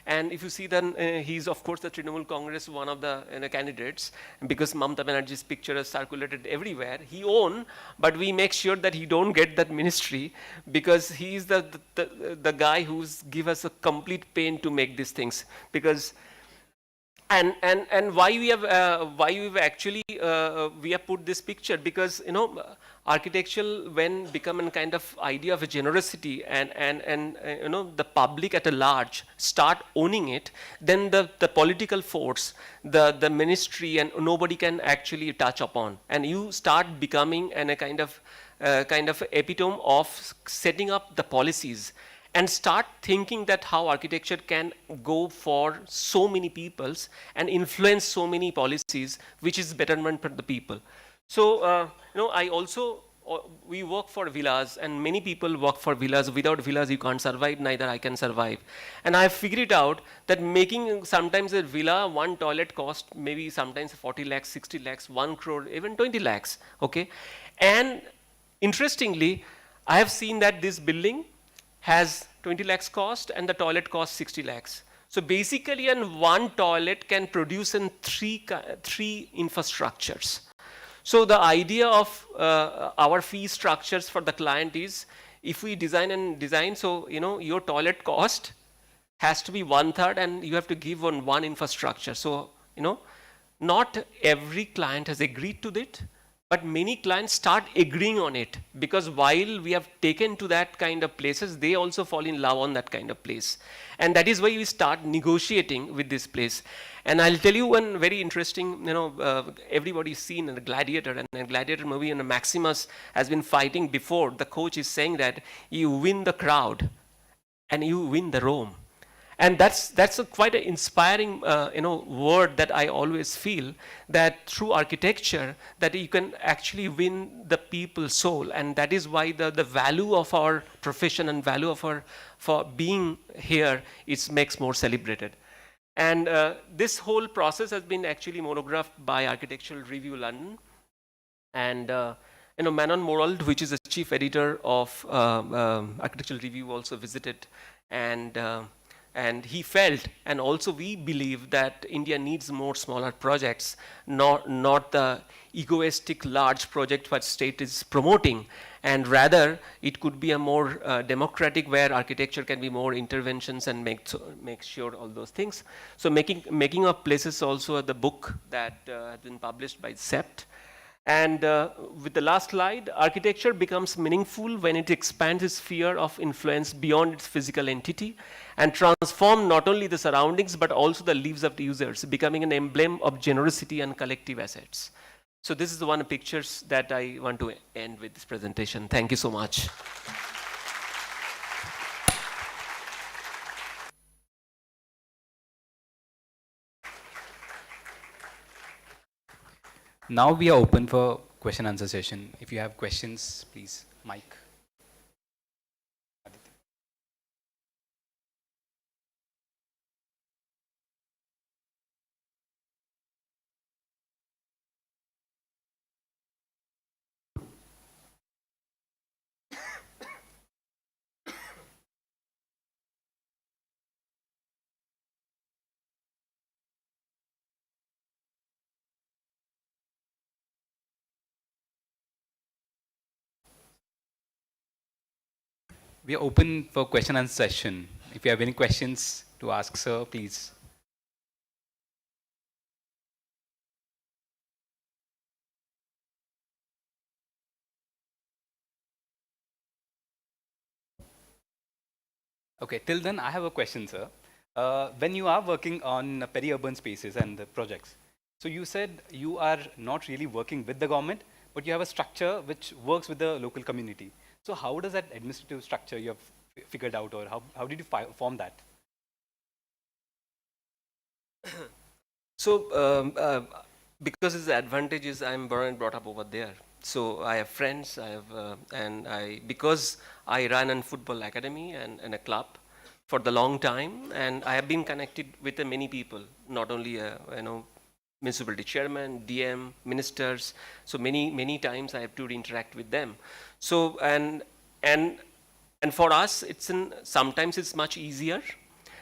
And if you see, then he's of course the Trinamool Congress, one of the candidates, because Mamata Banerjee's picture is circulated everywhere. He won, but we make sure that he don't get that ministry, because he is the guy who's give us a complete pain to make these things. Because and why we've actually we have put this picture, because architectural, when become a kind of idea of a generosity and the public at a large start owning it, then the political force, the ministry, and nobody can actually touch upon, and you start becoming a kind of epitome of setting up the policies, and start thinking that how architecture can go for so many peoples and influence so many policies, which is betterment for the people. So, I also, we work for villas, and many people work for villas. Without villas, you can't survive, neither I can survive. And I have figured it out that making sometimes a villa, one toilet cost maybe sometimes 40 lakhs, 60 lakhs, 1 crore, even 20 lakhs, okay? And interestingly, I have seen that this building has 20 lakhs cost and the toilet costs 60 lakhs. So basically, one toilet can produce in three infrastructures. So the idea of our fee structures for the client is, if we design, so your toilet cost has to be 1/3, and you have to give on one infrastructure. So not every client has agreed to it, but many clients start agreeing on it, because while we have taken to that kind of places, they also fall in love on that kind of place. And that is why we start negotiating with this place. And I'll tell you one very interesting, everybody's seen in a Gladiator, and a Gladiator movie, and a Maximus has been fighting before. The coach is saying that you win the crowd and you win the Rome. And that's quite an inspiring word that I always feel, that through architecture that you can actually win the people's soul. And that is why the value of our profession and value of for being here makes more celebrated. And this whole process has been actually monographed by Architectural Review London. And Manon Morald, which is the chief editor of Architectural Review, also visited. And he felt, and also we believe, that India needs more smaller projects, not the egoistic large project what state is promoting, and rather it could be a more democratic, where architecture can be more interventions and make sure all those things. So making of places also the book that has been published by CEPT. And with the last slide, architecture becomes meaningful when it expands its sphere of influence beyond its physical entity and transforms not only the surroundings but also the lives of the users, becoming an emblem of generosity and collective assets. So this is the one of the pictures that I want to end with this presentation. Thank you so much. Now we are open for question answer session. If you have questions, please, Mike. We are open for question and session. If you have any questions to ask, sir, please. Okay, till then, I have a question, sir. When you are working on peri-urban spaces and the projects, so you said you are not really working with the government, but you have a structure which works with the local community. So how does that administrative structure you have figured out, or how did you form that? So because its advantage is I'm born and brought up over there. So I have friends, because I run a football academy and a club for the long time, and I have been connected with many people, not only municipality chairman, DM, ministers. So many times I have to interact with them. So and for us, sometimes it's much easier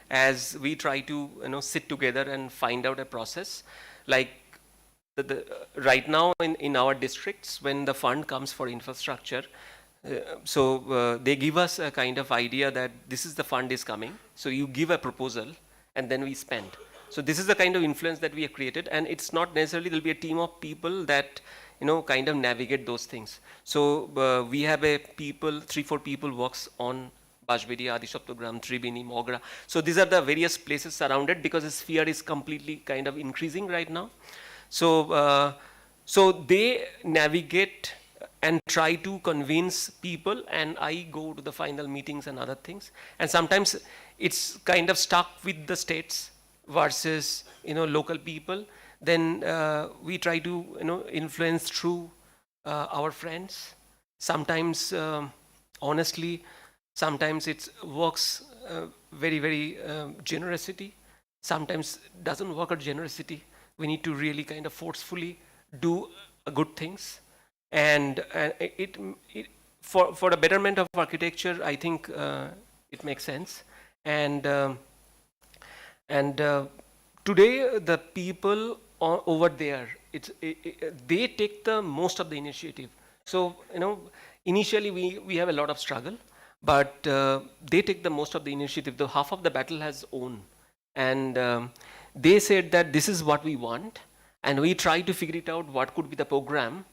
as we try to sit together and find out a process. Like right now in our districts, when the fund comes for infrastructure, they give us a kind of idea that this is the fund is coming. So you give a proposal and then we spend. So this is the kind of influence that we have created, and it's not necessarily there'll be a team of people that kind of navigate those things. So we have 3-4 people works on Bajbiri, Adishaptogram, Tribini, Mogra. So these are the various places surrounded, because the sphere is completely kind of increasing right now. So they navigate and try to convince people, and I go to the final meetings and other things. And sometimes it's kind of stuck with the states versus local people. Then we try to influence through our friends. Sometimes, honestly, sometimes it works very generosity. Sometimes doesn't work at generosity. We need to really kind of forcefully do good things. And for the betterment of architecture, I think it makes sense. And today, the people over there, they take the most of the initiative. So initially we have a lot of struggle, but they take the most of the initiative. The half of the battle has won, and they said that this is what we want, and we try to figure it out what could be the program,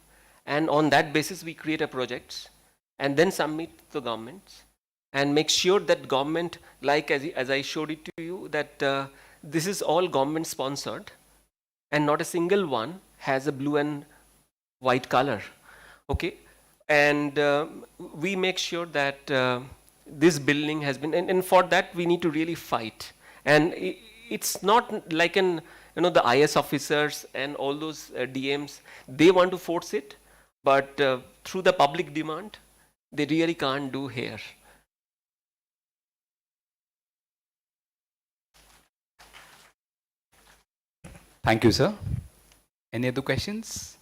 and on that basis we create a project and then submit to the government and make sure that government, like as I showed it to you, that this is all government sponsored and not a single one has a blue and white color. Okay, and we make sure that this building has been, and for that we need to really fight. And it's not like the IS officers and all those DMs, they want to force it, but through the public demand, they really can't do here. Thank you, sir. Any other questions?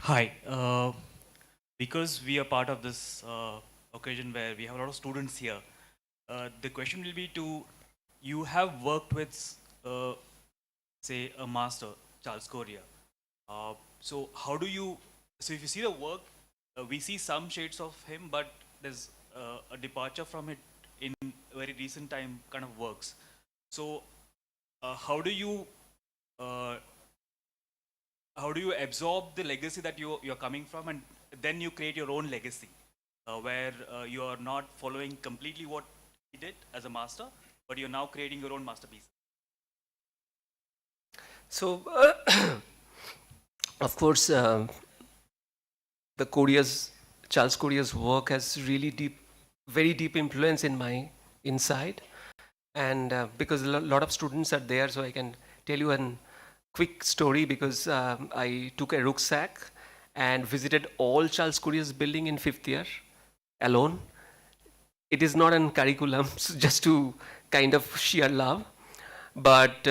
Hi. Because we are part of this occasion where we have a lot of students here, the question will be to, you have worked with, say, a master, Charles Correa. So how do you, so if you see the work, we see some shades of him, but there's a departure from it in very recent time kind of works. So how do you absorb the legacy that you're coming from, and then you create your own legacy? where you are not following completely what he did as a master, but you're now creating your own masterpiece? So, of course, Charles Courier's work has really very deep influence in my inside. And because a lot of students are there, so I can tell you a quick story, because I took a rucksack and visited all Charles Courier's building in 5th year alone. It is not an curriculum, just to kind of sheer love. But,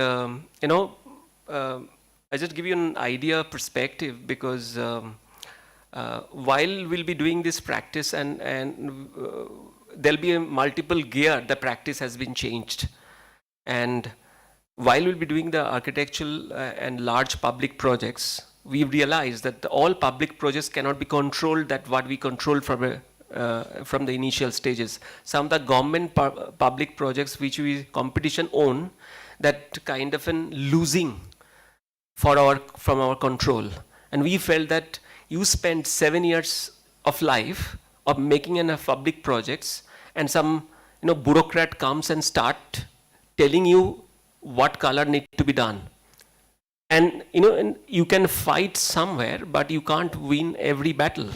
I just give you an idea perspective, because while we'll be doing this practice and there'll be a multiple gear, the practice has been changed. And while we'll be doing the architectural and large public projects, we realized that all public projects cannot be controlled that what we control from the initial stages. Some of the government public projects which we competition own, that kind of an losing from our control. And we felt that you spend 7 years of life of making a public projects, and some bureaucrat comes and start telling you what color needs to be done. And you can fight somewhere, but you can't win every battle.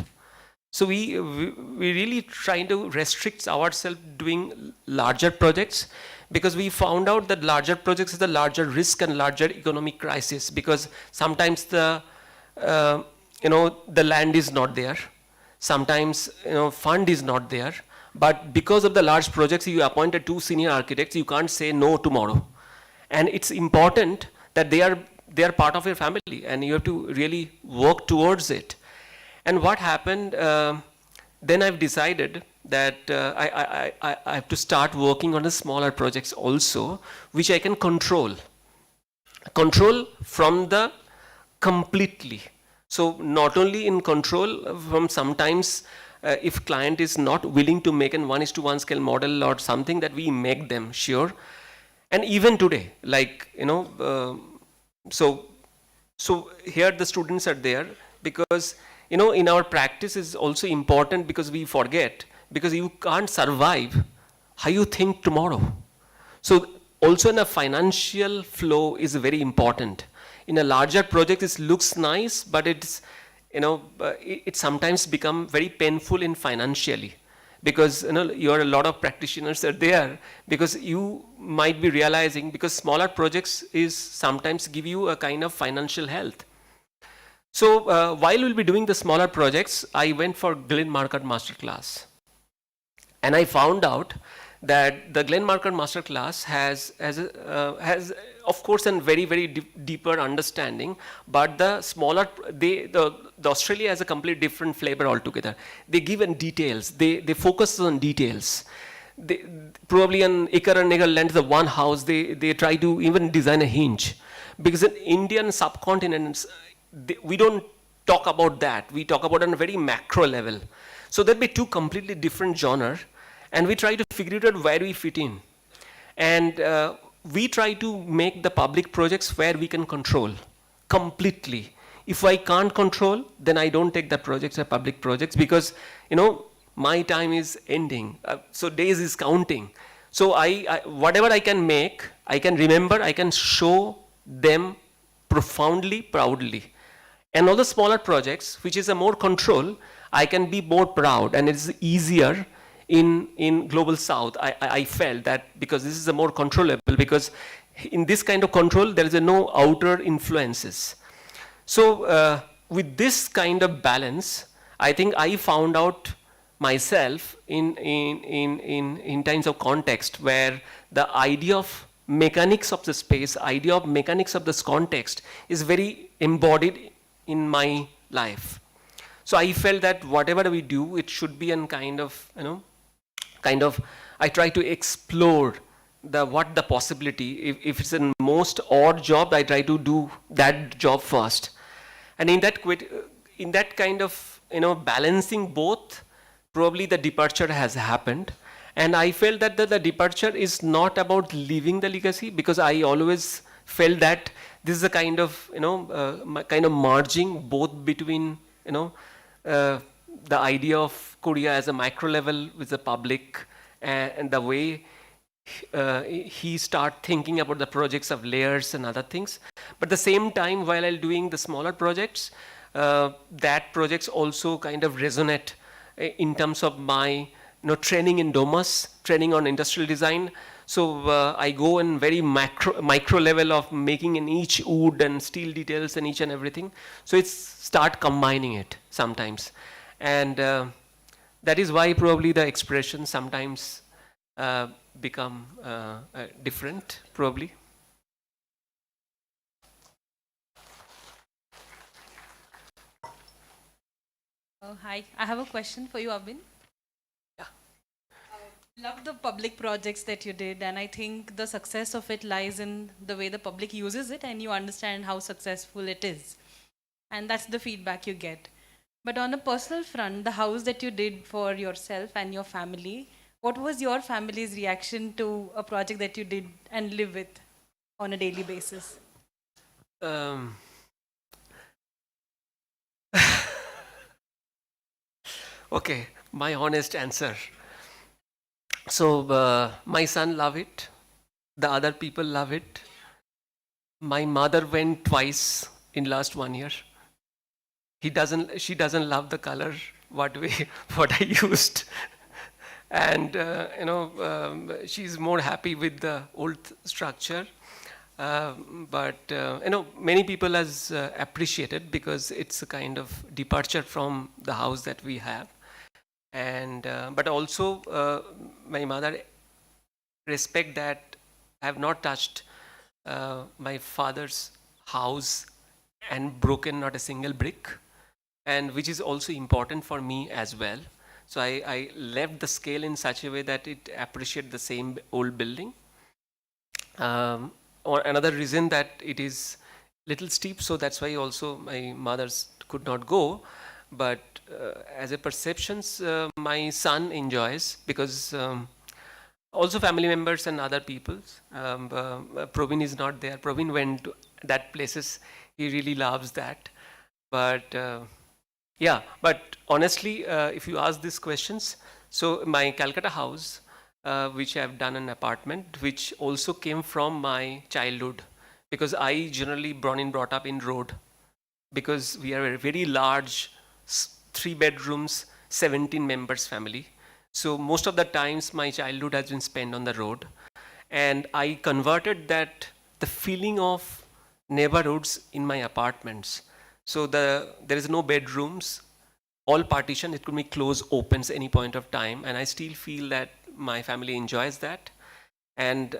So we really trying to restrict ourselves doing larger projects, because we found out that larger projects is the larger risk and larger economic crisis, because sometimes the land is not there, sometimes fund is not there, but because of the large projects you appointed 2 senior architects, you can't say no tomorrow. And it's important that they are part of your family, and you have to really work towards it. And what happened, then I've decided that I have to start working on the smaller projects also, which I can control from the completely. So not only in control from sometimes if client is not willing to make an 1:1 scale model or something, that we make them, sure. And even today, like, so here the students are there, because in our practice is also important, because we forget, because you can't survive how you think tomorrow. So also in a financial flow is very important. In a larger project, it looks nice, but it's, it sometimes become very painful in financially, because you are a lot of practitioners are there, because you might be realizing, because smaller projects is sometimes give you a kind of financial health. So while we'll be doing the smaller projects, I went for Glenn Markert Masterclass. And I found out that the Glenn Markert Masterclass has of course a very, very deeper understanding, but the smaller, the Australia has a completely different flavor altogether. They give in details, they focus on details. They, probably an acre and acre land, the one house, they try to even design a hinge. Because in Indian subcontinent, we don't talk about that. We talk about on a very macro level. So there'll be 2 completely different genres, and we try to figure out where we fit in. And we try to make the public projects where we can control completely. If I can't control, then I don't take the projects as public projects, because my time is ending. So days is counting. So whatever I can make, I can remember, I can show them profoundly, proudly. And all the smaller projects, which is a more control, I can be more proud, and it's easier in Global South. I felt that, because this is a more controllable, because in this kind of control, there is no outer influences. So with this kind of balance, I think I found out myself in times of context, where the idea of mechanics of the space, idea of mechanics of this context is very embodied in my life. So I felt that whatever we do, it should be a kind of, I try to explore what the possibility. If it's a most odd job, I try to do that job first. And in that kind of, balancing both, probably the departure has happened. And I felt that the departure is not about leaving the legacy, because I always felt that this is a kind of, merging both between, the idea of Korea as a micro level with the public, and the way he start thinking about the projects of layers and other things. But at the same time, while I'm doing the smaller projects, that projects also kind of resonate in terms of my training in DOMAS, training on industrial design. So I go in very micro level of making in each wood and steel details and each and everything. So it's start combining it sometimes. And that is why probably the expression sometimes become different, probably. Hi, I have a question for you, Abhin. Yeah. Love the public projects that you did, and I think the success of it lies in the way the public uses it and you understand how successful it is. And that's the feedback you get. But on a personal front, the house that you did for yourself and your family, what was your family's reaction to a project that you did and live with on a daily basis? Okay, my honest answer. So my son love it. The other people love it. My mother went twice in last 1 year. She doesn't love the color what I used. And she's more happy with the old structure. But many people has appreciated because it's a kind of departure from the house that we have. And but also my mother respect that I have not touched my father's house and broken not a single brick, and which is also important for me as well. So I left the scale in such a way that it appreciate the same old building. Or another reason that it is little steep, so that's why also my mother's could not go. But as a perceptions, my son enjoys because also family members and other peoples. Provin is not there. Provin went to that places. He really loves that. But yeah, but honestly, if you ask these questions, so my Calcutta house, which I've done an apartment, which also came from my childhood, because I generally brought up in road, because we are a very large 3 bedrooms, 17 members family. So most of the times my childhood has been spent on the road, and I converted that the feeling of neighborhoods in my apartments. So there is no bedrooms, all partition, it could be closed, opens any point of time, and I still feel that my family enjoys that. And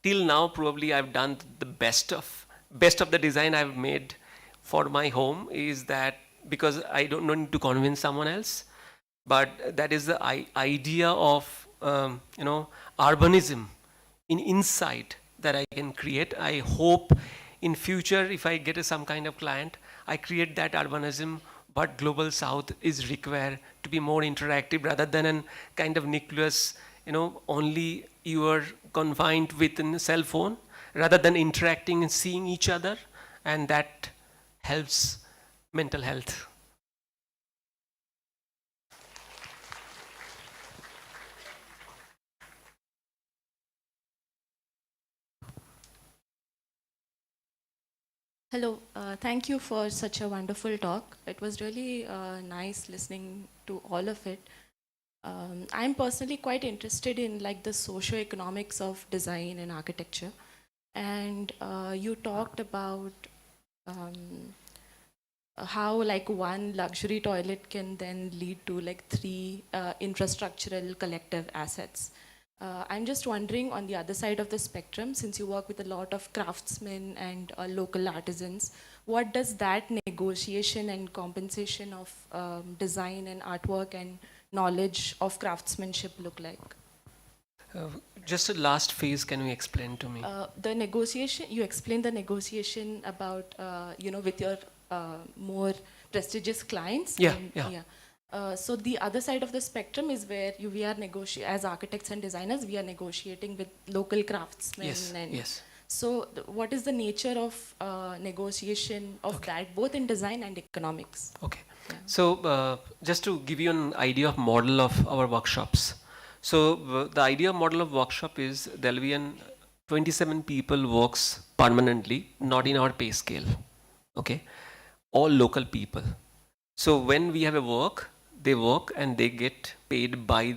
till now probably I've done the best of the design I've made for my home is that, because I don't need to convince someone else, but that is the idea of urbanism in inside that I can create. I hope in future, if I get some kind of client, I create that urbanism, but Global South is required to be more interactive rather than a kind of nucleus, only you are confined within a cell phone, rather than interacting and seeing each other, and that helps mental health. Hello, thank you for such a wonderful talk. It was really nice listening to all of it. I'm personally quite interested in the socio-economics of design and architecture. And you talked about how one luxury toilet can then lead to 3 infrastructural collective assets. I'm just wondering, on the other side of the spectrum, since you work with a lot of craftsmen and local artisans, what does that negotiation and compensation of design and artwork and knowledge of craftsmanship look like? Just a last phase, can you explain to me? The negotiation, you explained the negotiation about, with your more prestigious clients. Yeah, and, yeah. So the other side of the spectrum is where we are as architects and designers, we are negotiating with local craftsmen. Yes, and yes. So what is the nature of negotiation of that, both in design and economics? Okay. So just to give you an idea of model of our workshops. So the idea model of workshop is there will be 27 people works permanently, not in our pay scale. Okay, all local people. So when we have a work, they work and they get paid by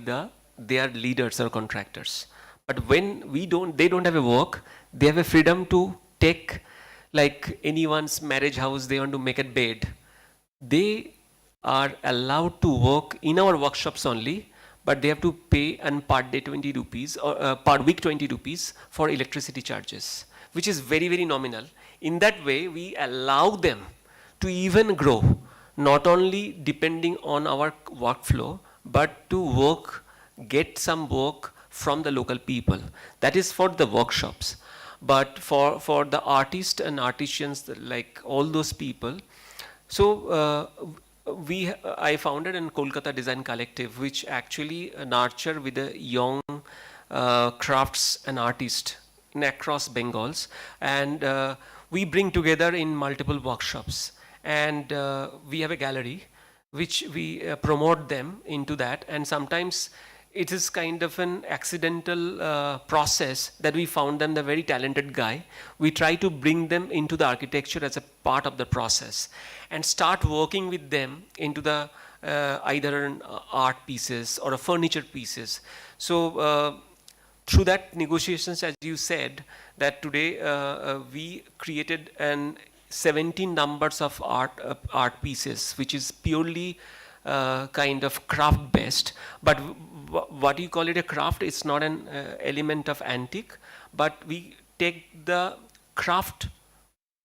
their leaders or contractors. But when they don't have a work, they have a freedom to take like anyone's marriage house, they want to make a bed. They are allowed to work in our workshops only, but they have to pay and per day 20 rupees or per week 20 rupees for electricity charges, which is very, very nominal. In that way, we allow them to even grow, not only depending on our workflow, but to get some work from the local people. That is for the workshops. But for the artists and artisans, like all those people, so I founded a Kolkata Design Collective, which actually nurture with the young crafts and artists across Bengals, and we bring together in multiple workshops, and we have a gallery which we promote them into that, and sometimes it is kind of an accidental process that we found them the very talented guy. We try to bring them into the architecture as a part of the process and start working with them into the either art pieces or a furniture pieces. So through that negotiations, as you said, that today we created 17 numbers of art pieces, which is purely kind of craft based, but what you call it a craft, it's not an element of antique, but we take the craft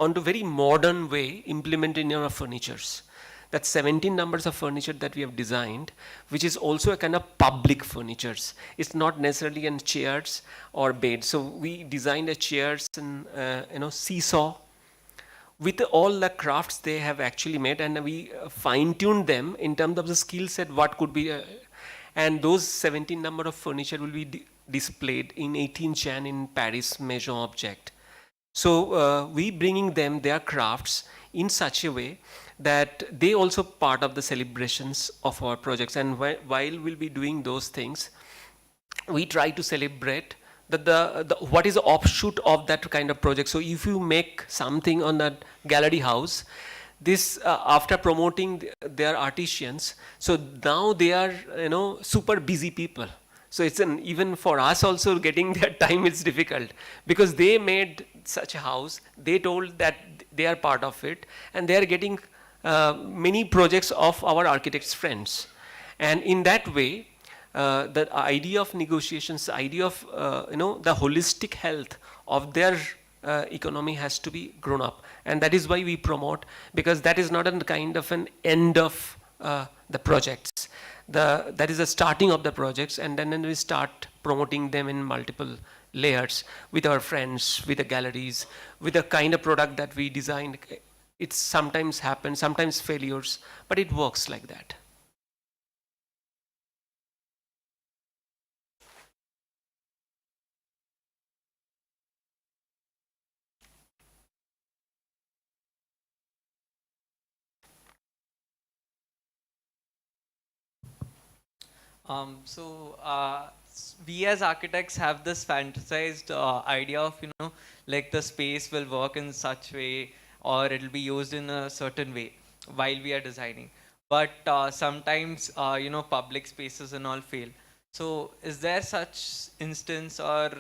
onto very modern way, implemented in our furnitures. That's 17 numbers of furniture that we have designed, which is also a kind of public furnitures. It's not necessarily in chairs or beds. So we designed a chairs and seesaw, with all the crafts they have actually made, and we fine-tuned them in terms of the skill set, what could be, and those 17 number of furniture will be displayed in 18 Jan in Paris Maison Object. So we bringing them their crafts in such a way that they also part of the celebrations of our projects, and while we'll be doing those things, we try to celebrate that what is the offshoot of that kind of project. So if you make something on that gallery house, this after promoting their artisans, so now they are super busy people. So it's even for us also getting their time is difficult, because they made such a house, they told that they are part of it, and they are getting many projects of our architects' friends. And in that way, the idea of negotiations, the idea of the holistic health of their economy has to be grown up, and that is why we promote, because that is not a kind of an end of the projects. That is the starting of the projects, and then we start promoting them in multiple layers with our friends, with the galleries, with the kind of product that we designed. It sometimes happens, sometimes failures, but it works like that. We as architects have this fantasized idea of, like the space will work in such way, or it'll be used in a certain way while we are designing. But sometimes, public spaces and all fail. So is there such instance or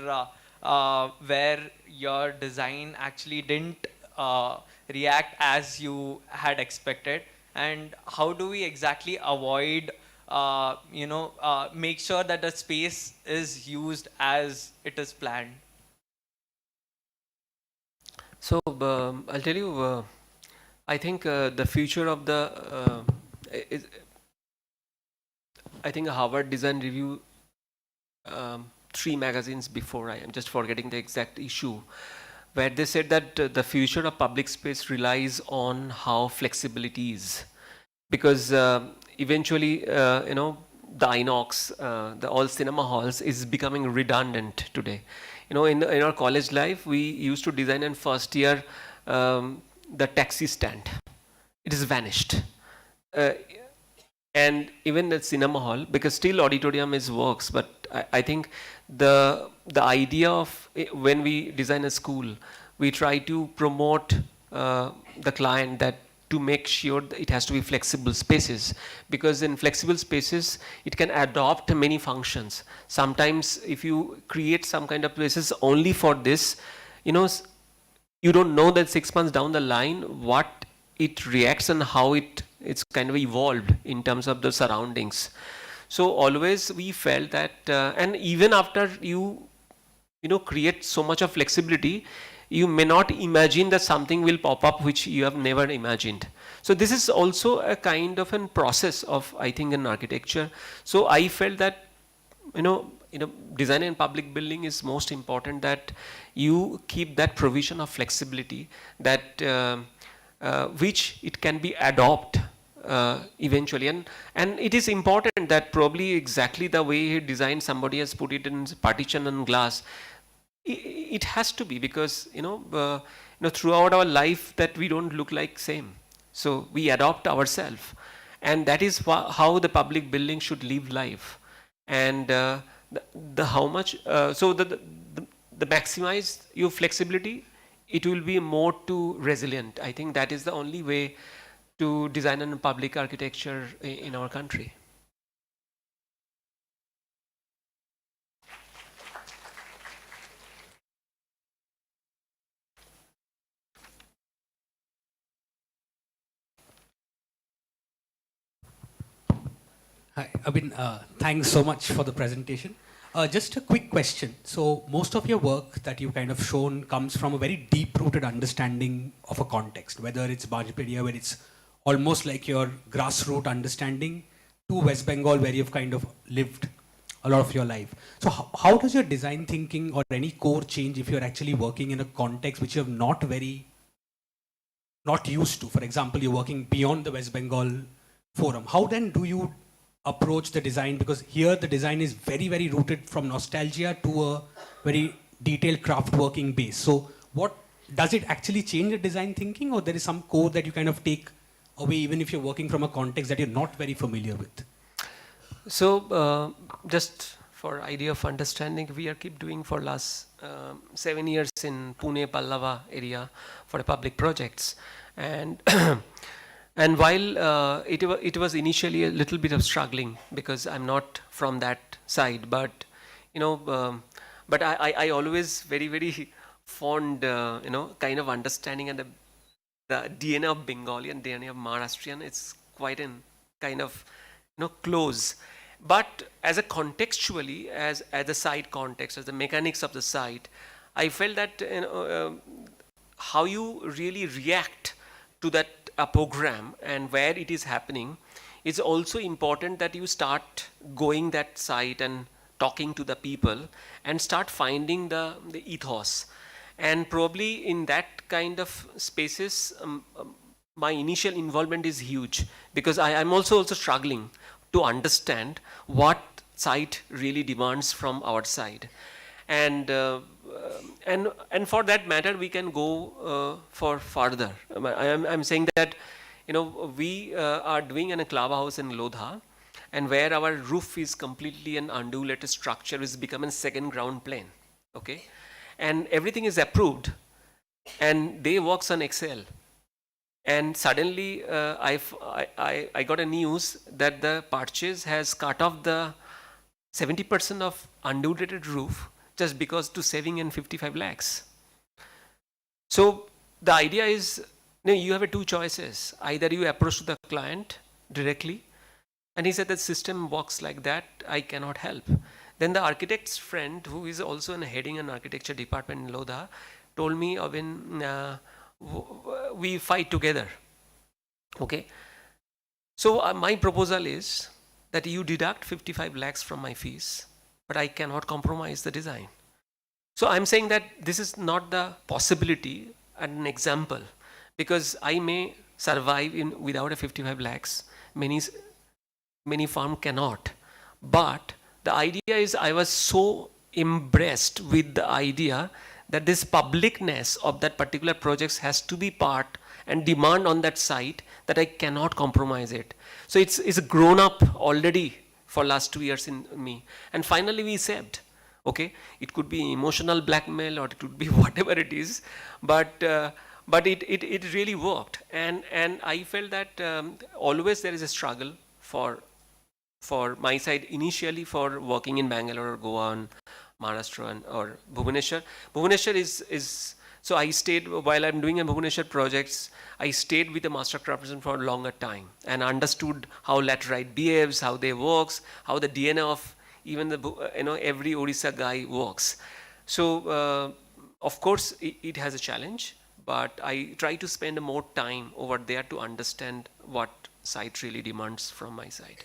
where your design actually didn't react as you had expected? And how do we exactly avoid make sure that the space is used as it is planned? So I'll tell you, I think the future of the, I think Harvard Design Review, 3 magazines before, I am just forgetting the exact issue, where they said that the future of public space relies on how flexibility is. Because eventually, the Inox, the all cinema halls is becoming redundant today. In our college life, we used to design in first year the taxi stand. It is vanished. and even the cinema hall, because still auditorium is works, but I think the idea of when we design a school, we try to promote the client that to make sure that it has to be flexible spaces, because in flexible spaces it can adopt many functions. Sometimes if you create some kind of places only for this, you don't know that 6 months down the line what it reacts and how it's kind of evolved in terms of the surroundings. So always we felt that, and even after you create so much of flexibility, you may not imagine that something will pop up which you have never imagined. So this is also a kind of a process of, I think, in architecture. So I felt that, design in public building is most important, that you keep that provision of flexibility, that which it can be adopt eventually. And it is important that probably exactly the way he designed, somebody has put it in partition and glass. It has to be, because throughout our life that we don't look like same. So we adopt ourselves, and that is how the public building should live life. And the how much so the maximize your flexibility, it will be more too resilient. I think that is the only way to design a public architecture in our country. Hi, Abhin, thanks so much for the presentation. Just a quick question. So most of your work that you've kind of shown comes from a very deep-rooted understanding of a context, whether it's Bajperia, where it's almost like your grassroots understanding, to West Bengal, where you've kind of lived a lot of your life. So how does your design thinking or any core change if you're actually working in a context which you're not used to? For example, you're working beyond the West Bengal forum. How then do you approach the design? Because here the design is very, very rooted from nostalgia to a very detailed craft working base. So what does it actually change the design thinking, or there is some core that you kind of take away even if you're working from a context that you're not very familiar with? So just for idea of understanding, we are keep doing for last 7 years in Pune, Pallava area for the public projects. And and while it was initially a little bit of struggling, because I'm not from that side, but but I always very, very fond kind of understanding, and the DNA of Bengali and DNA of Maharashtrian, it's quite in kind of close. But as a contextually, as a site context, as the mechanics of the site, I felt that how you really react to that program and where it is happening, it's also important that you start going that site and talking to the people and start finding the ethos. And probably in that kind of spaces, my initial involvement is huge, because I'm also struggling to understand what site really demands from our side. And for that matter, we can go for further. I'm saying that we are doing in a clubhouse in Lodha, and where our roof is completely an undulated structure, is becoming second ground plane. Okay, and everything is approved, and they works on Excel. And suddenly I got a news that the purchase has cut off the 70% of undulated roof, just because to saving in 55 lakhs. So the idea is, you have two choices. Either you approach to the client directly, and he said that system works like that, I cannot help. Then the architect's friend, who is also heading an architecture department in Lodha, told me, Avin, we fight together. Okay. So my proposal is that you deduct 55 lakhs from my fees, but I cannot compromise the design. So I'm saying that this is not the possibility and an example, because I may survive without a 55 lakhs. Many firms cannot. But the idea is, I was so impressed with the idea that this publicness of that particular project has to be part and demand on that site, that I cannot compromise it. So it's grown up already for last 2 years in me. And finally we accept. Okay, it could be emotional blackmail or it could be whatever it is, but it really worked. And I felt that always there is a struggle for my side initially for working in Bangalore or Goa and Maharashtra or Bhubaneswar. Bhubaneswar is so I stayed while I'm doing a Bhubaneswar projects. I stayed with the master craftsman for a longer time and understood how laterite behaves, how they works, how the DNA of even the every Odisha guy works. So of course it has a challenge, but I try to spend more time over there to understand what site really demands from my side.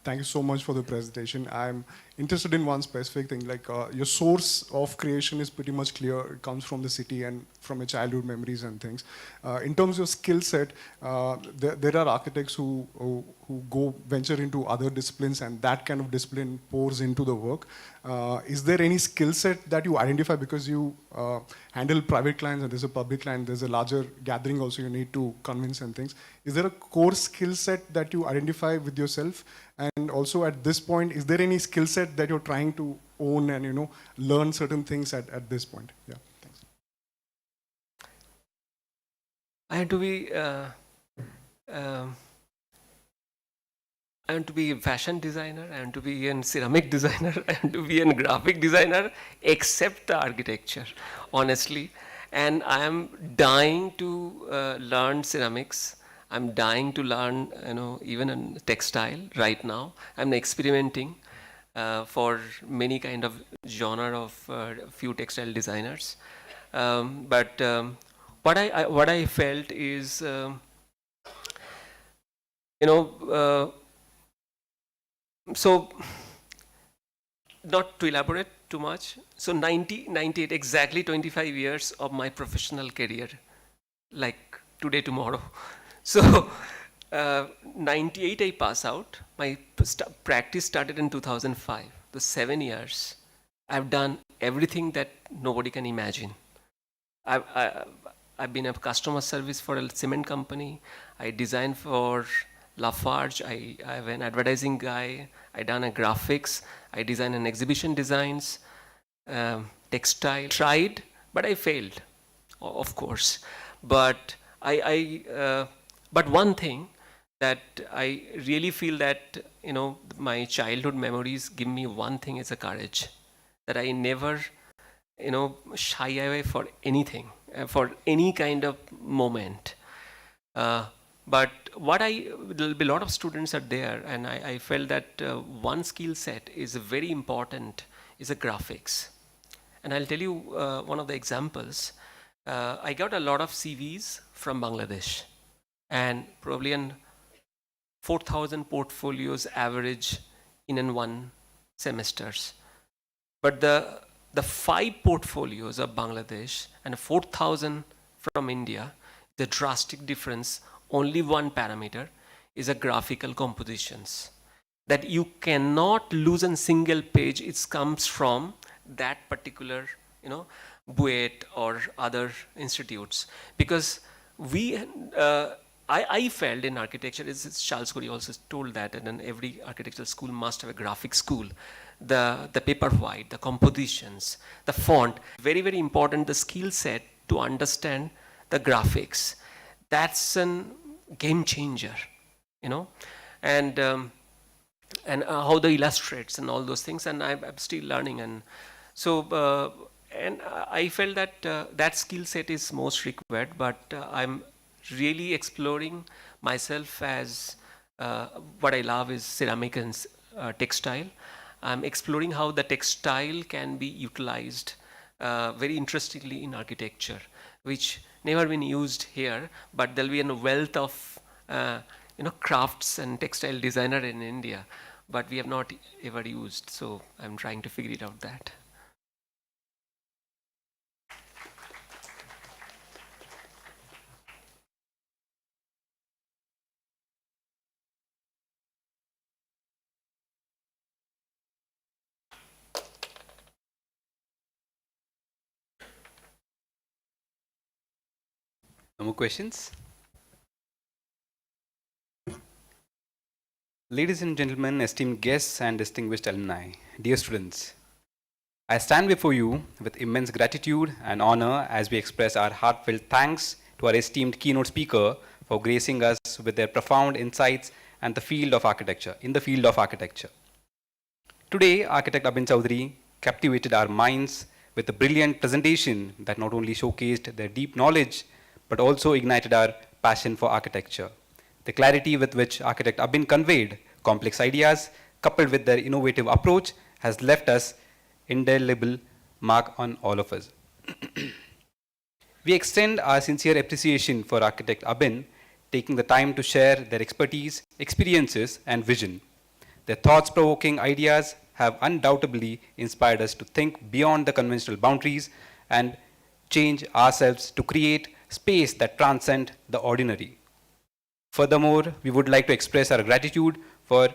Thank you so much for the presentation. I'm interested in one specific thing, like your source of creation is pretty much clear. It comes from the city and from your childhood memories and things. In terms of skill set, there are architects who go venture into other disciplines and that kind of discipline pours into the work. Is there any skill set that you identify because you handle private clients and there's a public client, there's a larger gathering also you need to convince and things. Is there a core skill set that you identify with yourself? And also at this point, is there any skill set that you're trying to own and learn certain things at this point? Yeah, thanks. I have to be a fashion designer, I want to be a ceramic designer, I want to be a graphic designer, except the architecture, honestly. And I am dying to learn ceramics. I'm dying to learn, even in textile right now. I'm experimenting for many kind of genre of few textile designers. But what I felt is, so not to elaborate too much. So 98, exactly 25 years of my professional career, like today, tomorrow. So 98 I pass out. My practice started in 2005. The 7 years, I've done everything that nobody can imagine. I've been a customer service for a cement company. I designed for Lafarge. I'm an advertising guy. I done a graphics. I designed an exhibition designs, textile. Tried, but I failed, of course. But but one thing that I really feel that my childhood memories give me one thing is a courage, that I never shy away for anything, for any kind of moment. But there'll be a lot of students are there, and I felt that one skill set is very important, is a graphics. And I'll tell you one of the examples. I got a lot of CVs from Bangladesh, and probably 4,000 portfolios average in one semesters. But the 5 portfolios of Bangladesh and 4,000 from India, the drastic difference, only one parameter, is a graphical compositions. That you cannot lose a single page. It comes from that particular, BUET or other institutes. Because I felt in architecture, as Charles Corey also told that, and then every architectural school must have a graphic school. The paper white, the compositions, the font, very, very important, the skill set to understand the graphics. That's a game changer, and how the illustrates and all those things, and I'm still learning. And so, and I felt that that skill set is most required, but I'm really exploring myself as what I love is ceramic and textile. I'm exploring how the textile can be utilized very interestingly in architecture, which never been used here, but there'll be a wealth of crafts and textile designer in India, but we have not ever used. So I'm trying to figure it out that. No more questions? Ladies and gentlemen, esteemed guests and distinguished alumni, dear students, I stand before you with immense gratitude and honor as we express our heartfelt thanks to our esteemed keynote speaker for gracing us with their profound insights and the field of architecture, in the field of architecture. Today, architect Abhin Chaudhary captivated our minds with a brilliant presentation that not only showcased their deep knowledge, but also ignited our passion for architecture. The clarity with which architect Abhin conveyed complex ideas, coupled with their innovative approach, has left us indelible mark on all of us. We extend our sincere appreciation for architect Abhin, taking the time to share their expertise, experiences, and vision. Their thoughts-provoking ideas have undoubtedly inspired us to think beyond the conventional boundaries and change ourselves to create space that transcend the ordinary. Furthermore, we would like to express our gratitude for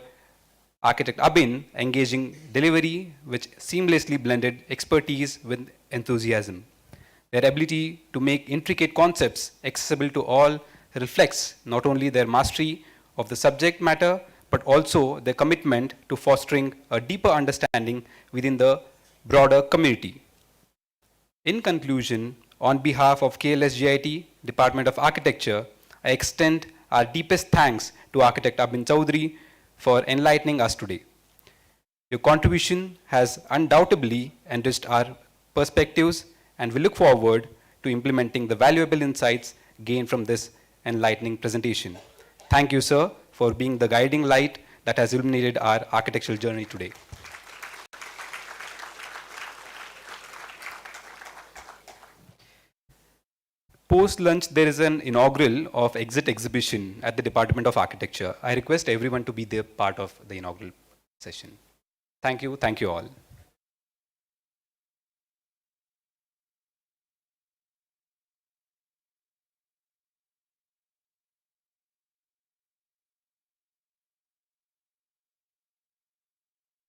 architect Abhin engaging delivery, which seamlessly blended expertise with enthusiasm. Their ability to make intricate concepts accessible to all reflects not only their mastery of the subject matter, but also their commitment to fostering a deeper understanding within the broader community. In conclusion, on behalf of KLS GIT, Department of Architecture, I extend our deepest thanks to architect Abhin Chaudhary for enlightening us today. Your contribution has undoubtedly enriched our perspectives, and we look forward to implementing the valuable insights gained from this enlightening presentation. Thank you, sir, for being the guiding light that has illuminated our architectural journey today. Post-lunch, there is an inaugural of exit exhibition at the Department of Architecture. I request everyone to be there part of the inaugural session. Thank you all.